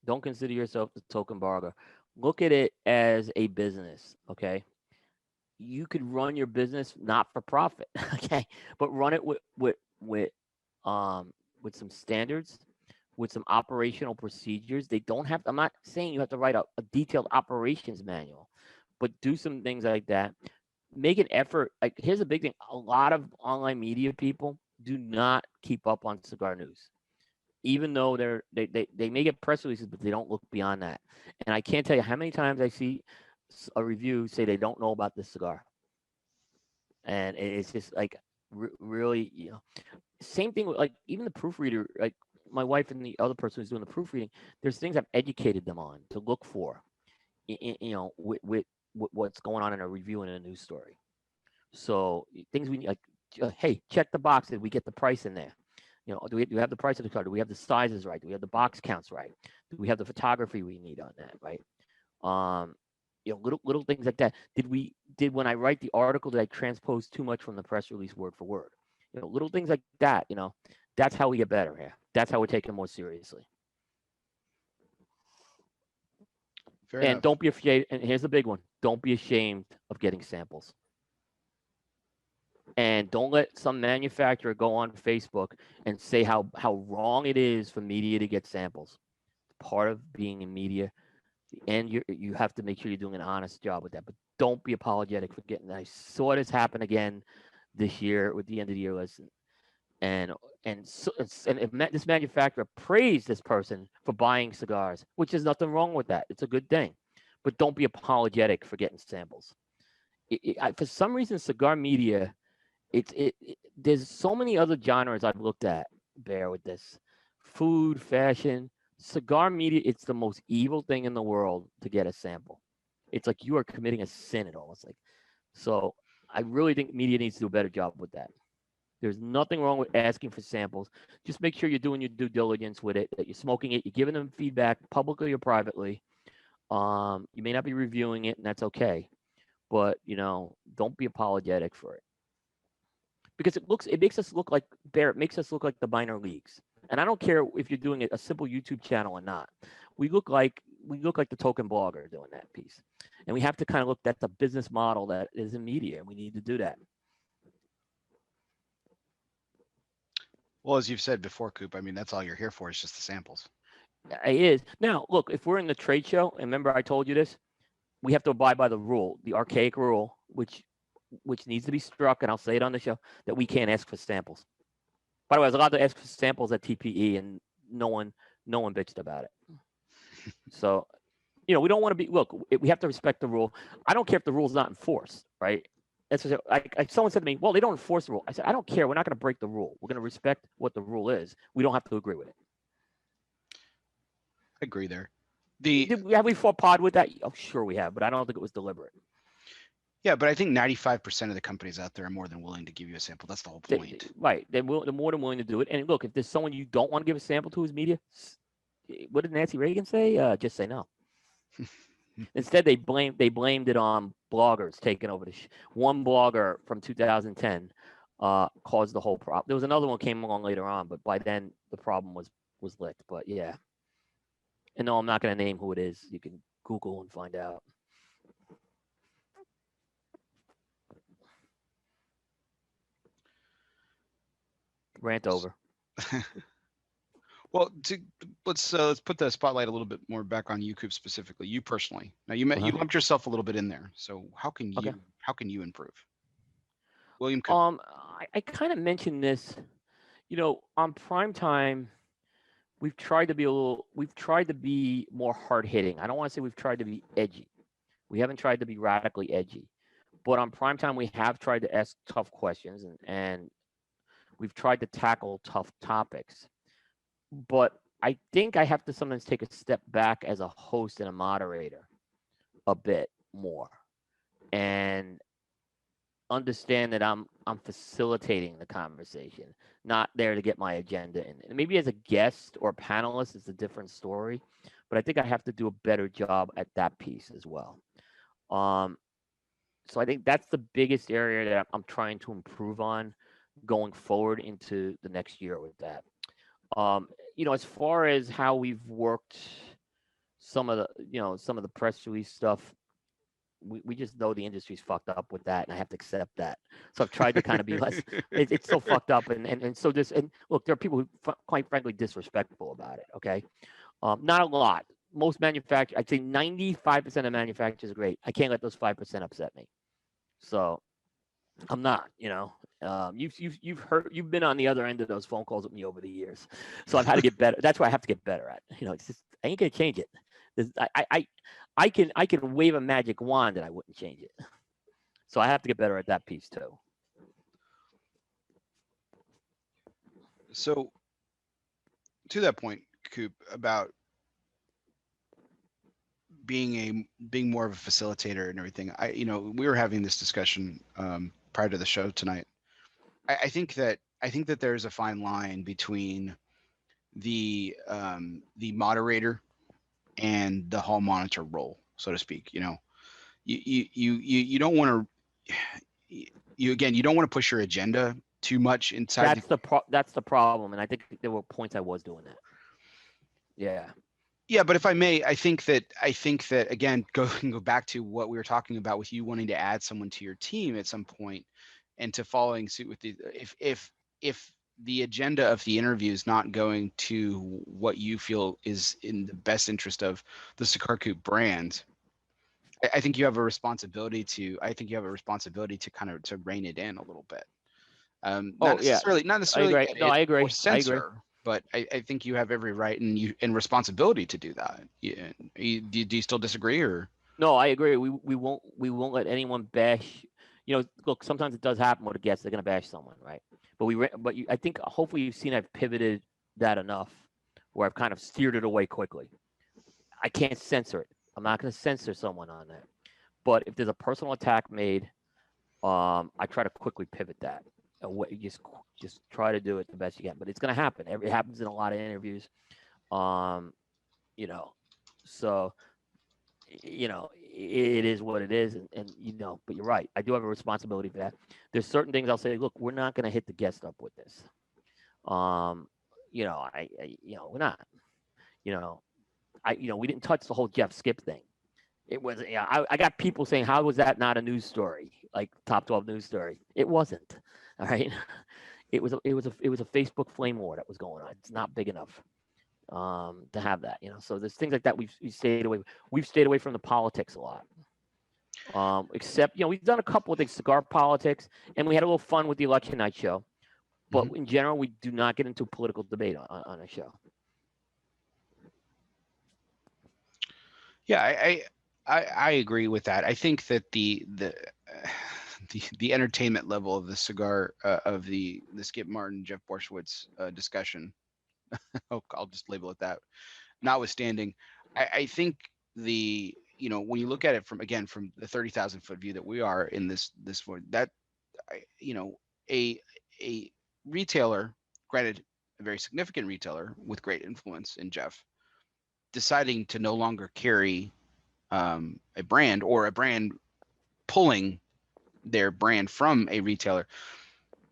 B: Don't consider yourself the token blogger. Look at it as a business, okay? You could run your business not for profit, okay, but run it with some standards, with some operational procedures. They don't have. I'm not saying you have to write a detailed operations manual, but do some things like that. Make an effort. Like, here's a big thing: a lot of online media people do not keep up on cigar news, even though they may get press releases, but they don't look beyond that. And I can't tell you how many times I see a review say they don't know about this cigar, and it's just like really, same thing with, like, even the proofreader, like my wife and the other person who's doing the proofreading. There's things I've educated them on to look for, with what's going on in a review and in a news story. So things we like, hey, check the box. Did we get the price in there? Do we have the price of the car? Do we have the sizes right? Do we have the box counts right? Do we have the photography we need on that, right? Little things like that. When I write the article, did I transpose too much from the press release word for word? Little things like that. That's how we get better here. That's how we take it more seriously.
A: Fair enough.
B: Don't be afraid. And here's the big one: don't be ashamed of getting samples. And don't let some manufacturer go on Facebook and say how wrong it is for media to get samples. Part of being in media, and you have to make sure you're doing an honest job with that. But don't be apologetic for getting that. I saw this happen again this year with the end of the year list, and this manufacturer praised this person for buying cigars, which is nothing wrong with that. It's a good thing, but don't be apologetic for getting samples. For some reason, Cigar Media, there's so many other genres I've looked at. Bear with this, food, fashion, Cigar Media. It's the most evil thing in the world to get a sample. It's like you are committing a sin at all. It's like, so I really think media needs to do a better job with that. There's nothing wrong with asking for samples. Just make sure you're doing your due diligence with it, that you're smoking it, you're giving them feedback publicly or privately. You may not be reviewing it, and that's okay. But don't be apologetic for it, because it makes us look like it makes us look like the minor leagues. And I don't care if you're doing a simple YouTube channel or not. We look like the token blogger doing that piece, and we have to kind of look. That's a business model that is in media, and we need to do that.
A: Well, as you've said before, Coop, I mean, that's all you're here for is just the samples.
B: It is. Now, look, if we're in the trade show, and remember I told you this, we have to abide by the rule, the archaic rule, which needs to be struck, and I'll say it on the show, that we can't ask for samples. By the way, I was allowed to ask for samples at TPE, and no one bitched about it. So, we don't want to be. Look, we have to respect the rule. I don't care if the rule's not enforced, right? That's like someone said to me, well, they don't enforce the rule. I said, I don't care. We're not going to break the rule. We're going to respect what the rule is. We don't have to agree with it.
A: I agree there.
B: Have we fought pod with that? Oh, sure we have, but I don't think it was deliberate.
A: Yeah, but I think 95% of the companies out there are more than willing to give you a sample. That's the whole point.
B: Right. They're more than willing to do it. And look, if there's someone you don't want to give a sample to as media, what did Nancy Reagan say? Just say no. Instead, they blamed it on bloggers taking over one blogger from 2010 caused the whole problem. There was another one came along later on, but by then the problem was licked. But yeah. And no, I'm not going to name who it is. You can Google and find out. Rant over.
A: Well, let's put the spotlight a little bit more back on you, Coop, specifically. You personally. Now, you lumped yourself a little bit in there. So how can you improve? William Coop.
B: I kind of mentioned this. On prime time, we've tried to be more hard hitting. I don't want to say we've tried to be edgy. We haven't tried to be radically edgy. But on prime time, we have tried to ask tough questions and we've tried to tackle tough topics. But I think I have to sometimes take a step back as a host and a moderator a bit more and understand that I'm facilitating the conversation, not there to get my agenda in. And maybe as a guest or panelist, it's a different story, but I think I have to do a better job at that piece as well. So I think that's the biggest area that I'm trying to improve on going forward into the next year with that. As far as how we've worked some of the press release stuff, we just know the industry's fucked up with that, and I have to accept that. So I've tried to kind of be less. It's so fucked up, and so this. And look, there are people who, quite frankly, disrespectful about it. Okay, not a lot. Most manufacturers, I'd say 95% of manufacturers are great. I can't let those 5% upset me. So I'm not. You've been on the other end of those phone calls with me over the years, so I've had to get better. That's what I have to get better at. It's just I ain't gonna change it. I can wave a magic wand and I wouldn't change it. So I have to get better at that piece too.
A: So to that point, Coop, about being more of a facilitator and everything, we were having this discussion prior to the show tonight. I think that there's a fine line between the moderator and the hall monitor role, so to speak. You don't want to. You don't want to push your agenda too much inside.
B: That's the problem, and I think there were points I was doing that. Yeah.
A: Yeah, but if I may, I think that again, go back to what we were talking about with you wanting to add someone to your team at some point, and to following suit with if the agenda of the interview is not going to what you feel is in the best interest of the Cigar Coop brand, I think you have a responsibility to kind of to rein it in a little bit.
B: Oh yeah,
A: Not
B: I
A: necessarily
B: agree. No,
A: edit
B: I
A: or
B: agree. I agree.
A: censor, but I think you have every right and responsibility to do that. Do you still disagree or?
B: No, I agree. We won't let anyone bash. Look, sometimes it does happen with a guest. They're gonna bash someone, right? I think hopefully you've seen I've pivoted that enough, where I've kind of steered it away quickly. I can't censor it. I'm not gonna censor someone on that. But if there's a personal attack made, I try to quickly pivot that. You just try to do it the best you can. But it's gonna happen. It happens in a lot of interviews. Um, you know, so it is what it is, and but you're right. I do have a responsibility for that. There's certain things I'll say, look, we're not going to hit the guest up with this. We're not. You know, we didn't touch the whole Jeff Skip thing. It was, I got people saying, how was that not a news story, like top 12 news story? It wasn't. All right, it was a Facebook flame war that was going on. It's not big enough to have that. So there's things like that we've stayed away. We've stayed away from the politics a lot. Except, we've done a couple of things, cigar politics, and we had a little fun with the election night show. But in general, we do not get into political debate on a show.
A: Yeah, I agree with that. I think that the entertainment level of the cigar of the Skip Martin Jeff Borshwitz discussion, I'll just label it that. Notwithstanding, I think when you look at it from the 30,000-foot view that we are in this one, that a retailer, granted a very significant retailer with great influence in Jeff, deciding to no longer carry a brand, or a brand pulling their brand from a retailer,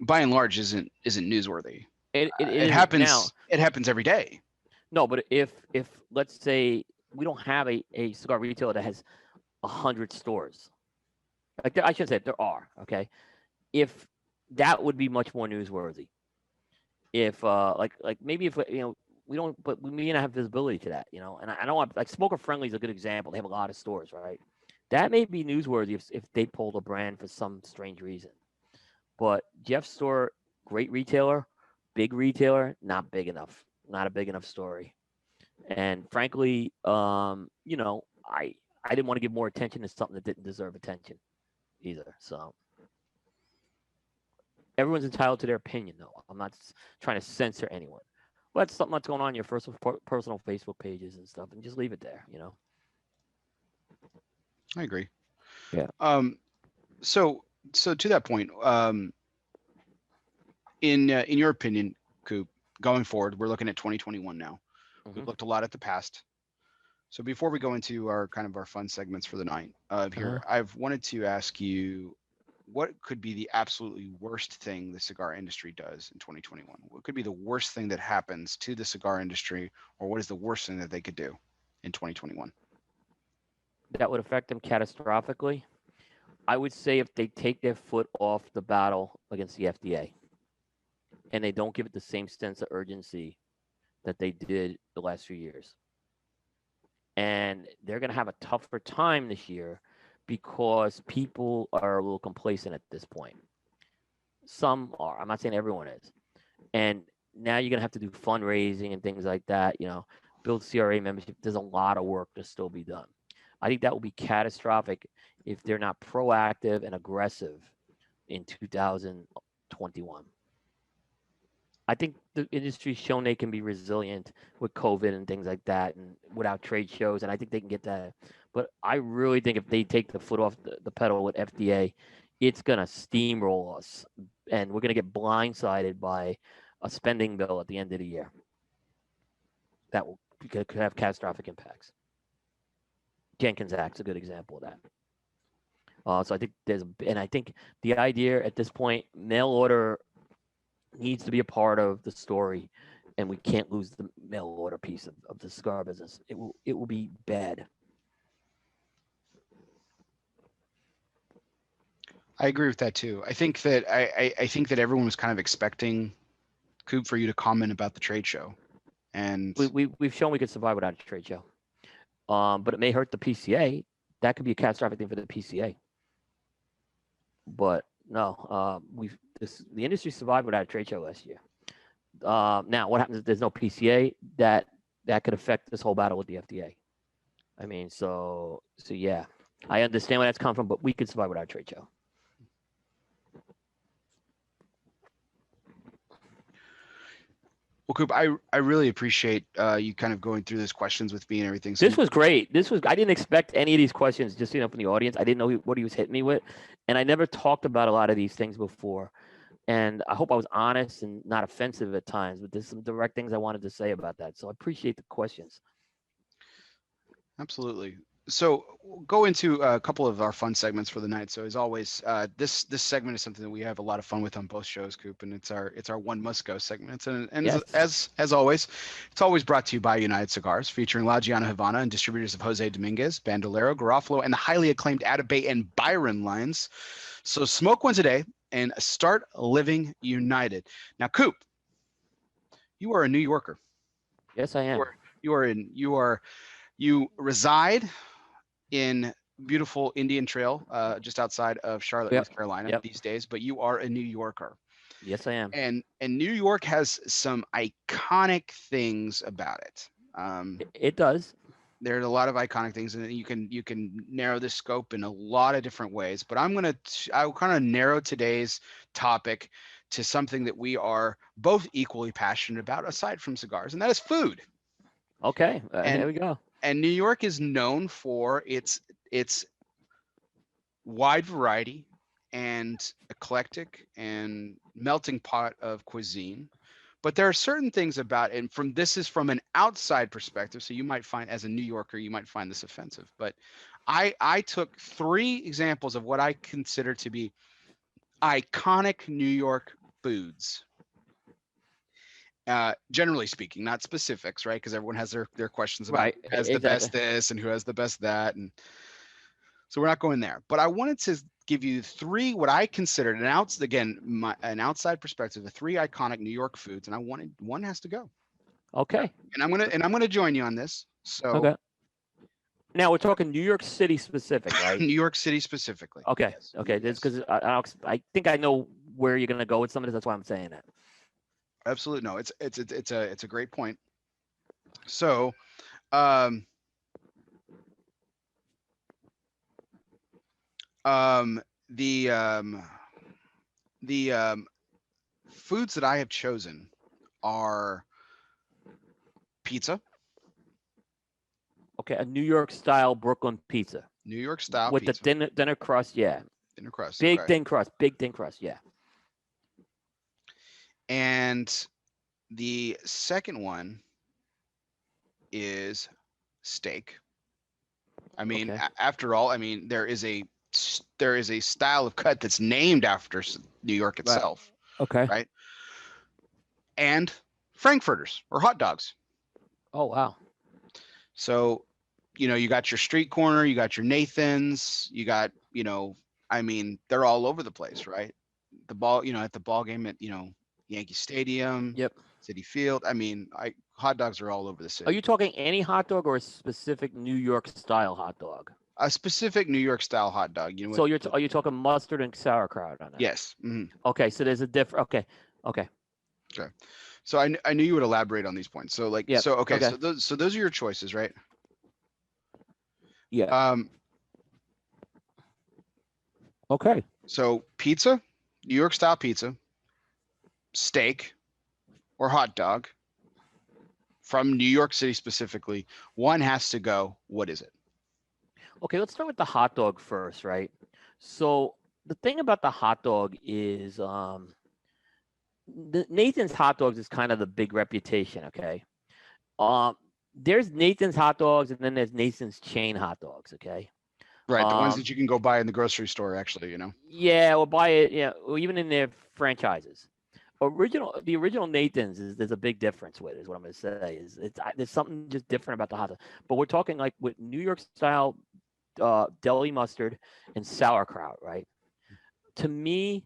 A: by and large isn't newsworthy. It happens now. It happens every day.
B: No, but if let's say we don't have a cigar retailer that has 100 stores, like I should say there are, okay, if that would be much more newsworthy. If like maybe if we don't, but we may not have visibility to that, and I don't want, like, Smoker Friendly is a good example. They have a lot of stores, right? That may be newsworthy if they pulled a brand for some strange reason. But Jeff's store, great retailer, big retailer, not big enough, not a big enough story. And frankly, I didn't want to give more attention to something that didn't deserve attention either. So everyone's entitled to their opinion, though. I'm not trying to censor anyone. But that's something that's going on your personal Facebook pages and stuff, and just leave it there.
A: I agree.
B: Yeah.
A: So to that point, in your opinion, Coop, going forward, we're looking at 2021 now. We've looked a lot at the past. So before we go into our fun segments for the night here, I've wanted to ask you, what could be the absolutely worst thing the cigar industry does in 2021? What could be the worst thing that happens to the cigar industry, or what is the worst thing that they could do in 2021?
B: That would affect them catastrophically. I would say if they take their foot off the battle against the FDA and they don't give it the same sense of urgency that they did the last few years. And they're going to have a tougher time this year because people are a little complacent at this point. Some are. I'm not saying everyone is. And now you're going to have to do fundraising and things like that, build CRA membership. There's a lot of work to still be done. I think that will be catastrophic if they're not proactive and aggressive in 2021. I think the industry's shown they can be resilient with COVID and things like that, and without trade shows, and I think they can get that. But I really think if they take the foot off the pedal with FDA, it's going to steamroll us, and we're going to get blindsided by a spending bill at the end of the year. That could have catastrophic impacts. Jenkins Act's a good example of that. So I think I think the idea at this point, mail order needs to be a part of the story, and we can't lose the mail order piece of the cigar business. It will be bad.
A: I agree with that too. I think that I think that everyone was kind of expecting, Coop, for you to comment about the trade show, and
B: we've shown we could survive without a trade show. But it may hurt the PCA. That could be a catastrophic thing for the PCA. But no, the industry survived without a trade show last year. Now, what happens if there's no PCA? That could affect this whole battle with the FDA. I mean, so yeah, I understand where that's come from, but we could survive without a trade show.
A: Well, Coop, I really appreciate you kind of going through those questions with me and everything.
B: This was great. I didn't expect any of these questions, just from the audience. I didn't know what he was hitting me with, and I never talked about a lot of these things before. And I hope I was honest and not offensive at times, but there's some direct things I wanted to say about that. So I appreciate the questions.
A: Absolutely. So we'll go into a couple of our fun segments for the night. So as always, this segment is something that we have a lot of fun with on both shows, Coop, and it's our one must go segment. And
B: Yes.
A: as always, it's always brought to you by United Cigars, featuring La Giana Havana and distributors of Jose Dominguez, Bandolero, Garofalo, and the highly acclaimed Atabay and Byron lines. So smoke one today and start living united. Now, Coop, you are a New Yorker.
B: Yes, I am.
A: You reside in beautiful Indian Trail, just outside of Charlotte, North Carolina these days, but you are a New Yorker.
B: Yes, I am.
A: And New York has some iconic things about it.
B: It does.
A: There's a lot of iconic things, and you can narrow the scope in a lot of different ways. But I'll kind of narrow today's topic to something that we are both equally passionate about, aside from cigars, and that is food.
B: Okay, here we go.
A: And New York is known for its wide variety and eclectic and melting pot of cuisine. But there are certain things about it, and this is from an outside perspective, so you might find, as a New Yorker, you might find this offensive. But I took 3 examples of what I consider to be iconic New York foods. Generally speaking, not specifics, right? Because everyone has their questions about who has the best this and who has the best that, and so we're not going there. But I wanted to give you 3 what I considered an outside perspective of 3 iconic New York foods, and I wanted one has to go.
B: Okay.
A: And I'm gonna join you on this. So
B: okay. Now we're talking New York City specific, right?
A: New York City specifically.
B: Okay.
A: Yes.
B: Okay. This because I think I know where you're gonna go with some of this. That's why I'm saying that.
A: Absolutely. No, it's a great point. So, the foods that I have chosen are pizza.
B: Okay, a New York style Brooklyn pizza.
A: New York style
B: with
A: pizza.
B: the thinner crust, yeah.
A: Thinner crust.
B: Big thin crust, yeah.
A: And the second one is steak. I mean, after all, I mean, there is a style of cut that's named after New York itself.
B: Right. Okay.
A: Right. And frankfurters or hot dogs.
B: Oh, wow.
A: So, you got your street corner, you got your Nathan's, you got, I mean, they're all over the place, right? The ball, at the ball game at, Yankee Stadium,
B: yep,
A: Citi Field. I mean, hot dogs are all over the city.
B: Are you talking any hot dog or a specific New York style hot dog?
A: A specific New York style hot dog.
B: So are you talking mustard and sauerkraut on that?
A: Yes. Mm-hmm.
B: Okay, so there's a different. Okay.
A: So I knew you would elaborate on these points. So so those are your choices, right?
B: Yeah. Okay.
A: So pizza, New York style pizza, steak, or hot dog from New York City specifically. One has to go. What is it?
B: Okay, let's start with the hot dog first, right? So the thing about the hot dog is the Nathan's hot dogs is kind of the big reputation, okay? There's Nathan's hot dogs and then there's Nathan's chain hot dogs, okay?
A: Right, the ones that you can go buy in the grocery store, actually,
B: Yeah, or buy it, or even in their franchises. The original Nathan's there's a big difference with it, is what I'm going to say. There's something just different about the hot dog. But we're talking like with New York style deli mustard and sauerkraut, right? To me,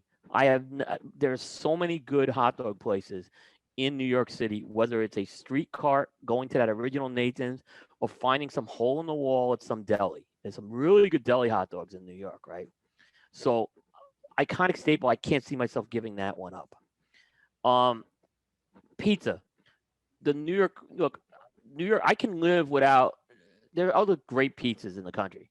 B: there's so many good hot dog places in New York City, whether it's a street cart going to that original Nathan's or finding some hole in the wall at some deli. There's some really good deli hot dogs in New York, right? So iconic staple. I can't see myself giving that one up. Pizza. The New York, look, New York, I can live without, there are other great pizzas in the country.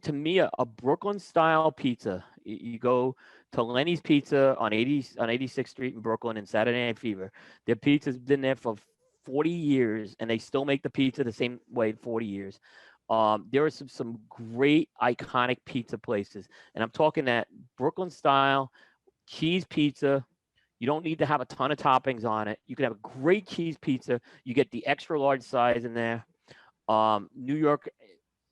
B: To me, a Brooklyn style pizza, you go to Lenny's Pizza on 86th Street in Brooklyn and Saturday Night Fever. Their pizza's been there for 40 years and they still make the pizza the same way 40 years. There are some great iconic pizza places. And I'm talking that Brooklyn style cheese pizza. You don't need to have a ton of toppings on it. You can have a great cheese pizza. You get the extra large size in there. New York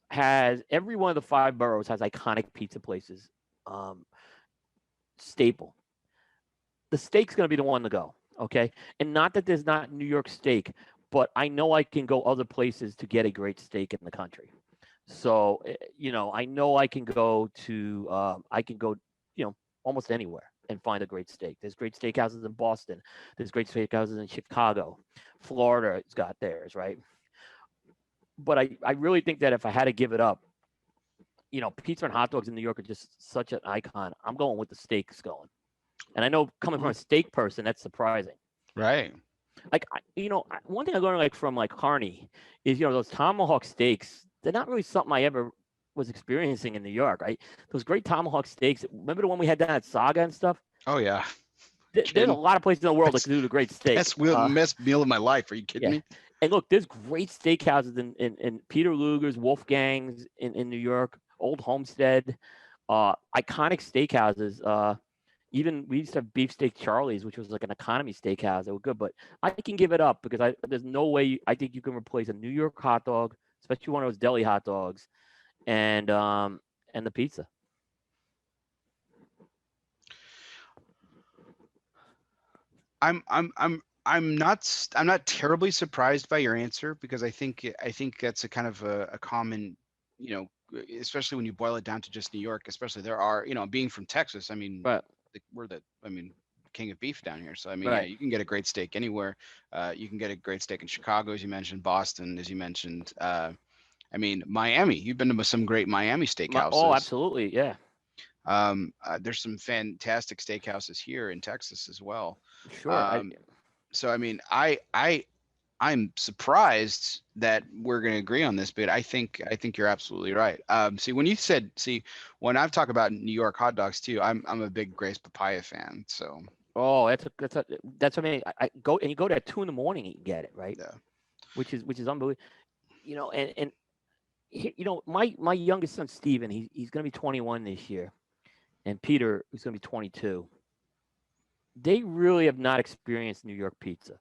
B: has, every one of the 5 boroughs has iconic pizza places. Staple. The steak's going to be the one to go. Okay. And not that there's not New York steak, but I know I can go other places to get a great steak in the country. So, I know I can go to, almost anywhere and find a great steak. There's great steakhouses in Boston. There's great steakhouses in Chicago. Florida's got theirs, right? But I really think that if I had to give it up, pizza and hot dogs in New York are just such an icon. I'm going with the steaks going. And I know coming from a steak person, that's surprising.
A: Right.
B: Like, one thing I learned from Carney is, those tomahawk steaks, they're not really something I ever was experiencing in New York, right? Those great tomahawk steaks. Remember the one we had down at Saga and stuff?
A: Oh yeah.
B: There's a lot of places in the world that can do the great steak.
A: Best meal of my life. Are you kidding me?
B: And look, there's great steakhouses in Peter Luger's, Wolfgang's in New York, Old Homestead, iconic steakhouses. Even we used to have Beefsteak Charlie's, which was like an economy steakhouse. They were good, but I can give it up because there's no way I think you can replace a New York hot dog, especially one of those deli hot dogs, and the pizza.
A: I'm not terribly surprised by your answer because I think that's a kind of a common, especially when you boil it down to just New York, especially there are, being from Texas, I mean,
B: Right.
A: we're king of beef down here. So,
B: Right.
A: yeah, you can get a great steak anywhere. You can get a great steak in Chicago, as you mentioned, Boston, as you mentioned. Miami, you've been to some great Miami steakhouses.
B: Oh, absolutely. Yeah.
A: There's some fantastic steakhouses here in Texas as well.
B: Sure.
A: I'm surprised that we're going to agree on this, but I think you're absolutely right. When I've talked about New York hot dogs too, I'm a big Grace Papaya fan. So.
B: Oh, that's what I mean. I go and you go there at 2 a.m. and you can get it, right?
A: Yeah.
B: Which is unbelievable. My youngest son Steven, he's going to be 21 this year, and Peter is going to be 22. They really have not experienced New York pizza.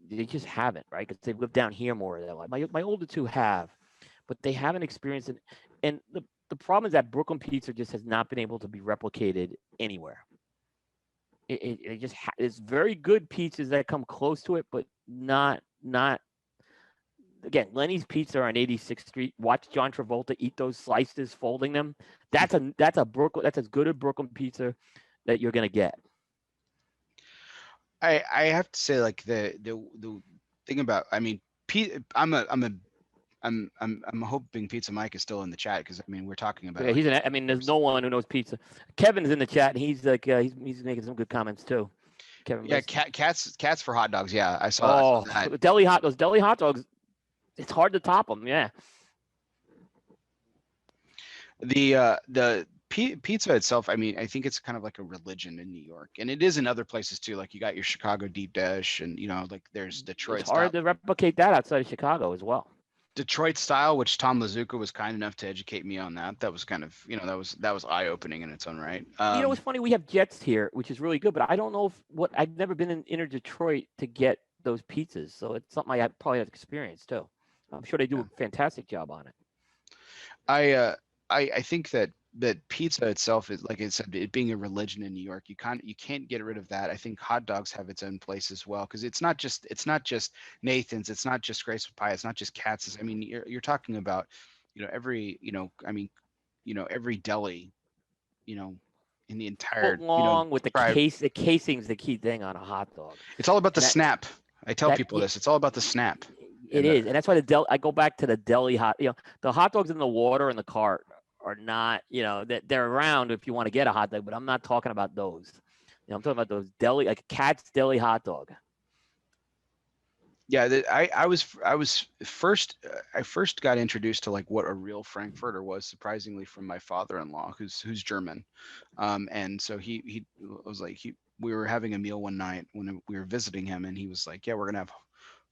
B: They just haven't, right? Because they've lived down here more of their life. My older two have, but they haven't experienced it. And the problem is that Brooklyn pizza just has not been able to be replicated anywhere. It just it's very good pizzas that come close to it, but not. Again, Lenny's Pizza on 86th Street. Watch John Travolta eat those slices, folding them. That's as good a Brooklyn pizza that you're gonna get.
A: I have to say, like the thing about, I'm hoping Pizza Mike is still in the chat because we're talking about.
B: Yeah, there's no one who knows pizza. Kevin's in the chat and he's like he's making some good comments too. Kevin.
A: Yeah, cats for hot dogs. Yeah, I saw.
B: Oh, those deli hot dogs. It's hard to top them. Yeah.
A: The pizza itself, I think it's kind of like a religion in New York, and it is in other places too. Like you got your Chicago deep dish, and there's Detroit.
B: It's hard to replicate that outside of Chicago as well.
A: Detroit style, which Tom Lazuka was kind enough to educate me on that. That was kind of, that was eye opening in its own right.
B: It's funny. We have Jets here, which is really good, but I don't know I've never been in inner Detroit to get those pizzas, so it's something I probably have experience too. I'm sure they do a fantastic job on it.
A: I think that pizza itself is, like I said, it being a religion in New York, you can't get rid of that. I think hot dogs have its own place as well, because it's not just Nathan's, it's not just Grace Pie, it's not just Katz's. You're talking about every every deli in the entire
B: long with the casing's the key thing on a hot dog.
A: It's all about the snap. I tell people this. It's all about the snap.
B: It is, and that's why I go back to the deli hot. The hot dogs in the water in the cart are not, that they're around if you want to get a hot dog, but I'm not talking about those. I'm talking about those deli, like Cat's Deli hot dog.
A: Yeah, I was first I first got introduced to like what a real Frankfurter was, surprisingly, from my father-in-law, who's German, and so he was like we were having a meal one night when we were visiting him, and he was like, yeah, we're gonna have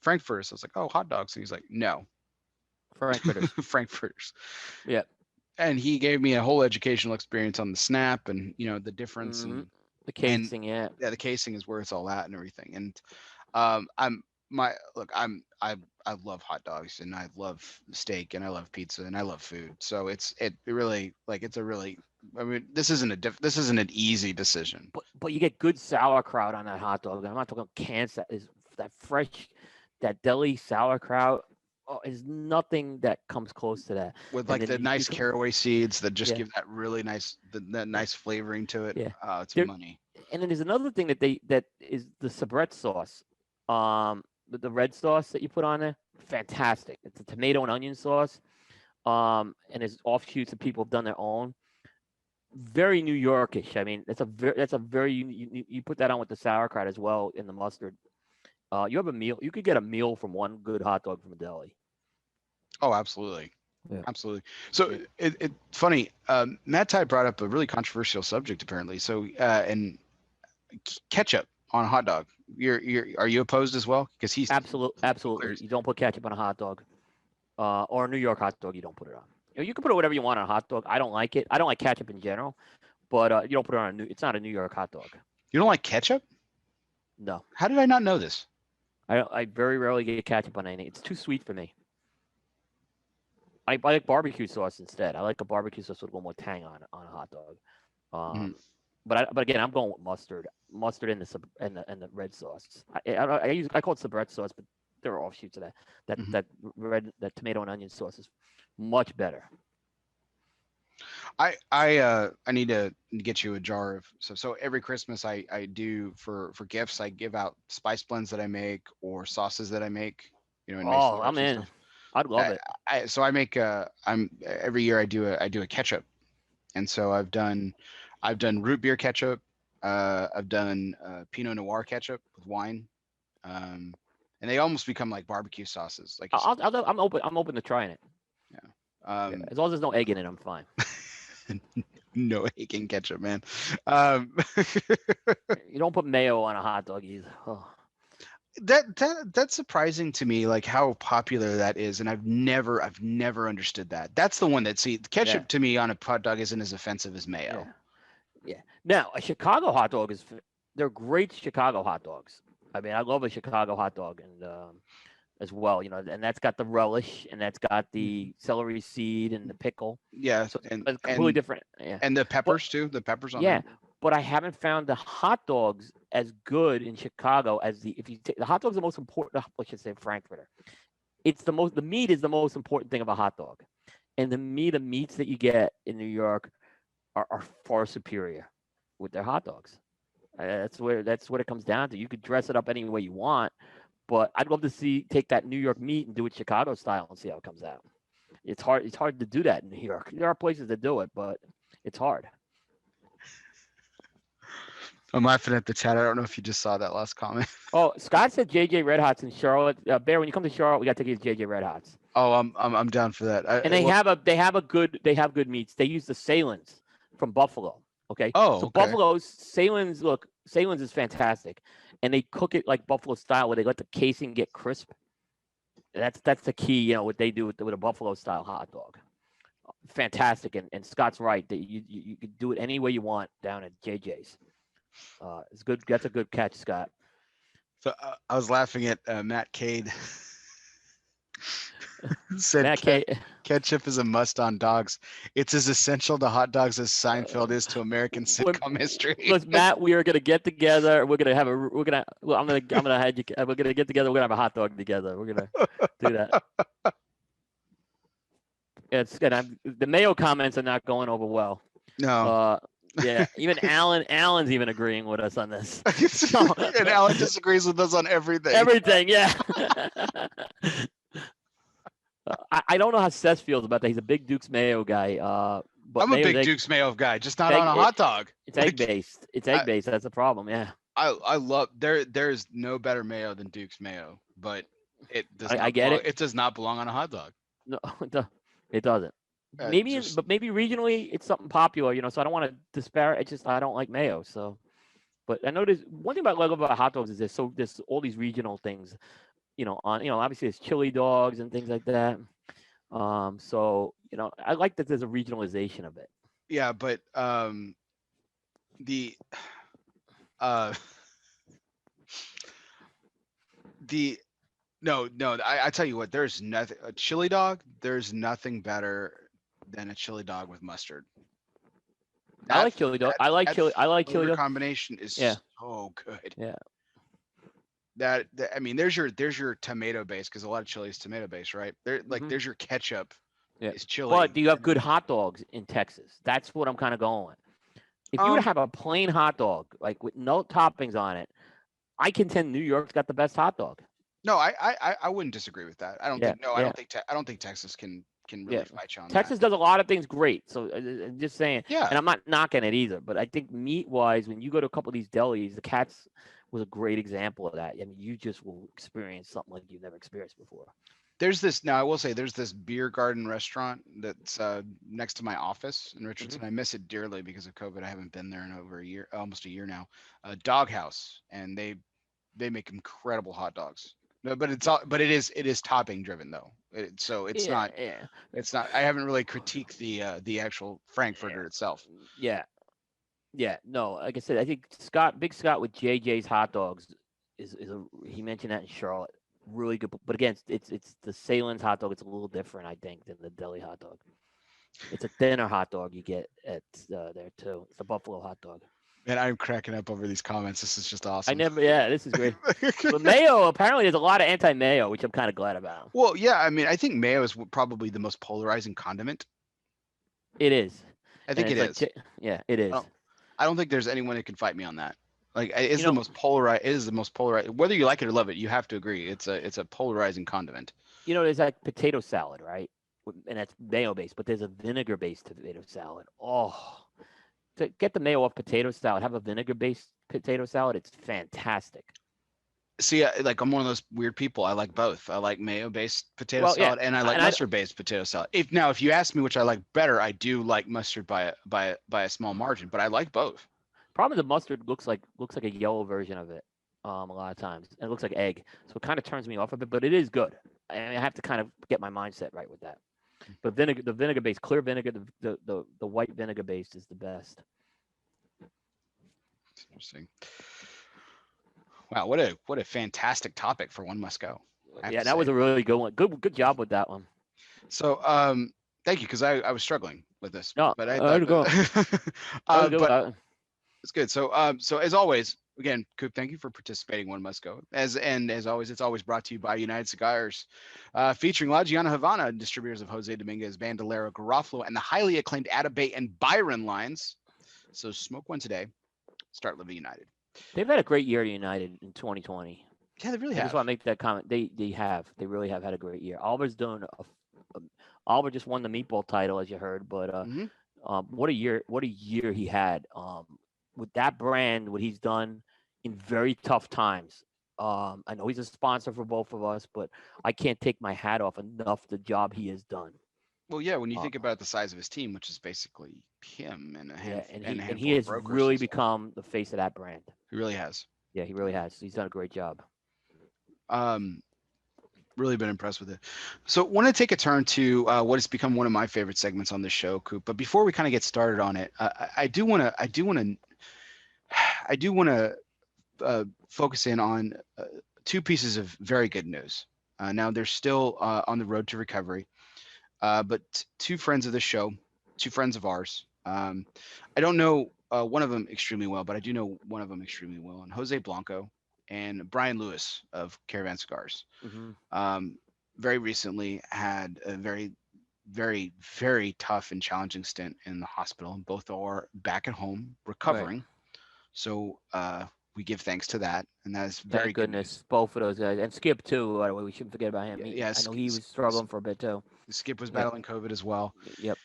A: Frankfurters. I was like, oh, hot dogs. And he's like, no,
B: Frankfurters.
A: Frankfurters.
B: Yeah.
A: And he gave me a whole educational experience on the snap and the difference
B: Mm-hmm.
A: and
B: The casing, yeah.
A: the casing is where it's all at and everything. And I love hot dogs and I love steak and I love pizza and I love food. So it's a really, I mean, this isn't an easy decision.
B: But you get good sauerkraut on that hot dog. I'm not talking cans. That fresh, that deli sauerkraut. Oh, is nothing that comes close to that.
A: With like the nice caraway seeds that just give that really nice, that nice flavoring to it.
B: Yeah.
A: It's money.
B: And then there's another thing that is the Sabret sauce. The red sauce that you put on there, fantastic. It's a tomato and onion sauce. And there's offshoots that people have done their own. Very New Yorkish. I mean, that's a very you put that on with the sauerkraut as well in the mustard. You have a meal. You could get a meal from one good hot dog from a deli.
A: Oh, absolutely.
B: Yeah.
A: Absolutely. So it's funny. Matt Ty brought up a really controversial subject apparently. So and ketchup on a hot dog. Are you opposed as well? Because he's
B: absolutely. You don't put ketchup on a hot dog, or a New York hot dog. You don't put it on. You can put it whatever you want on a hot dog. I don't like it. I don't like ketchup in general, but you don't put it on it's not a New York hot dog.
A: You don't like ketchup?
B: No.
A: How did I not know this?
B: I very rarely get ketchup on anything. It's too sweet for me. I like barbecue sauce instead. I like a barbecue sauce with a little more tang on a hot dog. But again, I'm going with mustard and the red sauce. I call it Sabret sauce, but there are offshoots of that. That tomato and onion sauce is much better.
A: I need to get you a jar of so every Christmas I do for gifts I give out spice blends that I make or sauces that I make.
B: I'm in. I'd love it.
A: So I make every year I do a ketchup, and so I've done root beer ketchup. I've done Pinot Noir ketchup with wine, and they almost become like barbecue sauces. Like
B: I'm open to trying it.
A: Yeah.
B: As long as there's no egg in it, I'm fine.
A: No egg in ketchup, man.
B: You don't put mayo on a hot dog either. Oh.
A: That's surprising to me, like how popular that is, and I've never understood that. That's the one that ketchup to me on a hot dog isn't as offensive as mayo.
B: Yeah. Now a Chicago hot dog they're great Chicago hot dogs. I mean, I love a Chicago hot dog, and as well, and that's got the relish, and that's got the celery seed and the pickle.
A: Yeah,
B: so it's completely different. Yeah,
A: and the peppers too. The peppers on there.
B: But I haven't found the hot dogs as good in Chicago as the hot dog's the most important. I should say Frankfurter. The meat is the most important thing of a hot dog, and the meats that you get in New York are far superior with their hot dogs. That's what it comes down to. You could dress it up any way you want, but I'd love to take that New York meat and do it Chicago style and see how it comes out. It's hard. It's hard to do that in New York. There are places that do it, but it's hard.
A: I'm laughing at the chat. I don't know if you just saw that last comment.
B: Oh, Scott said JJ Red Hots in Charlotte. Bear, when you come to Charlotte, we got to take you to JJ Red Hots.
A: Oh, I'm down for that.
B: They have good meats. They use the Salins from Buffalo. Okay.
A: Oh,
B: so
A: okay.
B: Buffalo's Salins is fantastic, and they cook it like Buffalo style, where they let the casing get crisp. That's the key. What they do with a Buffalo style hot dog. Fantastic, and Scott's right that you could do it any way you want down at JJ's. It's good. That's a good catch, Scott.
A: So I was laughing at Matt Cade. Said
B: Matt Cade.
A: Ketchup is a must on dogs. It's as essential to hot dogs as Seinfeld is to American sitcom history.
B: Look, Matt, we are gonna get together. We're gonna get together. We're gonna have a hot dog together. We're gonna do that. The mayo comments are not going over well.
A: No.
B: Yeah, even Alan's even agreeing with us on this.
A: And Alan disagrees with us on everything.
B: Everything, yeah. I don't know how Seth feels about that. He's a big Duke's mayo guy. but
A: I'm a
B: mayo's
A: big Duke's mayo guy, just not
B: egg,
A: on a hot dog.
B: it's egg based. It's egg based. That's a problem. Yeah.
A: I love there's no better mayo than Duke's mayo, but it does
B: I
A: not
B: get
A: belong.
B: it.
A: It does not belong on a hot dog.
B: No, it doesn't. Maybe,
A: Just
B: but maybe regionally it's something popular, So I don't want to disparage. It's just I don't like mayo. So, but I know there's one thing about I love about hot dogs is there's all these regional things, obviously there's chili dogs and things like that. So I like that there's a regionalization of it.
A: yeah, but the uh the no, I tell you what, there's nothing a chili dog, there's nothing better than a chili dog with mustard.
B: I like chili dog. I like chili. I like chili
A: flavor
B: dog.
A: combination is
B: Yeah.
A: so good.
B: Yeah.
A: That I mean, there's your tomato base, because a lot of chili is tomato based, right? There's your ketchup
B: Yeah.
A: is chili.
B: But do you have good hot dogs in Texas? That's what I'm kind of going with. If you were to have a plain hot dog, like with no toppings on it, I contend New York's got the best hot dog.
A: No, I wouldn't disagree with that. I don't think I don't think Texas can really fight you on
B: Texas
A: that.
B: does a lot of things great. So I'm just saying.
A: Yeah.
B: And I'm not knocking it either, but I think meat wise, when you go to a couple of these delis, the Cats was a great example of that. I mean, you just will experience something like you've never experienced before.
A: There's this now. I will say there's this beer garden restaurant that's next to my office in Richardson. I miss it dearly because of COVID. I haven't been there in over a year, almost a year now. Doghouse, and they make incredible hot dogs. No, but it is topping driven though. So it's not.
B: Yeah.
A: It's not. I haven't really critiqued the actual Frankfurter itself.
B: Yeah. Yeah. No, like I said, I think Big Scott with JJ's hot dogs he mentioned that in Charlotte. Really good, but again, it's the Salen's hot dog. It's a little different, I think, than the deli hot dog. It's a thinner hot dog you get at there too. It's a buffalo hot dog.
A: Man, I'm cracking up over these comments. This is just awesome.
B: This is great. But mayo, apparently, there's a lot of anti-mayo, which I'm kind of glad about.
A: Well, yeah, I mean, I think mayo is probably the most polarizing condiment.
B: It is.
A: I think it is.
B: Yeah, it is.
A: I don't think there's anyone that can fight me on that. Like, it's the most polarized. It is the most polarized. Whether you like it or love it, you have to agree. It's a polarizing condiment.
B: There's that potato salad, right? And that's mayo based, but there's a vinegar based potato salad. Oh, to get the mayo off potato salad, have a vinegar based potato salad. It's fantastic.
A: See, like, I'm one of those weird people. I like both. I like mayo based potato salad, and I like mustard based potato salad. If you ask me which I like better, I do like mustard by a small margin, but I like both.
B: Problem is the mustard looks like a yellow version of it a lot of times. And it looks like egg. So it kind of turns me off of it, but it is good. I have to kind of get my mindset right with that. But the vinegar based, clear vinegar, the white vinegar based is the best.
A: Interesting. Wow, what a fantastic topic for One Must Go.
B: Yeah, that was a really good one. Good job with that one.
A: So thank you, because I was struggling with this.
B: No,
A: but I
B: go.
A: But it's good. So as always, again, Coop, thank you for participating. One Must Go. As always, it's always brought to you by United Cigars, featuring La Giana Havana, distributors of Jose Dominguez, Bandolero, Garofalo, and the highly acclaimed Atabay and Byron lines. So smoke one today. Start living United.
B: They've had a great year at United in 2020.
A: Yeah, they really have.
B: I just want to make that comment. They really have had a great year. Oliver's doing Oliver just won the meatball title, as you heard, but what a year he had. With that brand, what he's done in very tough times. I know he's a sponsor for both of us, but I can't take my hat off enough the job he has done.
A: Well, yeah, when you think about the size of his team, which is basically him and a handful,
B: and he has really become the face of that brand.
A: He really has.
B: Yeah, he really has. He's done a great job.
A: Really been impressed with it. So want to take a turn to what has become one of my favorite segments on this show, Coop. But before we kind of get started on it, I do want to focus in on two pieces of very good news. Now they're still on the road to recovery, but two friends of the show, two friends of ours. I don't know one of them extremely well, but I do know one of them extremely well, and Jose Blanco and Brian Lewis of Caravan Cigars. Very recently had a very, very, very tough and challenging stint in the hospital. Both are back at home recovering. Right. So we give thanks to that, and that is very good news.
B: Both of those guys, and Skip too. By the way, we shouldn't forget about him. I know he was struggling for a bit too.
A: Skip was battling COVID as well.
B: Yep.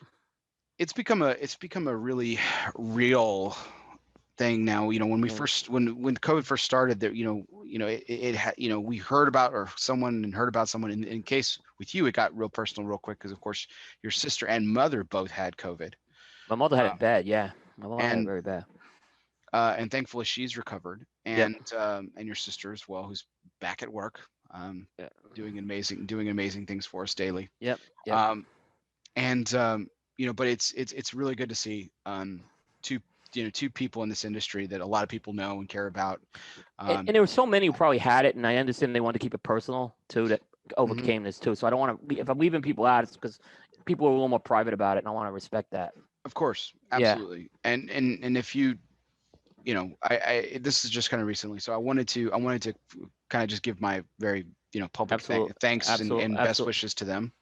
A: it's become a really real thing now. When we first when COVID first started, there it had, we heard about, or someone heard about someone. In case with you, it got real personal real quick because of course your sister and mother both had COVID.
B: My mother had it bad. Yeah, my mother had it
A: and
B: very bad.
A: and thankfully she's recovered,
B: Yep.
A: and your sister as well, who's back at work,
B: Yeah.
A: doing amazing things for us daily.
B: Yep. Yep.
A: Um, and but it's really good to see two two people in this industry that a lot of people know and care about.
B: And there were so many who probably had it, and I understand they wanted to keep it personal too, that
A: Mhm.
B: overcame this too. So I don't want to. If I'm leaving people out, it's because people are a little more private about it, and I want to respect that.
A: Of course,
B: Yeah.
A: absolutely. And if I this is just kind of recently, so I wanted to kind of just give my very public
B: Absolutely.
A: thanks
B: Absolutely.
A: and best
B: Absolutely.
A: wishes to them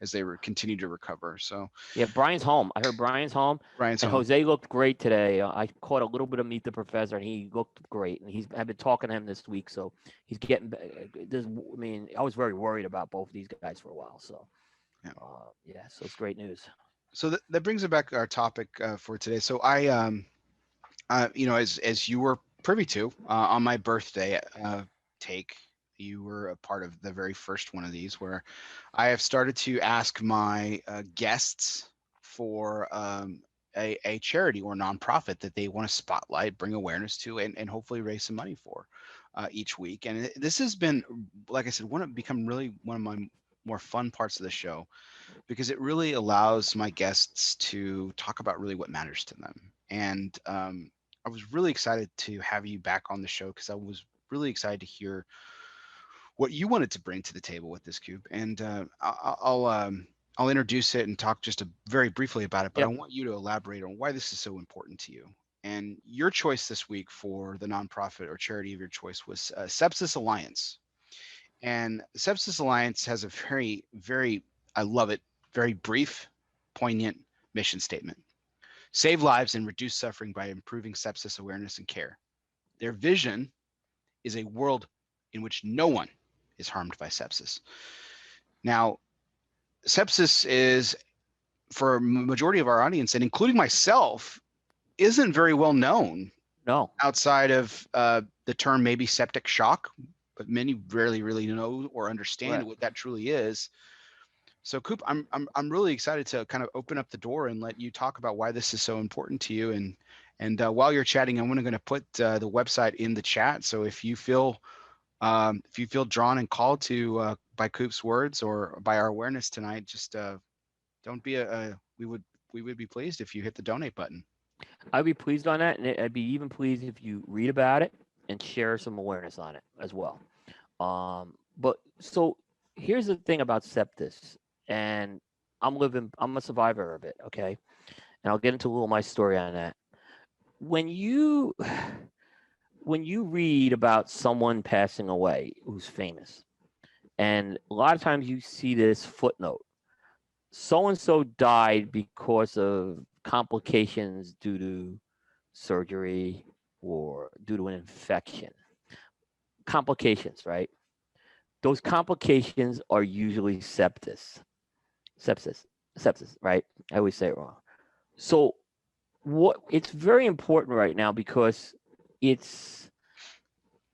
A: as they continue to recover. So
B: Yeah, Brian's home. I heard Brian's home,
A: Brian's
B: and
A: home.
B: Jose looked great today. I caught a little bit of Meet the Professor, and he looked great. And I've been talking to him this week, so he's getting. I mean, I was very worried about both of these guys for a while. So,
A: Yeah.
B: yeah, so it's great news.
A: So that brings it back to our topic for today. So as you were privy to on my birthday take, you were a part of the very first one of these where I have started to ask my guests for a charity or nonprofit that they want to spotlight, bring awareness to, and hopefully raise some money for each week. And this has been, like I said, become really one of my more fun parts of the show, because it really allows my guests to talk about really what matters to them. And I was really excited to have you back on the show because I was really excited to hear what you wanted to bring to the table with this cube. And I'll introduce it and talk just very briefly about it, but I
B: Yep.
A: want you to elaborate on why this is so important to you. And your choice this week for the nonprofit or charity of your choice was Sepsis Alliance. And Sepsis Alliance has a very, very, I love it, very brief, poignant mission statement: save lives and reduce suffering by improving sepsis awareness and care. Their vision is a world in which no one is harmed by sepsis. Now, sepsis is, for a majority of our audience, and including myself, isn't very well known
B: No.
A: outside of the term maybe septic shock, but many rarely really know or understand
B: Right.
A: what that truly is. So Coop, I'm really excited to kind of open up the door and let you talk about why this is so important to you. And while you're chatting, I'm going to put the website in the chat. So if you feel drawn and called to by Coop's words or by our awareness tonight, just don't be we would be pleased if you hit the donate button.
B: I'd be pleased on that, and I'd be even pleased if you read about it and share some awareness on it as well. But so here's the thing about sepsis, and I'm a survivor of it, okay? And I'll get into a little of my story on that. When you when you read about someone passing away who's famous, and a lot of times you see this footnote: so and so died because of complications due to surgery or due to an infection. Complications, right? Those complications are usually sepsis, sepsis, right? I always say it wrong. So what it's very important right now because it's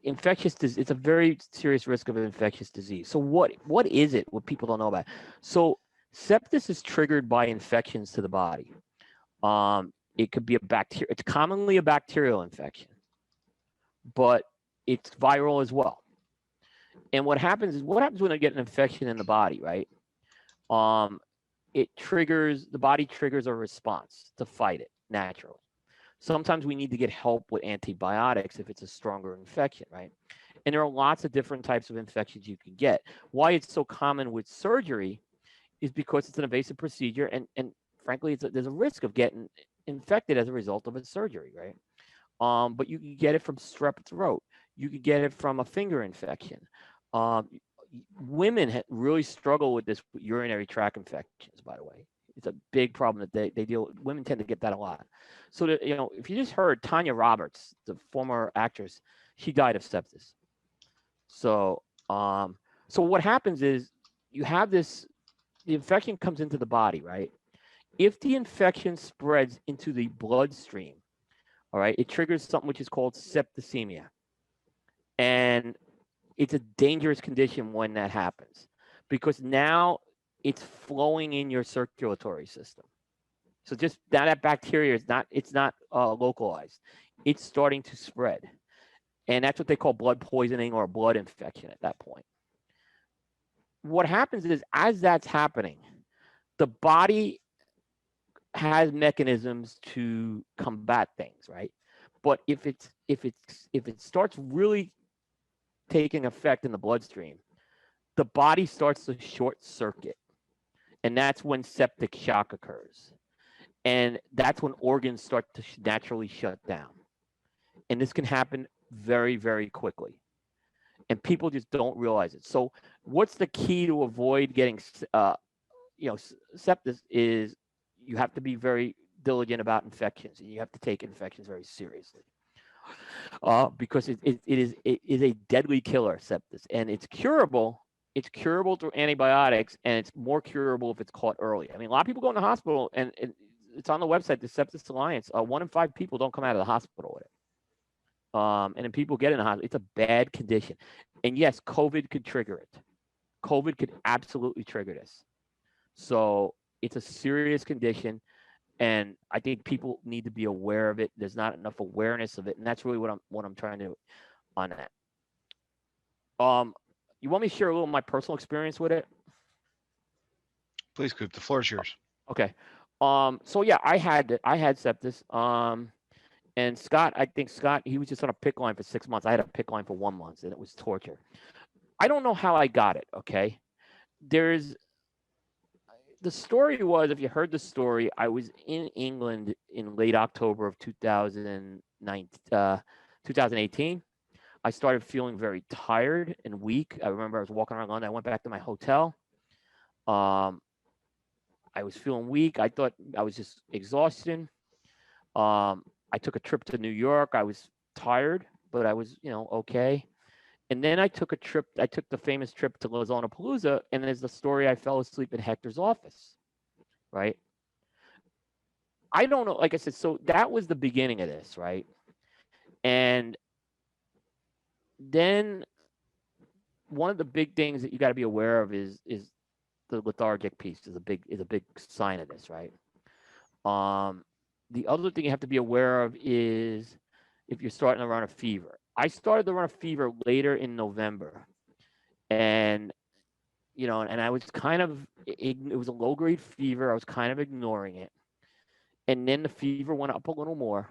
B: infectious disease. It's a very serious risk of infectious disease. So what is it? What people don't know about? So sepsis is triggered by infections to the body. It could be a bacteria. It's commonly a bacterial infection, but it's viral as well. And what happens when I get an infection in the body, right? Um, the body triggers a response to fight it naturally. Sometimes we need to get help with antibiotics if it's a stronger infection, right? And there are lots of different types of infections you can get. Why it's so common with surgery is because it's an invasive procedure, and frankly, there's a risk of getting infected as a result of a surgery, right? But you can get it from strep throat. You can get it from a finger infection. Um, Women really struggle with this with urinary tract infections, by the way. It's a big problem that they deal with. Women tend to get that a lot. So, that, if you just heard Tanya Roberts, the former actress, she died of sepsis. So, so what happens is you have this, the infection comes into the body, right? If the infection spreads into the bloodstream, all right, it triggers something which is called septicemia. And it's a dangerous condition when that happens because now it's flowing in your circulatory system. So just now that bacteria is not, it's not localized. It's starting to spread. And that's what they call blood poisoning or blood infection at that point. What happens is as that's happening, the body has mechanisms to combat things, right? But if it starts really taking effect in the bloodstream, the body starts to short circuit. And that's when septic shock occurs. And that's when organs start to naturally shut down. And this can happen very, very quickly. And people just don't realize it. So what's the key to avoid getting, sepsis is you have to be very diligent about infections, and you have to take infections very seriously. Because it is a deadly killer, sepsis, and it's curable. It's curable through antibiotics, and it's more curable if it's caught early. I mean, a lot of people go in the hospital, and it's on the website, the Sepsis Alliance. 1 in 5 people don't come out of the hospital with it. And then people get in the hospital. It's a bad condition. And yes, COVID could trigger it. COVID could absolutely trigger this. So it's a serious condition. And I think people need to be aware of it. There's not enough awareness of it. And that's really what I'm trying to do on that. You want me to share a little of my personal experience with it?
A: Please, Coop. The floor is yours.
B: Okay. So yeah, I had sepsis. And Scott, I think Scott, he was just on a PICC line for 6 months. I had a PICC line for 1 month, and it was torture. I don't know how I got it. Okay. The story was, if you heard the story, I was in England in late October of 2018. I started feeling very tired and weak. I remember I was walking around London. I went back to my hotel. I was feeling weak. I thought I was just exhausted. I took a trip to New York. I was tired, but I was, okay. And then I took the famous trip to Lozonapalooza, and there's the story I fell asleep in Hector's office, right? I don't know, like I said, so that was the beginning of this, right? And then one of the big things that you got to be aware of is the lethargic piece is a big sign of this, right? The other thing you have to be aware of is if you're starting to run a fever. I started to run a fever later in November, and and I was kind of, it was a low grade fever. I was kind of ignoring it, and then the fever went up a little more,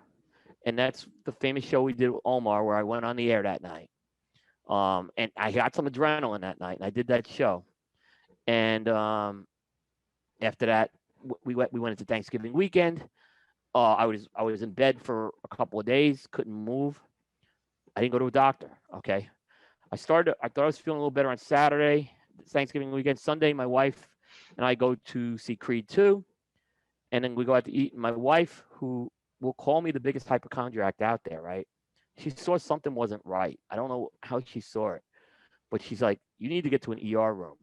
B: and that's the famous show we did with Omar where I went on the air that night. And I got some adrenaline that night, and I did that show, and after that we went into Thanksgiving weekend. I was in bed for a couple of days, couldn't move. I didn't go to a doctor. Okay. I thought I was feeling a little better on Saturday, Thanksgiving weekend. Sunday, my wife and I go to see Creed 2. And then we go out to eat. And my wife, who will call me the biggest hypochondriac out there, right? She saw something wasn't right. I don't know how she saw it, but she's like, you need to get to an ER room.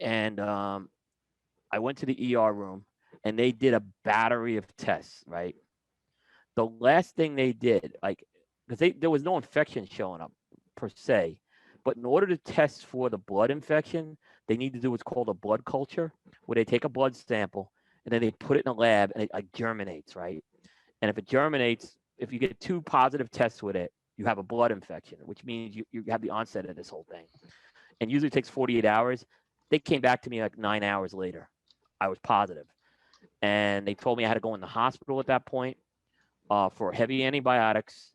B: And I went to the ER room, and they did a battery of tests, right? The last thing they did, because there was no infection showing up per se, but in order to test for the blood infection, they need to do what's called a blood culture, where they take a blood sample and then they put it in a lab, and it germinates, right? And if it germinates, if you get 2 positive tests with it, you have a blood infection, which means you have the onset of this whole thing. And usually it takes 48 hours. They came back to me like 9 hours later. I was positive. And they told me I had to go in the hospital at that point for heavy antibiotics.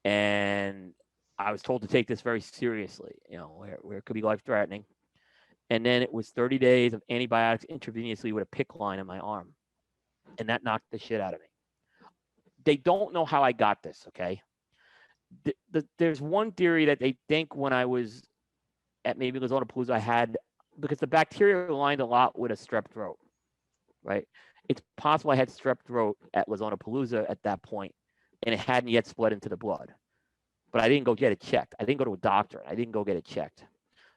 B: And I was told to take this very seriously, where it could be life-threatening. And then it was 30 days of antibiotics intravenously with a PICC line in my arm. And that knocked the shit out of me. They don't know how I got this, okay? There's one theory that they think when I was at maybe Lozonapalooza, I had, because the bacteria aligned a lot with a strep throat, right? It's possible I had strep throat at Lozonapalooza at that point, and it hadn't yet spread into the blood. But I didn't go get it checked. I didn't go to a doctor. I didn't go get it checked.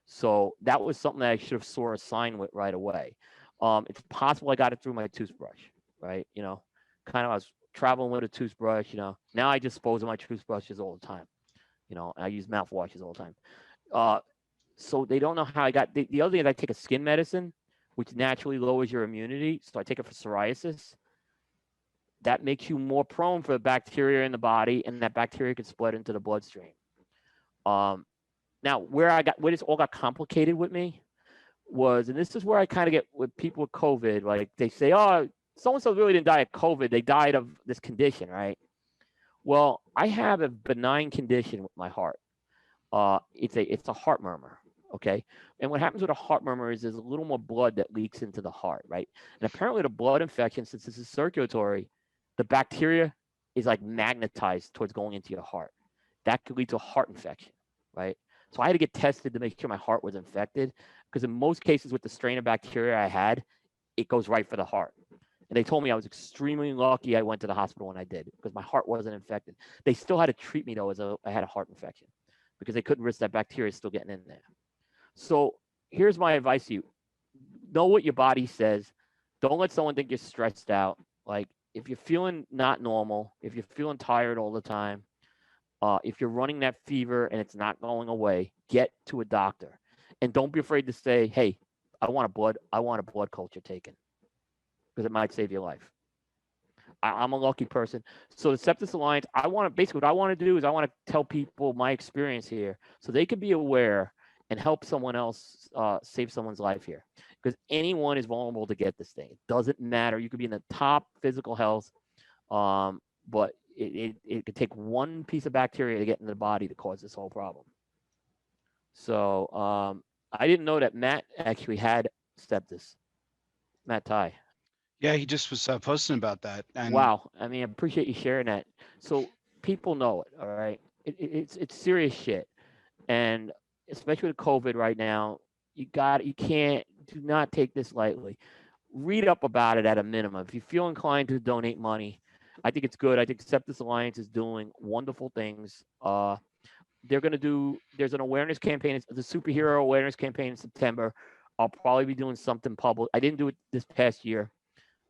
B: So that was something that I should have saw a sign with right away. It's possible I got it through my toothbrush, right? Kind of I was traveling with a toothbrush. Now I dispose of my toothbrushes all the time. I use mouthwashes all the time. Uh, so they don't know how I got. The other thing is I take a skin medicine, which naturally lowers your immunity. So I take it for psoriasis. That makes you more prone for the bacteria in the body, and that bacteria can spread into the bloodstream. Um, Now, where this all got complicated with me was, and this is where I kind of get with people with COVID, like they say, oh, so and so really didn't die of COVID, they died of this condition, right? Well, I have a benign condition with my heart. It's a heart murmur, okay? And what happens with a heart murmur is there's a little more blood that leaks into the heart, right? And apparently the blood infection, since this is circulatory, the bacteria is like magnetized towards going into your heart. That could lead to a heart infection, right? So I had to get tested to make sure my heart was infected, because in most cases with the strain of bacteria I had, it goes right for the heart. And they told me I was extremely lucky I went to the hospital when I did, because my heart wasn't infected. They still had to treat me though as I had a heart infection, because they couldn't risk that bacteria still getting in there. So here's my advice to you: know what your body says. Don't let someone think you're stressed out. Like, if you're feeling not normal, if you're feeling tired all the time, if you're running that fever and it's not going away, get to a doctor, and don't be afraid to say, "Hey, I want a blood culture taken," because it might save your life. I'm a lucky person. So the Sepsis Alliance, basically what I want to do is I want to tell people my experience here, so they can be aware and help someone else save someone's life here. Because anyone is vulnerable to get this thing. It doesn't matter. You could be in the top physical health, but it could take one piece of bacteria to get in the body to cause this whole problem. So I didn't know that Matt actually had sepsis. Matt Ty.
A: Yeah, he just was posting about that, and
B: Wow. I mean, I appreciate you sharing that. So people know it. All right. It's serious shit, and especially with COVID right now, you can't do not take this lightly. Read up about it at a minimum. If you feel inclined to donate money, I think it's good. I think Sepsis Alliance is doing wonderful things. There's an awareness campaign. It's the superhero awareness campaign in September. I'll probably be doing something public. I didn't do it this past year,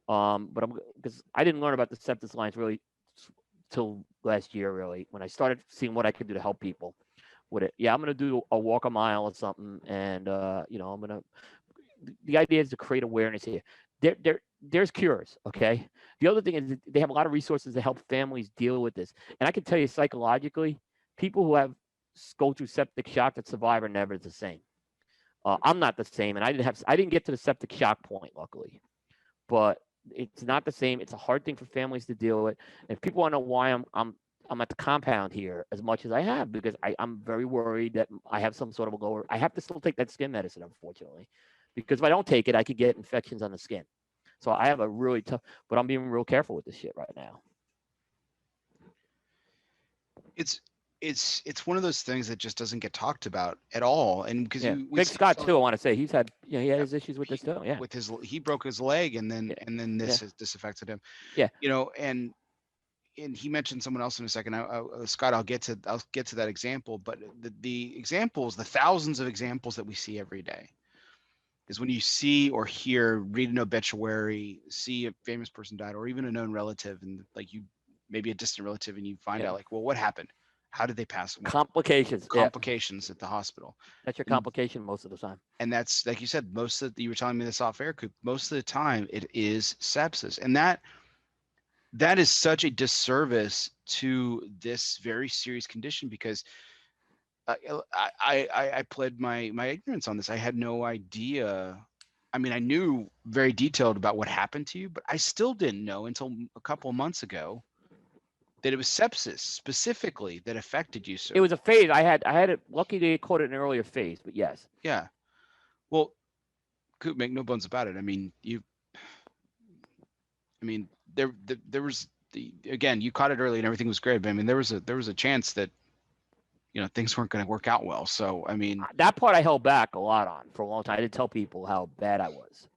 B: but because I didn't learn about the Sepsis Alliance really till last year, really, when I started seeing what I could do to help people with it. Yeah, I'm gonna do a walk a mile or something, and I'm gonna. The idea is to create awareness here. There's cures, okay? The other thing is they have a lot of resources to help families deal with this, and I can tell you psychologically, people who have go through septic shock that survive are never the same. I'm not the same, and I didn't get to the septic shock point, luckily, but it's not the same. It's a hard thing for families to deal with. And if people want to know why I'm at the compound here as much as I have, because I'm very worried that I have some sort of a lower. I have to still take that skin medicine, unfortunately, because if I don't take it, I could get infections on the skin. So I have a really tough. But I'm being real careful with this shit right now.
A: it's it's one of those things that just doesn't get talked about at all, and because
B: Yeah,
A: we
B: Big
A: see
B: Scott too. I want to say he's had he had
A: yeah,
B: his issues with this too. Yeah,
A: with he broke his leg, and then
B: yeah, yeah,
A: this affected him,
B: yeah.
A: and he mentioned someone else in a second. Scott, I'll get to that example, but the examples, the thousands of examples that we see every day, is when you see or read an obituary, see a famous person died, or even a known relative, and like you, maybe a distant relative, and you find
B: Yeah.
A: out like, well, what happened? How did they pass away?
B: Complications. Yeah,
A: Complications at the hospital.
B: that's your
A: And,
B: complication most of the time.
A: and that's like you said, you were telling me this off air, Coop, most of the time it is sepsis. And that is such a disservice to this very serious condition, because I pled my ignorance on this. I had no idea. I mean, I knew very detailed about what happened to you, but I still didn't know until a couple of months ago that it was sepsis specifically that affected you
B: It
A: so.
B: was a phase. I had it. Lucky they caught it in an earlier phase, but yes.
A: Yeah. Well, Coop, make no bones about it. I mean, there was again, you caught it early and everything was great, but I mean, there was a chance that things weren't going to work out well. So I mean,
B: That part I held back a lot on for a long time. I didn't tell people how bad I was.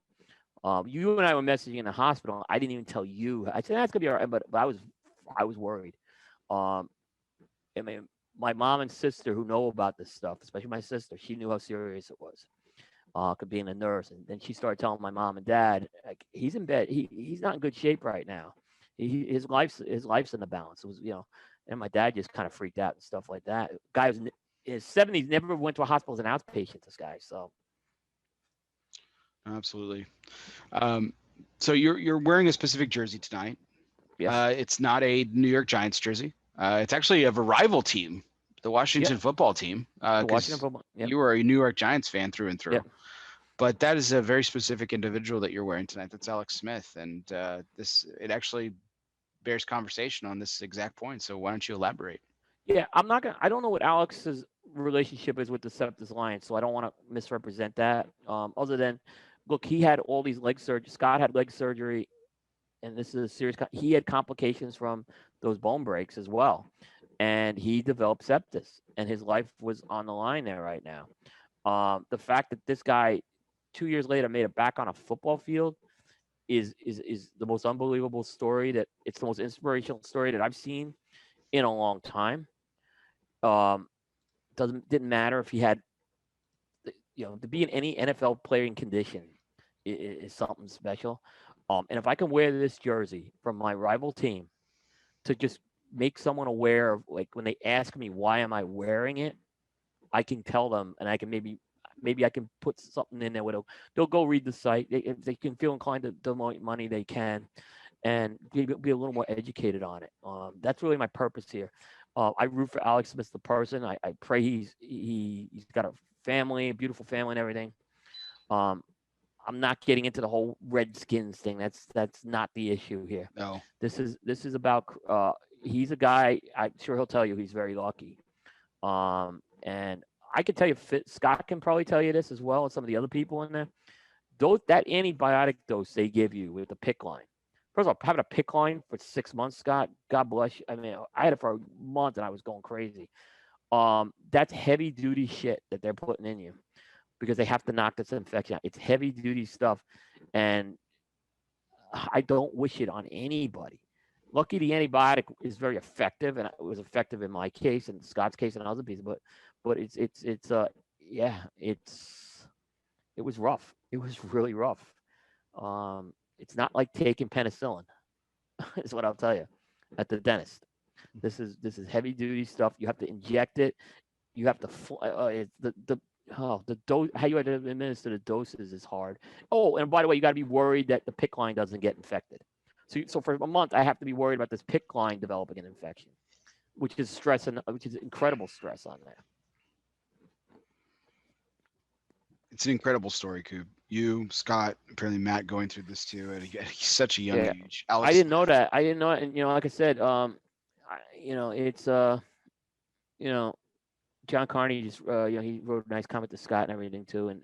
B: You and I were messaging in the hospital. I didn't even tell you. I said that's gonna be all right, but I was worried. Um, I mean, my mom and sister who know about this stuff, especially my sister, she knew how serious it was. being a nurse. And then she started telling my mom and dad, like, he's in bed. He's not in good shape right now. His life's in the balance. It was, and my dad just kind of freaked out and stuff like that. Guy was in his 70s, never went to a hospital as an outpatient. This guy, so
A: Absolutely. Um, so you're wearing a specific jersey tonight.
B: yes,
A: It's not a New York Giants jersey. It's actually of a rival team, the Washington
B: yeah,
A: football team.
B: the Washington
A: Because
B: football, yep,
A: you are a New York Giants fan through and through.
B: yep.
A: But that is a very specific individual that you're wearing tonight. That's Alex Smith, and it actually bears conversation on this exact point. So why don't you elaborate?
B: Yeah, I don't know what Alex's relationship is with the Sepsis Alliance, so I don't want to misrepresent that. Other than, look, he had all these leg surgery. Scott had leg surgery, and this is a serious. He had complications from those bone breaks as well, and he developed sepsis, and his life was on the line there right now. The fact that this guy, 2 years later, made it back on a football field is the most unbelievable story. It's the most inspirational story that I've seen in a long time. Um, didn't matter if he had, to be in any NFL playing condition is something special. And if I can wear this jersey from my rival team to just make someone aware of, like, when they ask me why am I wearing it, I can tell them, and I can maybe I can put something in there where they'll go read the site. If they can feel inclined to donate money, they can, and be a little more educated on it. That's really my purpose here. I root for Alex Smith, the person. I pray he's got a family, a beautiful family, and everything. Um, I'm not getting into the whole Redskins thing. That's not the issue here.
A: No.
B: This is about. He's a guy. I'm sure he'll tell you he's very lucky. And I can tell you, Scott can probably tell you this as well, and some of the other people in there. That antibiotic dose they give you with the PICC line. First of all, having a PICC line for 6 months, Scott, God bless you. I mean, I had it for a month and I was going crazy. That's heavy duty shit that they're putting in you because they have to knock this infection out. It's heavy duty stuff, and I don't wish it on anybody. Lucky the antibiotic is very effective, and it was effective in my case and Scott's case and other people. But it was rough. It was really rough. It's not like taking penicillin, is what I'll tell you, at the dentist. This is heavy duty stuff. You have to inject it. You have to the dose. How you administer the doses is hard. Oh, and by the way, you got to be worried that the PICC line doesn't get infected. So for a month, I have to be worried about this PICC line developing an infection, which is incredible stress on that.
A: It's an incredible story, Coop. You, Scott, apparently Matt going through this too at such a young age. Alex,
B: I didn't know that. And like I said, it's John Carney just he wrote a nice comment to Scott and everything too, and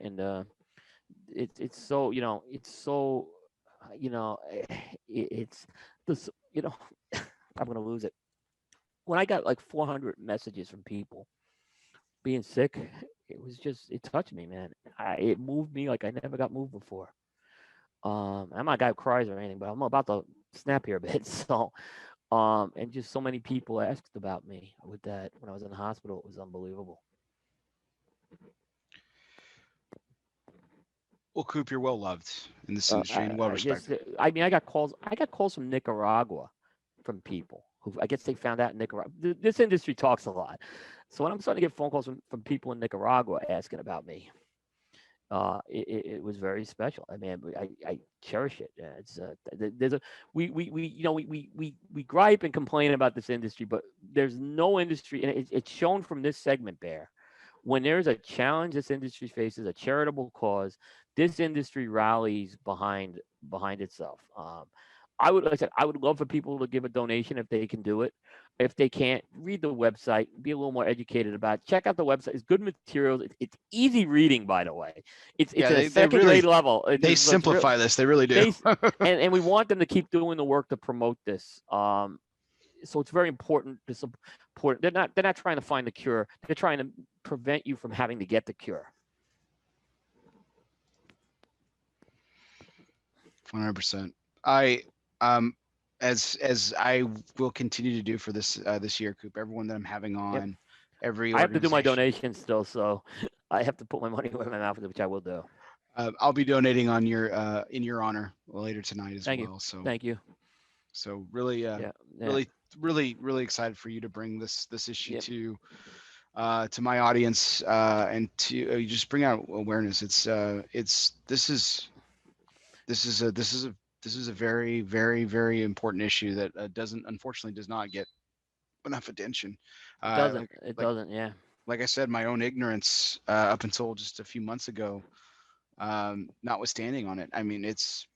B: it's so it's this I'm gonna lose it. When I got like 400 messages from people being sick, it touched me, man. It moved me like I never got moved before. I'm not a guy who cries or anything, but I'm about to snap here a bit. So, and just so many people asked about me with that when I was in the hospital. It was unbelievable.
A: well, Coop, you're well loved in this industry and well respected.
B: I mean, I got calls from Nicaragua from people who I guess they found out in Nicaragua. This industry talks a lot. So when I'm starting to get phone calls from people in Nicaragua asking about me, it was very special. I mean, I cherish it. It's there's a we gripe and complain about this industry, but there's no industry, and it's shown from this segment, Bear. When there's a challenge this industry faces, a charitable cause, this industry rallies behind itself. Like I said, I would love for people to give a donation if they can do it. If they can't, read the website, be a little more educated about it. Check out the website. It's good materials. It's easy reading, by the way. It's at a second grade level.
A: They simplify this. They really do.
B: and we want them to keep doing the work to promote this. So it's very important to support. They're not trying to find the cure. They're trying to prevent you from having to get the cure.
A: 100%. As I will continue to do for this year, Coop, everyone that I'm having on,
B: Yep.
A: every
B: I have to do my donations still, so I have to put my money where my mouth is, which I will do.
A: I'll be donating on your in your honor later tonight as
B: Thank you.
A: well. So
B: Thank you.
A: really
B: Yeah. Yeah.
A: really excited for you to bring this issue
B: Yep.
A: to my audience and to just bring out awareness. It's this is a very very important issue that unfortunately does not get enough attention.
B: It doesn't.
A: Like
B: It
A: like
B: doesn't. Yeah.
A: like I said, my own ignorance up until just a few months ago, notwithstanding on it. I mean, it's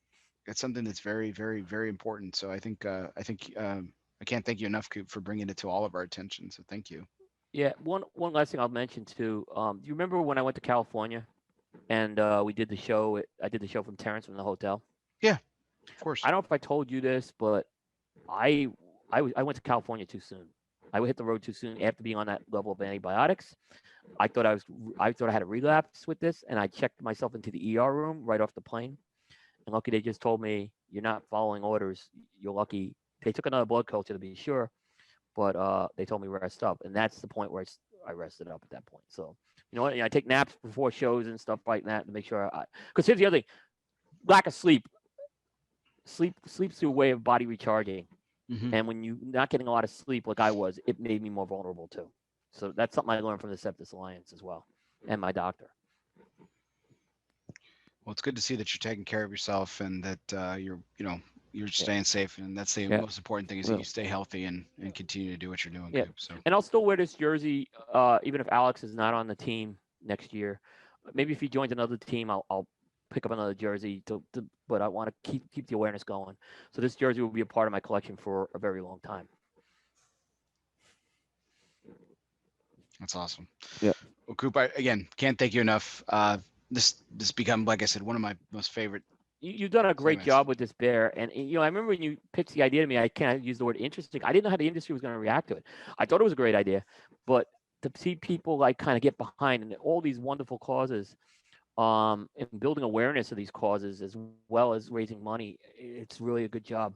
A: something that's very very important. So I can't thank you enough, Coop, for bringing it to all of our attention. So thank you.
B: Yeah. One last thing I'll mention too. Do you remember when I went to California and we did the show? I did the show from Terrence from the hotel.
A: Yeah, of course.
B: I don't know if I told you this, but I I went to California too soon. I hit the road too soon after being on that level of antibiotics. I thought I had a relapse with this, and I checked myself into the ER room right off the plane. And lucky they just told me you're not following orders. You're lucky. They took another blood culture to be sure, but they told me rest up, and that's the point where I rested up at that point. So you know what? I take naps before shows and stuff like that to make sure I. Because here's the other thing: lack of sleep. Sleep's a way of body recharging,
A: Hmm.
B: and when you're not getting a lot of sleep, like I was, it made me more vulnerable too. So that's something I learned from the Sepsis Alliance as well, and my doctor.
A: Well, it's good to see that you're taking care of yourself and that you're
B: Yeah,
A: staying safe, and that's the
B: yeah,
A: most important thing is that you
B: well,
A: stay healthy and continue to do what you're doing,
B: yeah.
A: Coop. So
B: And I'll still wear this jersey, even if Alex is not on the team next year. Maybe if he joins another team, I'll pick up another jersey. But I want to keep the awareness going. So this jersey will be a part of my collection for a very long time.
A: that's awesome.
B: Yeah.
A: Well, Coop, I again can't thank you enough. This become, like I said, one of my most favorite
B: You've done a great
A: segments.
B: job with this bear, and I remember when you pitched the idea to me. I can't use the word interesting. I didn't know how the industry was going to react to it. I thought it was a great idea, but to see people like kind of get behind and all these wonderful causes, and building awareness of these causes as well as raising money, it's really a good job.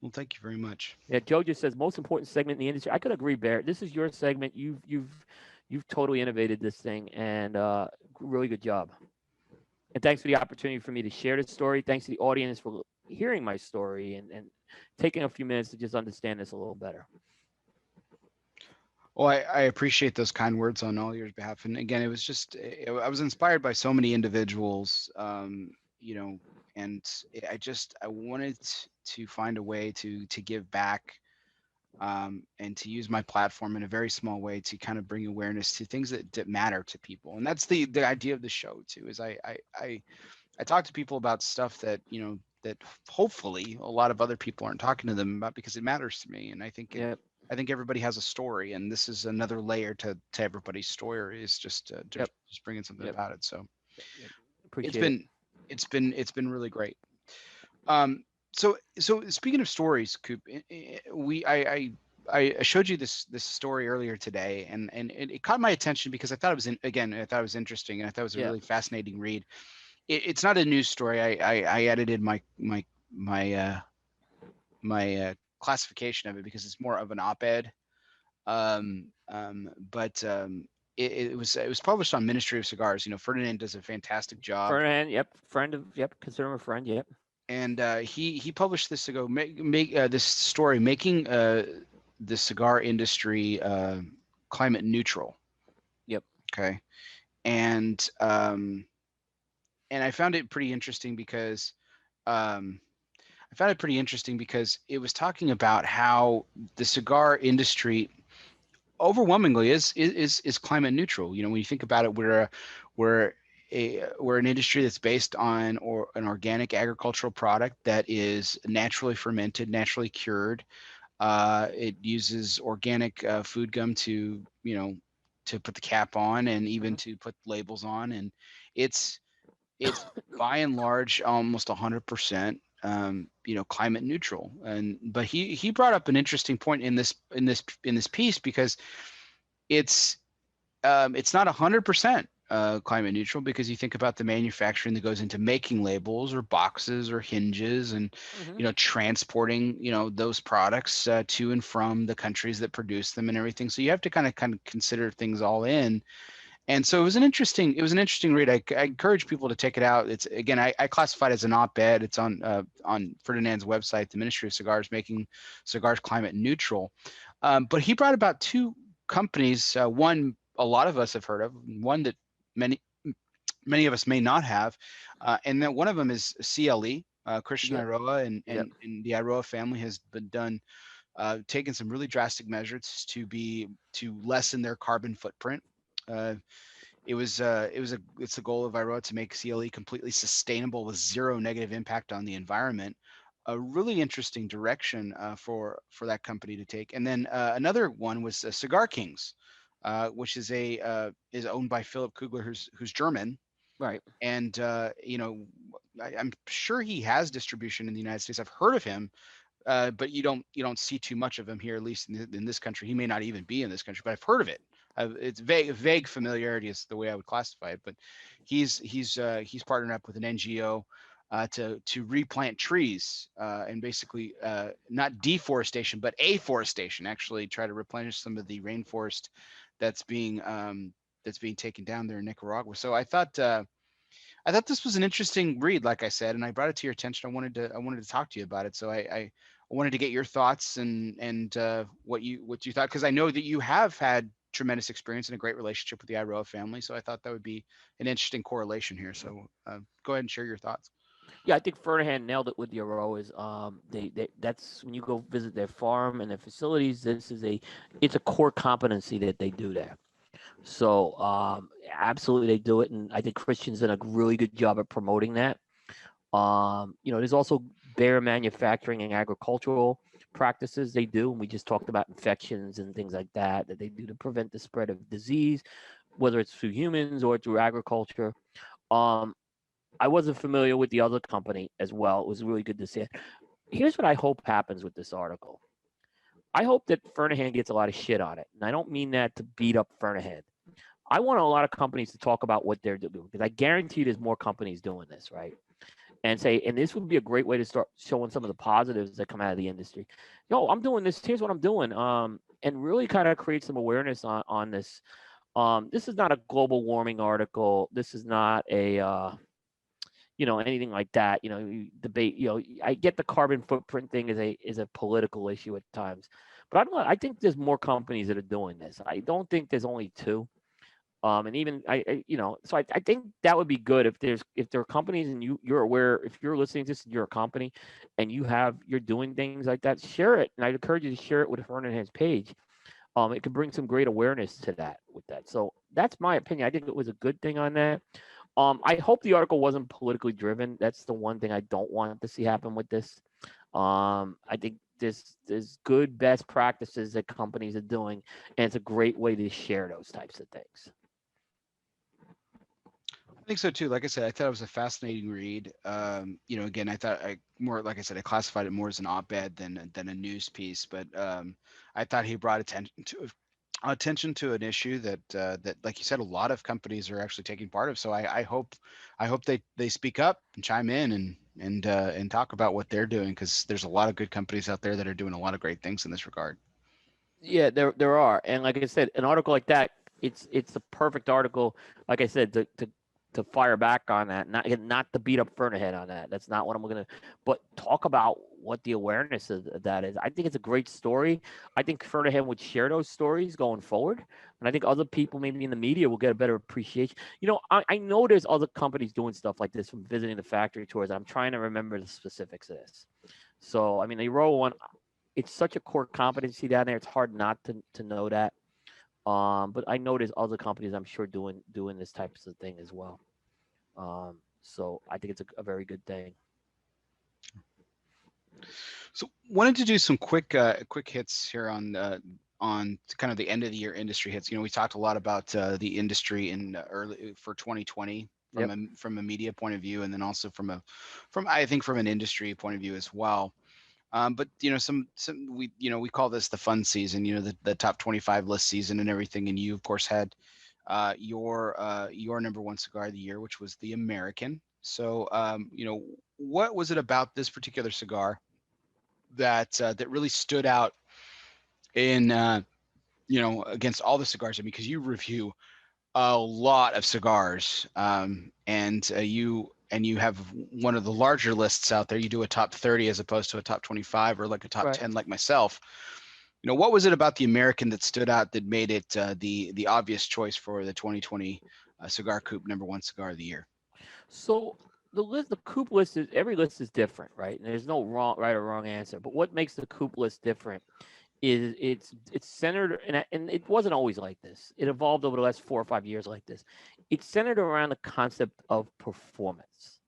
A: Well, thank you very much.
B: Yeah, Joe just says most important segment in the industry. I could agree, Bear. This is your segment. You've totally innovated this thing, and really good job. And thanks for the opportunity for me to share this story. Thanks to the audience for hearing my story and taking a few minutes to just understand this a little better.
A: Well, I appreciate those kind words on all your behalf. And again, it was just I was inspired by so many individuals, you know, and I wanted to find a way to give back, and to use my platform in a very small way to kind of bring awareness to things that matter to people. And that's the idea of the show too. Is I talk to people about stuff that that hopefully a lot of other people aren't talking to them about because it matters to me. And
B: Yep.
A: I think everybody has a story, and this is another layer to everybody's story. Is
B: Yep.
A: just bringing something
B: Yep.
A: about it. So
B: Yep.
A: it's
B: Appreciate it.
A: been it's been really great. So speaking of stories, Coop, we I showed you this story earlier today, and it caught my attention because I thought it was I thought it was interesting, and I thought it was a
B: Yeah.
A: really fascinating read. It's not a news story. I edited my my classification of it because it's more of an op-ed. But it was published on Ministry of Cigars. You know, Ferdinand does a fantastic job,
B: Fernand. Yep. Friend of. Yep. Consider him a friend. Yep.
A: and he published this to go make this story making the cigar industry climate neutral.
B: Yep.
A: Okay, and I found it pretty interesting because um, it was talking about how the cigar industry overwhelmingly is climate neutral. You know, when you think about it, we're we're an industry that's based on an organic agricultural product that is naturally fermented, naturally cured. It uses organic food gum to to put the cap on and even
B: Hmm.
A: to put labels on, and it's it's by and large almost 100% climate neutral. And but he brought up an interesting point in this piece because it's it's not 100% climate neutral, because you think about the manufacturing that goes into making labels or boxes or hinges, and
B: Hmm.
A: transporting those products to and from the countries that produce them and everything. So you have to kind of consider things all in. And so it was an interesting read. I encourage people to take it out. It's again, I classify it as an op-ed. It's on Ferdinand's website, the Ministry of Cigars, making cigars climate neutral. But he brought about two companies. One a lot of us have heard of, one that many of us may not have, and then one of them is CLE. Christian
B: Yep.
A: Iroa
B: Yep.
A: and the Iroa family has been done taken some really drastic measures to lessen their carbon footprint. Uh, it's the goal of Iroa to make CLE completely sustainable with zero negative impact on the environment. A really interesting direction for that company to take. And then another one was Cigar Kings, which is owned by Philip Kugler, who's German,
B: Right.
A: and I'm sure he has distribution in the United States. I've heard of him, but you don't see too much of him here, at least in this country. He may not even be in this country, but I've heard of it. It's vague familiarity is the way I would classify it. But he's partnered up with an NGO to replant trees and basically not deforestation, but afforestation. Actually, try to replenish some of the rainforest that's being that's being taken down there in Nicaragua. So I thought this was an interesting read, like I said, and I brought it to your attention. I wanted to talk to you about it. So I wanted to get your thoughts and what you thought, because I know that you have had tremendous experience and a great relationship with the Iroa family. So I thought that would be an interesting correlation here. So go ahead and share your thoughts.
B: Yeah, I think Ferdinand nailed it with the Aroas. They that's when you go visit their farm and their facilities. It's a core competency that they do there. So absolutely they do it, and I think Christian's done a really good job at promoting that. There's also better manufacturing and agricultural practices they do, and we just talked about infections and things like that they do to prevent the spread of disease, whether it's through humans or through agriculture. Um, I wasn't familiar with the other company as well. It was really good to see it. Here's what I hope happens with this article. I hope that Fernahan gets a lot of shit on it, and I don't mean that to beat up Fernahan. I want a lot of companies to talk about what they're doing, because I guarantee there's more companies doing this, right? And this would be a great way to start showing some of the positives that come out of the industry. Yo, I'm doing this. Here's what I'm doing. And really kind of create some awareness on this. This is not a global warming article. This is not a anything like that. Debate. I get the carbon footprint thing is a political issue at times, but I don't know. I think there's more companies that are doing this. I don't think there's only two. And even so I think that would be good if there are companies and you're aware, if you're listening to this, you're a company and you're doing things like that, share it. And I'd encourage you to share it with Fernand's page. It could bring some great awareness to that with that. So that's my opinion. I think it was a good thing on that. I hope the article wasn't politically driven. That's the one thing I don't want to see happen with this. I think there's good best practices that companies are doing, and it's a great way to share those types of things.
A: I think so too. Like I said, I thought it was a fascinating read. Again, I thought like I said, I classified it more as an op-ed than a news piece, but I thought he brought attention to an issue that, like you said, a lot of companies are actually taking part of. So I hope they speak up and chime in and talk about what they're doing, because there's a lot of good companies out there that are doing a lot of great things in this regard.
B: Yeah, there are, and like I said, an article like that, it's a perfect article. Like I said, to fire back on that, not to beat up Fernahead on that. That's not what I'm gonna. But talk about what the awareness of that is. I think it's a great story. I think Fernahead would share those stories going forward, and I think other people, maybe in the media, will get a better appreciation. I know there's other companies doing stuff like this from visiting the factory tours. I'm trying to remember the specifics of this. So I mean, the Row one, it's such a core competency down there. It's hard not to know that. But I know there's other companies I'm sure doing this types of thing as well. So I think it's a very good thing.
A: So wanted to do some quick hits here on kind of the end of the year industry hits. We talked a lot about the industry in early for 2020
B: Yep.
A: from a media point of view, and then also from I think from an industry point of view as well. But some we call this the fun season, the top 25 list season and everything. And you of course had your number one cigar of the year, which was the American. So what was it about this particular cigar that really stood out in against all the cigars? I mean, because you review a lot of cigars, and you have one of the larger lists out there. You do a top 30 as opposed to a top 25 or like a top
B: Right.
A: 10, like myself. What was it about the American that stood out that made it the obvious choice for the 2020 Cigar Coop #1 cigar of the year?
B: So the Coop list is every list is different, right? And there's no right or wrong answer. But what makes the Coop list different is it's centered, and it wasn't always like this. It evolved over the last 4 or 5 years like this. It's centered around the concept of performance,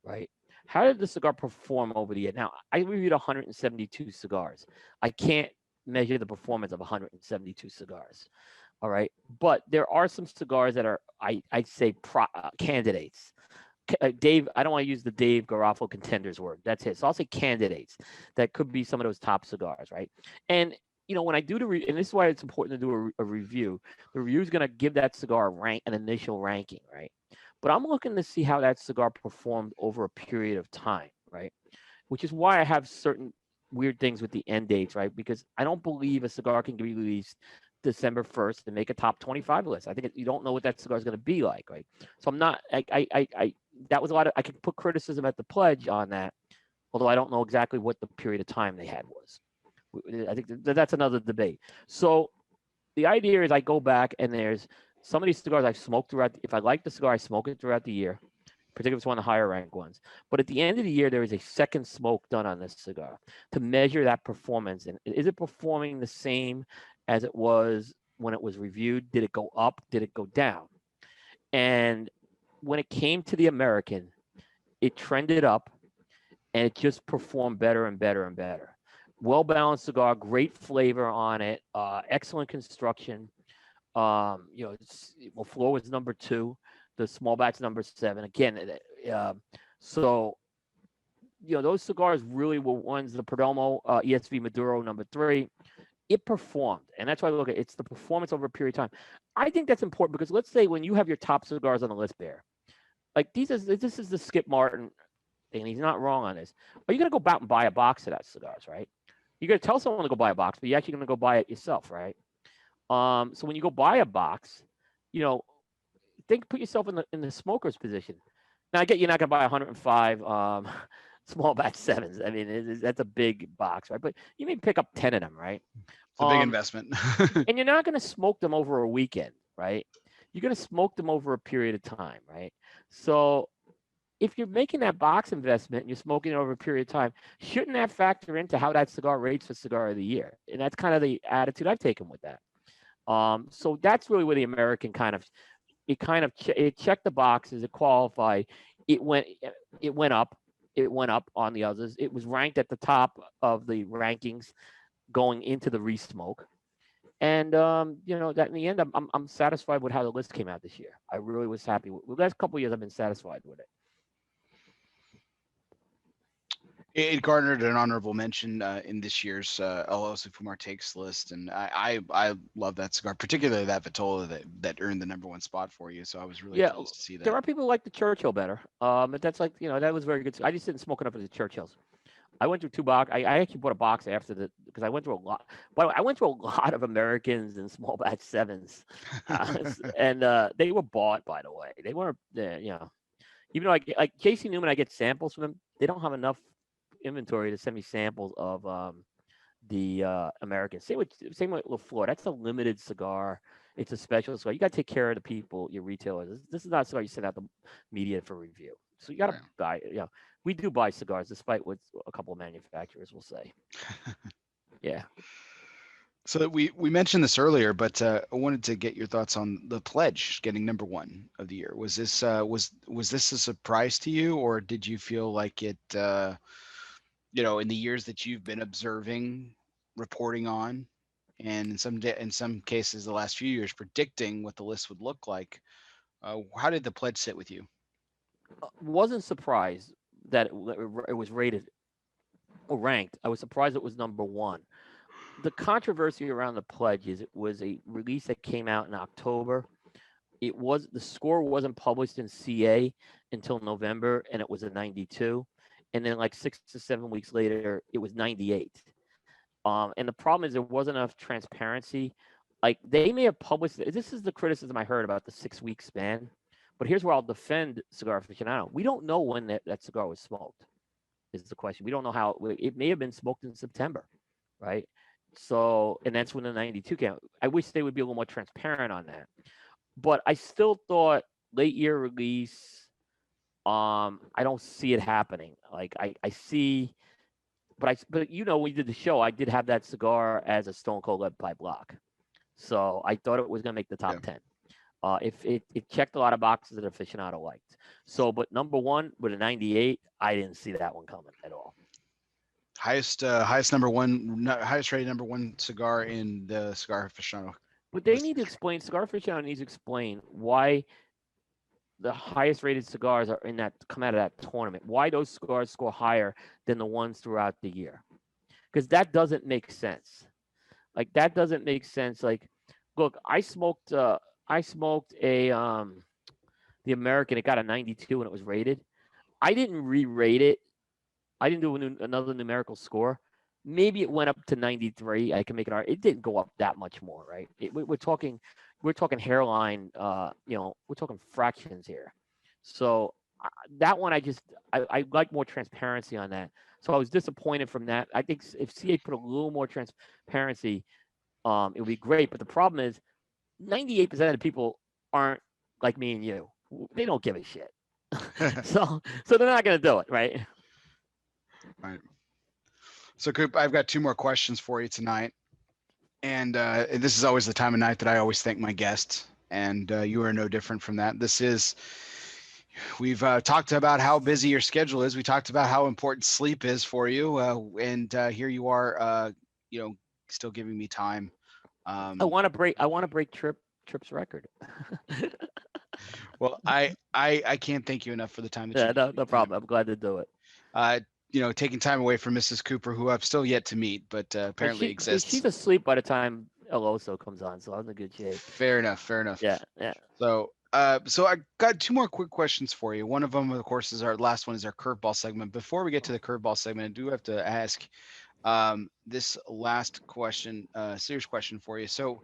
B: right? How did the cigar perform over the year? Now, I reviewed 172 cigars. I can't measure the performance of 172 cigars. All right, but there are some cigars that are I'd say candidates. Dave, I don't want to use the Dave Garofalo contenders word. That's it. So I'll say candidates that could be some of those top cigars, right? And when I do and this is why it's important to do a review. The review is going to give that cigar an initial ranking, right? But I'm looking to see how that cigar performed over a period of time, right? Which is why I have certain weird things with the end dates, right? Because I don't believe a cigar can be released December 1st and make a top 25 list. I think you don't know what that cigar is going to be like, right? So I'm not, that was a lot of, I could put criticism at the pledge on that, although I don't know exactly what the period of time they had was. I think that's another debate. So the idea is I go back and there's some of these cigars I've smoked throughout. If I like the cigar, I smoke it throughout the year, particularly if it's one of the higher rank ones. But at the end of the year, there is a second smoke done on this cigar to measure that performance. And is it performing the same as it was when it was reviewed? Did it go up? Did it go down? And when it came to the American, it trended up and it just performed better and better and better. Well balanced cigar, great flavor on it, excellent construction. Floor was number 2, the small batch number 7. Again, so those cigars really were ones. The Perdomo ESV Maduro number 3. It performed, and that's why I look at it's the performance over a period of time. I think that's important because let's say when you have your top cigars on the list, Bear, like this is the Skip Martin thing. And he's not wrong on this. Are you going to go out and buy a box of that cigars, right? You're going to tell someone to go buy a box, but you're actually going to go buy it yourself, right? So when you go buy a box, put yourself in the smoker's position. Now I get you're not going to buy 105 small batch 7s. I mean, that's a big box, right? But you may pick up 10 of them, right?
A: It's a big investment.
B: And you're not going to smoke them over a weekend, right? You're going to smoke them over a period of time, right? So if you're making that box investment and you're smoking it over a period of time, shouldn't that factor into how that cigar rates for cigar of the year? And that's kind of the attitude I've taken with that. So that's really where the American it checked the boxes, it qualified, it went up, on the others. It was ranked at the top of the rankings going into the resmoke. And that in the end, I'm satisfied with how the list came out this year. I really was happy with the last couple of years. I've been satisfied with it.
A: It garnered an honorable mention in this year's ELOSOFUMARTAKES list, and I love that cigar, particularly that Vitola that earned the #1 spot for you. So I was really pleased to see that.
B: There are people who like the Churchill better, but that's like that was very good. I just didn't smoke enough of the Churchills. I went through 2 box. I actually bought a box after because I went through a lot. But I went through a lot of Americans and small batch 7s, and they were bought, by the way. They weren't, even though like Casey Newman, I get samples from them. They don't have enough inventory to send me samples of the American. Same with LaFleur. That's a limited cigar. It's a special cigar. You got to take care of the people, your retailers. This is not a cigar you send out the media for review. So you got to buy. We do buy cigars, despite what a couple of manufacturers will say. Yeah.
A: So we mentioned this earlier, but I wanted to get your thoughts on the pledge getting #1 of the year. Was this was this a surprise to you, or did you feel like it? In the years that you've been observing, reporting on, and in some cases, the last few years, predicting what the list would look like. How did the pledge sit with you?
B: Wasn't surprised that it was rated or ranked. I was surprised it was #1. The controversy around the pledge is it was a release that came out in October. The score wasn't published in CA until November, and it was a 92. And then like 6 to 7 weeks later, it was 98. And the problem is there wasn't enough transparency like they may have published. This is the criticism I heard about the 6-week span. But here's where I'll defend Cigar Aficionado. We don't know when that cigar was smoked. Is the question. We don't know how it may have been smoked in September, right? So, and that's when the 92 came out. I wish they would be a little more transparent on that. But I still thought late year release. I don't see it happening. Like I see, but you know, when we did the show, I did have that cigar as a Stone Cold Lead Pipe lock. So I thought it was going to make the top 10. If it checked a lot of boxes that aficionado liked. So, but number one with a 98, I didn't see that one coming at all.
A: Highest rated number one cigar in the Cigar Aficionado.
B: But they need to explain. Cigar Aficionado needs to explain why the highest rated cigars are come out of that tournament. Why those cigars score higher than the ones throughout the year? Because that doesn't make sense. Like that doesn't make sense. Like, look, I smoked a the American. It got a 92 when it was rated. I didn't re-rate it. I didn't do another numerical score. Maybe it went up to 93. I can make an argument. It didn't go up that much more, right? We're talking hairline. We're talking fractions here. So that one, I like more transparency on that. So I was disappointed from that. I think if CA put a little more transparency, it would be great. But the problem is, 98% of the people aren't like me and you. They don't give a shit. so they're not going to do it, right?
A: Right. So, Coop, I've got 2 more questions for you tonight. And this is always the time of night that I always thank my guests. And you are no different from that. We've talked about how busy your schedule is. We talked about how important sleep is for you. And here you are, still giving me time.
B: I want to break Trip's record.
A: Well, I can't thank you enough for the time that
B: you. No problem. I'm glad to do it.
A: Taking time away from Mrs. Cooper, who I've still yet to meet, but apparently exists.
B: She's asleep by the time Eloso comes on, so I'm in good shape.
A: Fair enough.
B: Yeah.
A: So I got 2 more quick questions for you. One of them, of course, is our last one is our curveball segment. Before we get to the curveball segment, I do have to ask this last question, serious question for you. So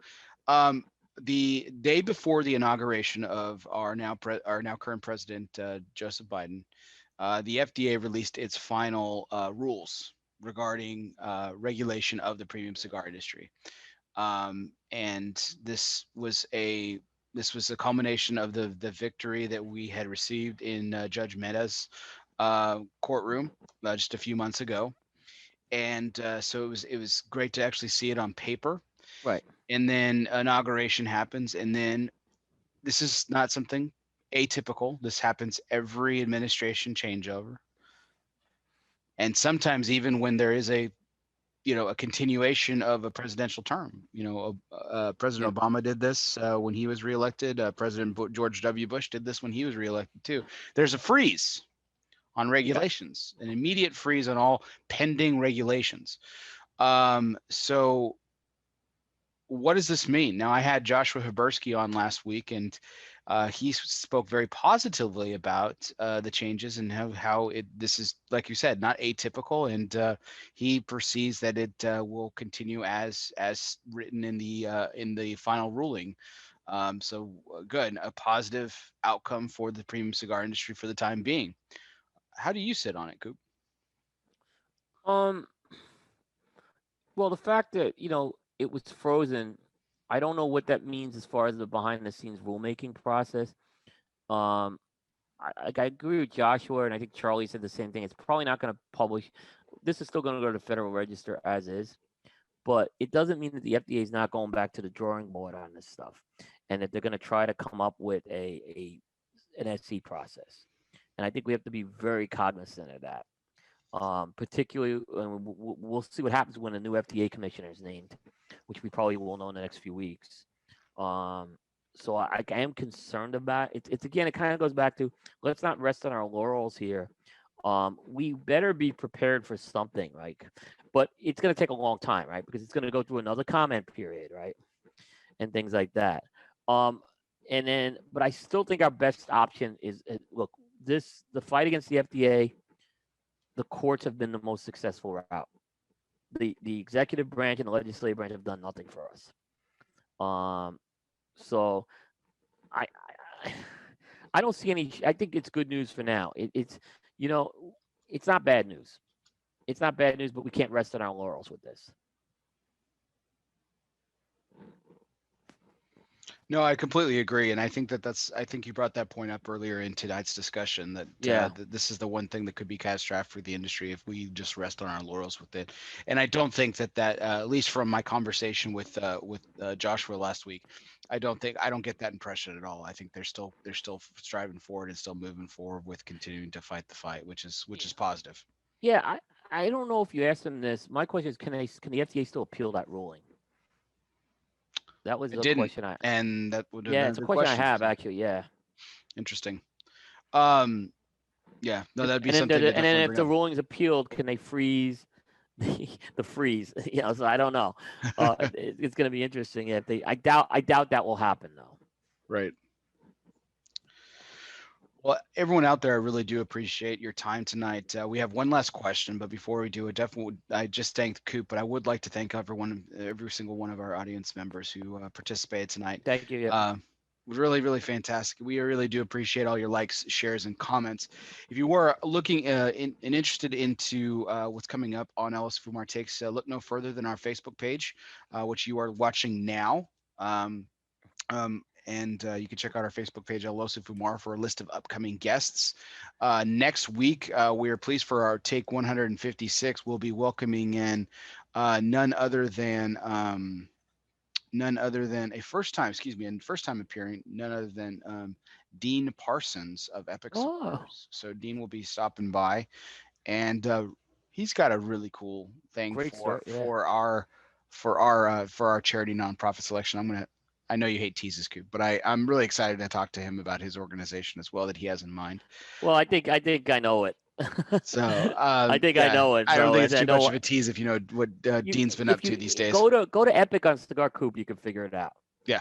A: the day before the inauguration of our now current president, Joseph Biden, the FDA released its final rules regarding regulation of the premium cigar industry. And this was a culmination of the victory that we had received in Judge Mehta's courtroom just a few months ago. And so it was great to actually see it on paper.
B: Right.
A: And then inauguration happens, and then this is not something atypical. This happens every administration changeover. And sometimes even when there is a continuation of a presidential term. President Obama did this when he was reelected. President George W. Bush did this when he was reelected too. There's a freeze on regulations, an immediate freeze on all pending regulations. So what does this mean? Now, I had Joshua Habersky on last week, and he spoke very positively about the changes and how this is, like you said, not atypical, and he perceives that it will continue as written in the final ruling. So good, a positive outcome for the premium cigar industry for the time being. How do you sit on it, Coop?
B: Well, the fact that it was frozen, I don't know what that means as far as the behind-the-scenes rulemaking process. I agree with Joshua, and I think Charlie said the same thing. It's probably not going to publish. This is still going to go to the Federal Register as is, but it doesn't mean that the FDA is not going back to the drawing board on this stuff, and that they're going to try to come up with an SC process. And I think we have to be very cognizant of that. Particularly, we'll see what happens when a new FDA commissioner is named, which we probably will know in the next few weeks. So I am concerned about it. It's again, it kind of goes back to, let's not rest on our laurels here. We better be prepared for something, right? But it's going to take a long time, right? Because it's going to go through another comment period, right? And things like that. But I still think our best option is, look, the fight against the FDA, the courts have been the most successful route. The executive branch and the legislative branch have done nothing for us. So I, I I don't see any. I think it's good news for now. It's you know, it's not bad news. It's not bad news, but we can't rest on our laurels with this.
A: No, I completely agree, and I think I think you brought that point up earlier in tonight's discussion that
B: Yeah.
A: this is the one thing that could be catastrophic for the industry if we just rest on our laurels with it. And I don't think that at least from my conversation with Joshua last week, I don't get that impression at all. I think they're still striving forward and still moving forward with continuing to fight the fight, which is positive.
B: Yeah, I don't know if you asked them this. My question is, can the FDA still appeal that ruling? That was
A: I
B: the
A: didn't,
B: question I.
A: and that would have
B: Yeah,
A: been a
B: it's a
A: good
B: question I
A: question.
B: have actually. Yeah.
A: Interesting. Um, yeah, no, that'd be something to
B: And then
A: definitely
B: if
A: bring
B: the
A: up.
B: ruling's appealed, can they freeze the freeze? So I don't know. It's going to be interesting if they. I doubt that will happen though.
A: Right. Well, everyone out there, I really do appreciate your time tonight. We have one last question, but before we do, I just thanked Coop, but I would like to thank every single one of our audience members who participated tonight.
B: Thank you. Yep.
A: Really, really fantastic. We really do appreciate all your likes, shares, and comments. If you were looking and interested into what's coming up on Ellis Fumar Takes, look no further than our Facebook page, which you are watching now. Um, and you can check out our Facebook page, ELOSOFUMAR, for a list of upcoming guests. Next week, we are pleased for our Take 156. We'll be welcoming in none other than a first time, excuse me, and first time appearing, none other than Dean Parsons of Epic
B: Oh,
A: Cigars. So Dean will be stopping by, and he's got a really cool thing
B: great
A: for
B: story. Yeah.
A: for our charity nonprofit selection. I know you hate teases, Coop, but I'm really excited to talk to him about his organization as well that he has in mind.
B: Well, I think I know it.
A: So
B: I think I
A: yeah,
B: know it.
A: I don't
B: So
A: think it's
B: I
A: too
B: know
A: much of
B: what
A: a tease if you know what
B: you.
A: Dean's been up
B: If
A: to these
B: you
A: days.
B: go to Epic on Cigar Coop, you can figure it out.
A: Yeah,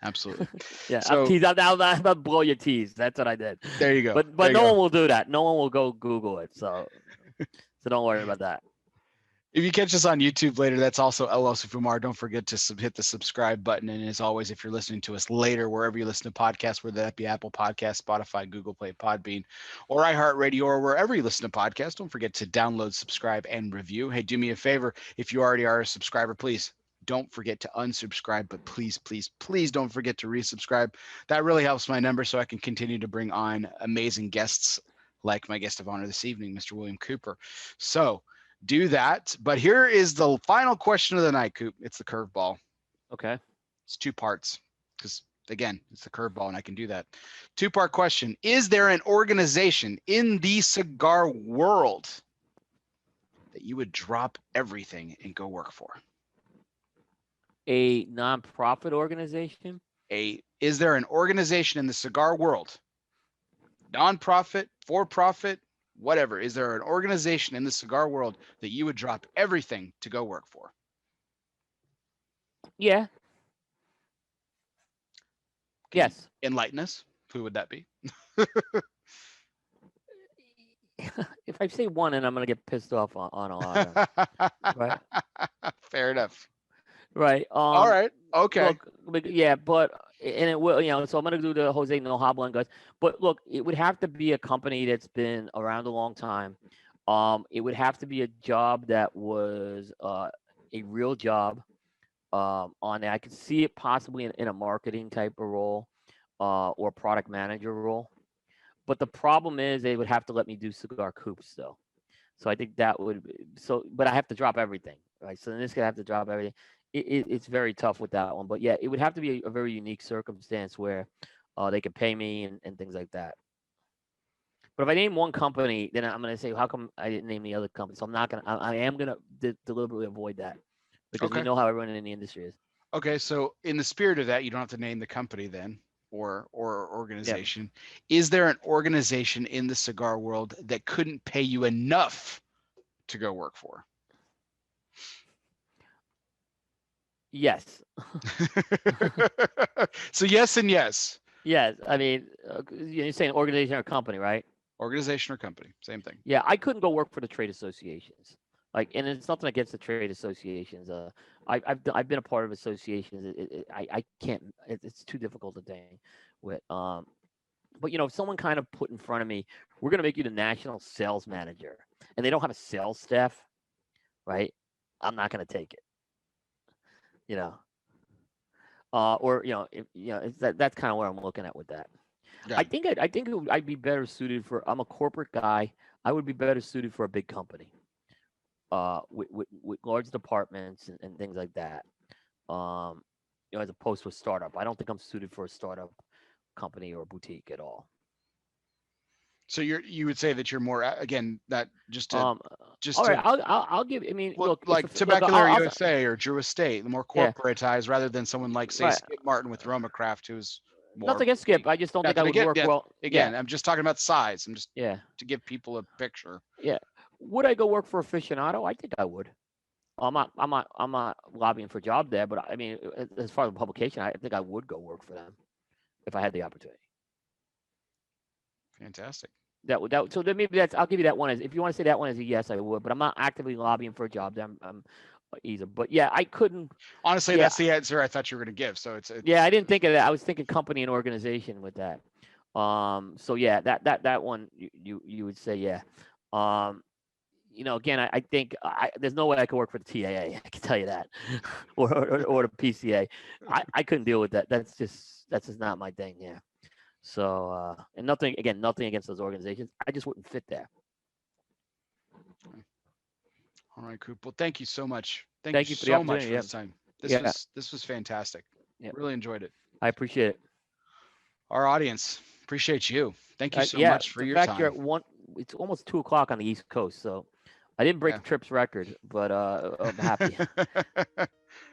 A: absolutely.
B: Yeah, I'm
A: So
B: teased. I'm about to blow your tease. That's what I did.
A: there you go.
B: But
A: There you
B: no
A: go.
B: one will do that. No one will go Google it. So don't worry about that.
A: If you catch us on YouTube later, that's also LLC Fumar. Don't forget to hit the subscribe button. And as always, if you're listening to us later, wherever you listen to podcasts, whether that be Apple Podcasts, Spotify, Google Play, Podbean, or iHeartRadio, or wherever you listen to podcasts, don't forget to download, subscribe, and review. Hey, do me a favor. If you already are a subscriber, please don't forget to unsubscribe, but please, please, please don't forget to resubscribe. That really helps my numbers so I can continue to bring on amazing guests like my guest of honor this evening, Mr. William Cooper. So, do that. But here is the final question of the night, Coop. It's the curveball.
B: Okay.
A: It's two parts because, again, it's the curveball and I can do that. Two-part question. Is there an organization in the cigar world that you would drop everything and go work for?
B: A nonprofit organization.
A: Is there an organization in the cigar world, nonprofit, for-profit, whatever, is there an organization in the cigar world that you would drop everything to go work for?
B: Yeah.
A: Can you
B: Yes.
A: enlighten us? Who would that be?
B: If I say one, and I'm gonna get pissed off on a lot of them. Right.
A: Fair enough.
B: Right.
A: All right. Okay.
B: Look, yeah, but and it will, so I'm gonna do the Jose No Hablan guys. But look, it would have to be a company that's been around a long time. It would have to be a job that was a real job. On there, I could see it possibly in a marketing type of role, or product manager role. But the problem is they would have to let me do cigar coops though. So I think that would but I have to drop everything, right? So in this case, I have to drop everything. It's very tough with that one, but yeah, it would have to be a very unique circumstance where they could pay me and things like that. But if I name one company, then I'm going to say, how come I didn't name the other company? So I'm not going to. I am going to deliberately avoid that because we
A: Okay.
B: know how everyone in the industry is.
A: Okay. So in the spirit of that, you don't have to name the company then or
B: Yeah.
A: organization. Is there an organization in the cigar world that couldn't pay you enough to go work for?
B: Yes.
A: So yes and yes.
B: Yes. I mean, you're saying organization or company, right?
A: Organization or company, same thing.
B: Yeah, I couldn't go work for the trade associations. Like, and it's nothing against the trade associations. I've been a part of associations. I can't. It's too difficult to deal with. But if someone kind of put in front of me, we're going to make you the national sales manager, and they don't have a sales staff, right? I'm not going to take it. Or that's kind of where I'm looking at with that.
A: Yeah.
B: I think I'd be better suited for. I'm a corporate guy. I would be better suited for a big company, with large departments and things like that. As opposed to a startup. I don't think I'm suited for a startup company or boutique at all.
A: So you would say that you're more, again, that just to
B: All right, I'll give. I mean, look,
A: like Tobacco USA or Drew Estate, the more corporatized, rather than someone like, say, Skip Martin with Romacraft, who's more.
B: Nothing against Skip. I just don't think I would work well.
A: Again, I'm just talking about size. I'm just
B: to
A: give people a picture.
B: Yeah. Would I go work for Aficionado? I think I would. I'm not lobbying for a job there, but I mean, as far as the publication, I think I would go work for them if I had the opportunity.
A: Fantastic.
B: So then maybe I'll give you that one as, if you want to say that one as a yes, I would, but I'm not actively lobbying for a job there. I'm either, but yeah, I couldn't.
A: Honestly, that's the answer I thought you were going to give. So it's
B: yeah, I didn't think of that. I was thinking company and organization with that. So yeah, that one you would say yeah. Again, I think there's no way I could work for the TAA. I can tell you that, or the PCA. I couldn't deal with that. That's just not my thing. Yeah. So and nothing against those organizations. I just wouldn't fit there.
A: All right, Coop. Well, thank you so much.
B: Thank you
A: so much for this time. This was fantastic.
B: Yep.
A: Really enjoyed it.
B: I appreciate it.
A: Our audience appreciate you. Thank you so much for your time.
B: You're at it's almost 2:00 on the East Coast, so I didn't break the trip's record, but I'm happy.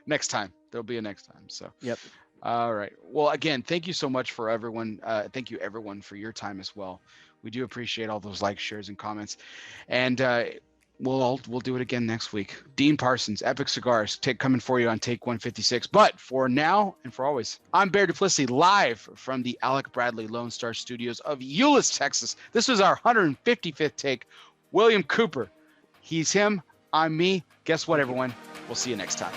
A: Next time. There'll be a next time. So.
B: Yep.
A: All right. Well, again, thank you so much for everyone. Thank you everyone for your time as well. We do appreciate all those likes, shares, and comments. And we'll do it again next week. Dean Parsons, Epic Cigars, coming for you on Take 156. But for now and for always, I'm Bear Duplessis, live from the Alec Bradley Lone Star Studios of Euless, Texas. This was our 155th take. William Cooper. He's him. I'm me. Guess what, everyone? We'll see you next time.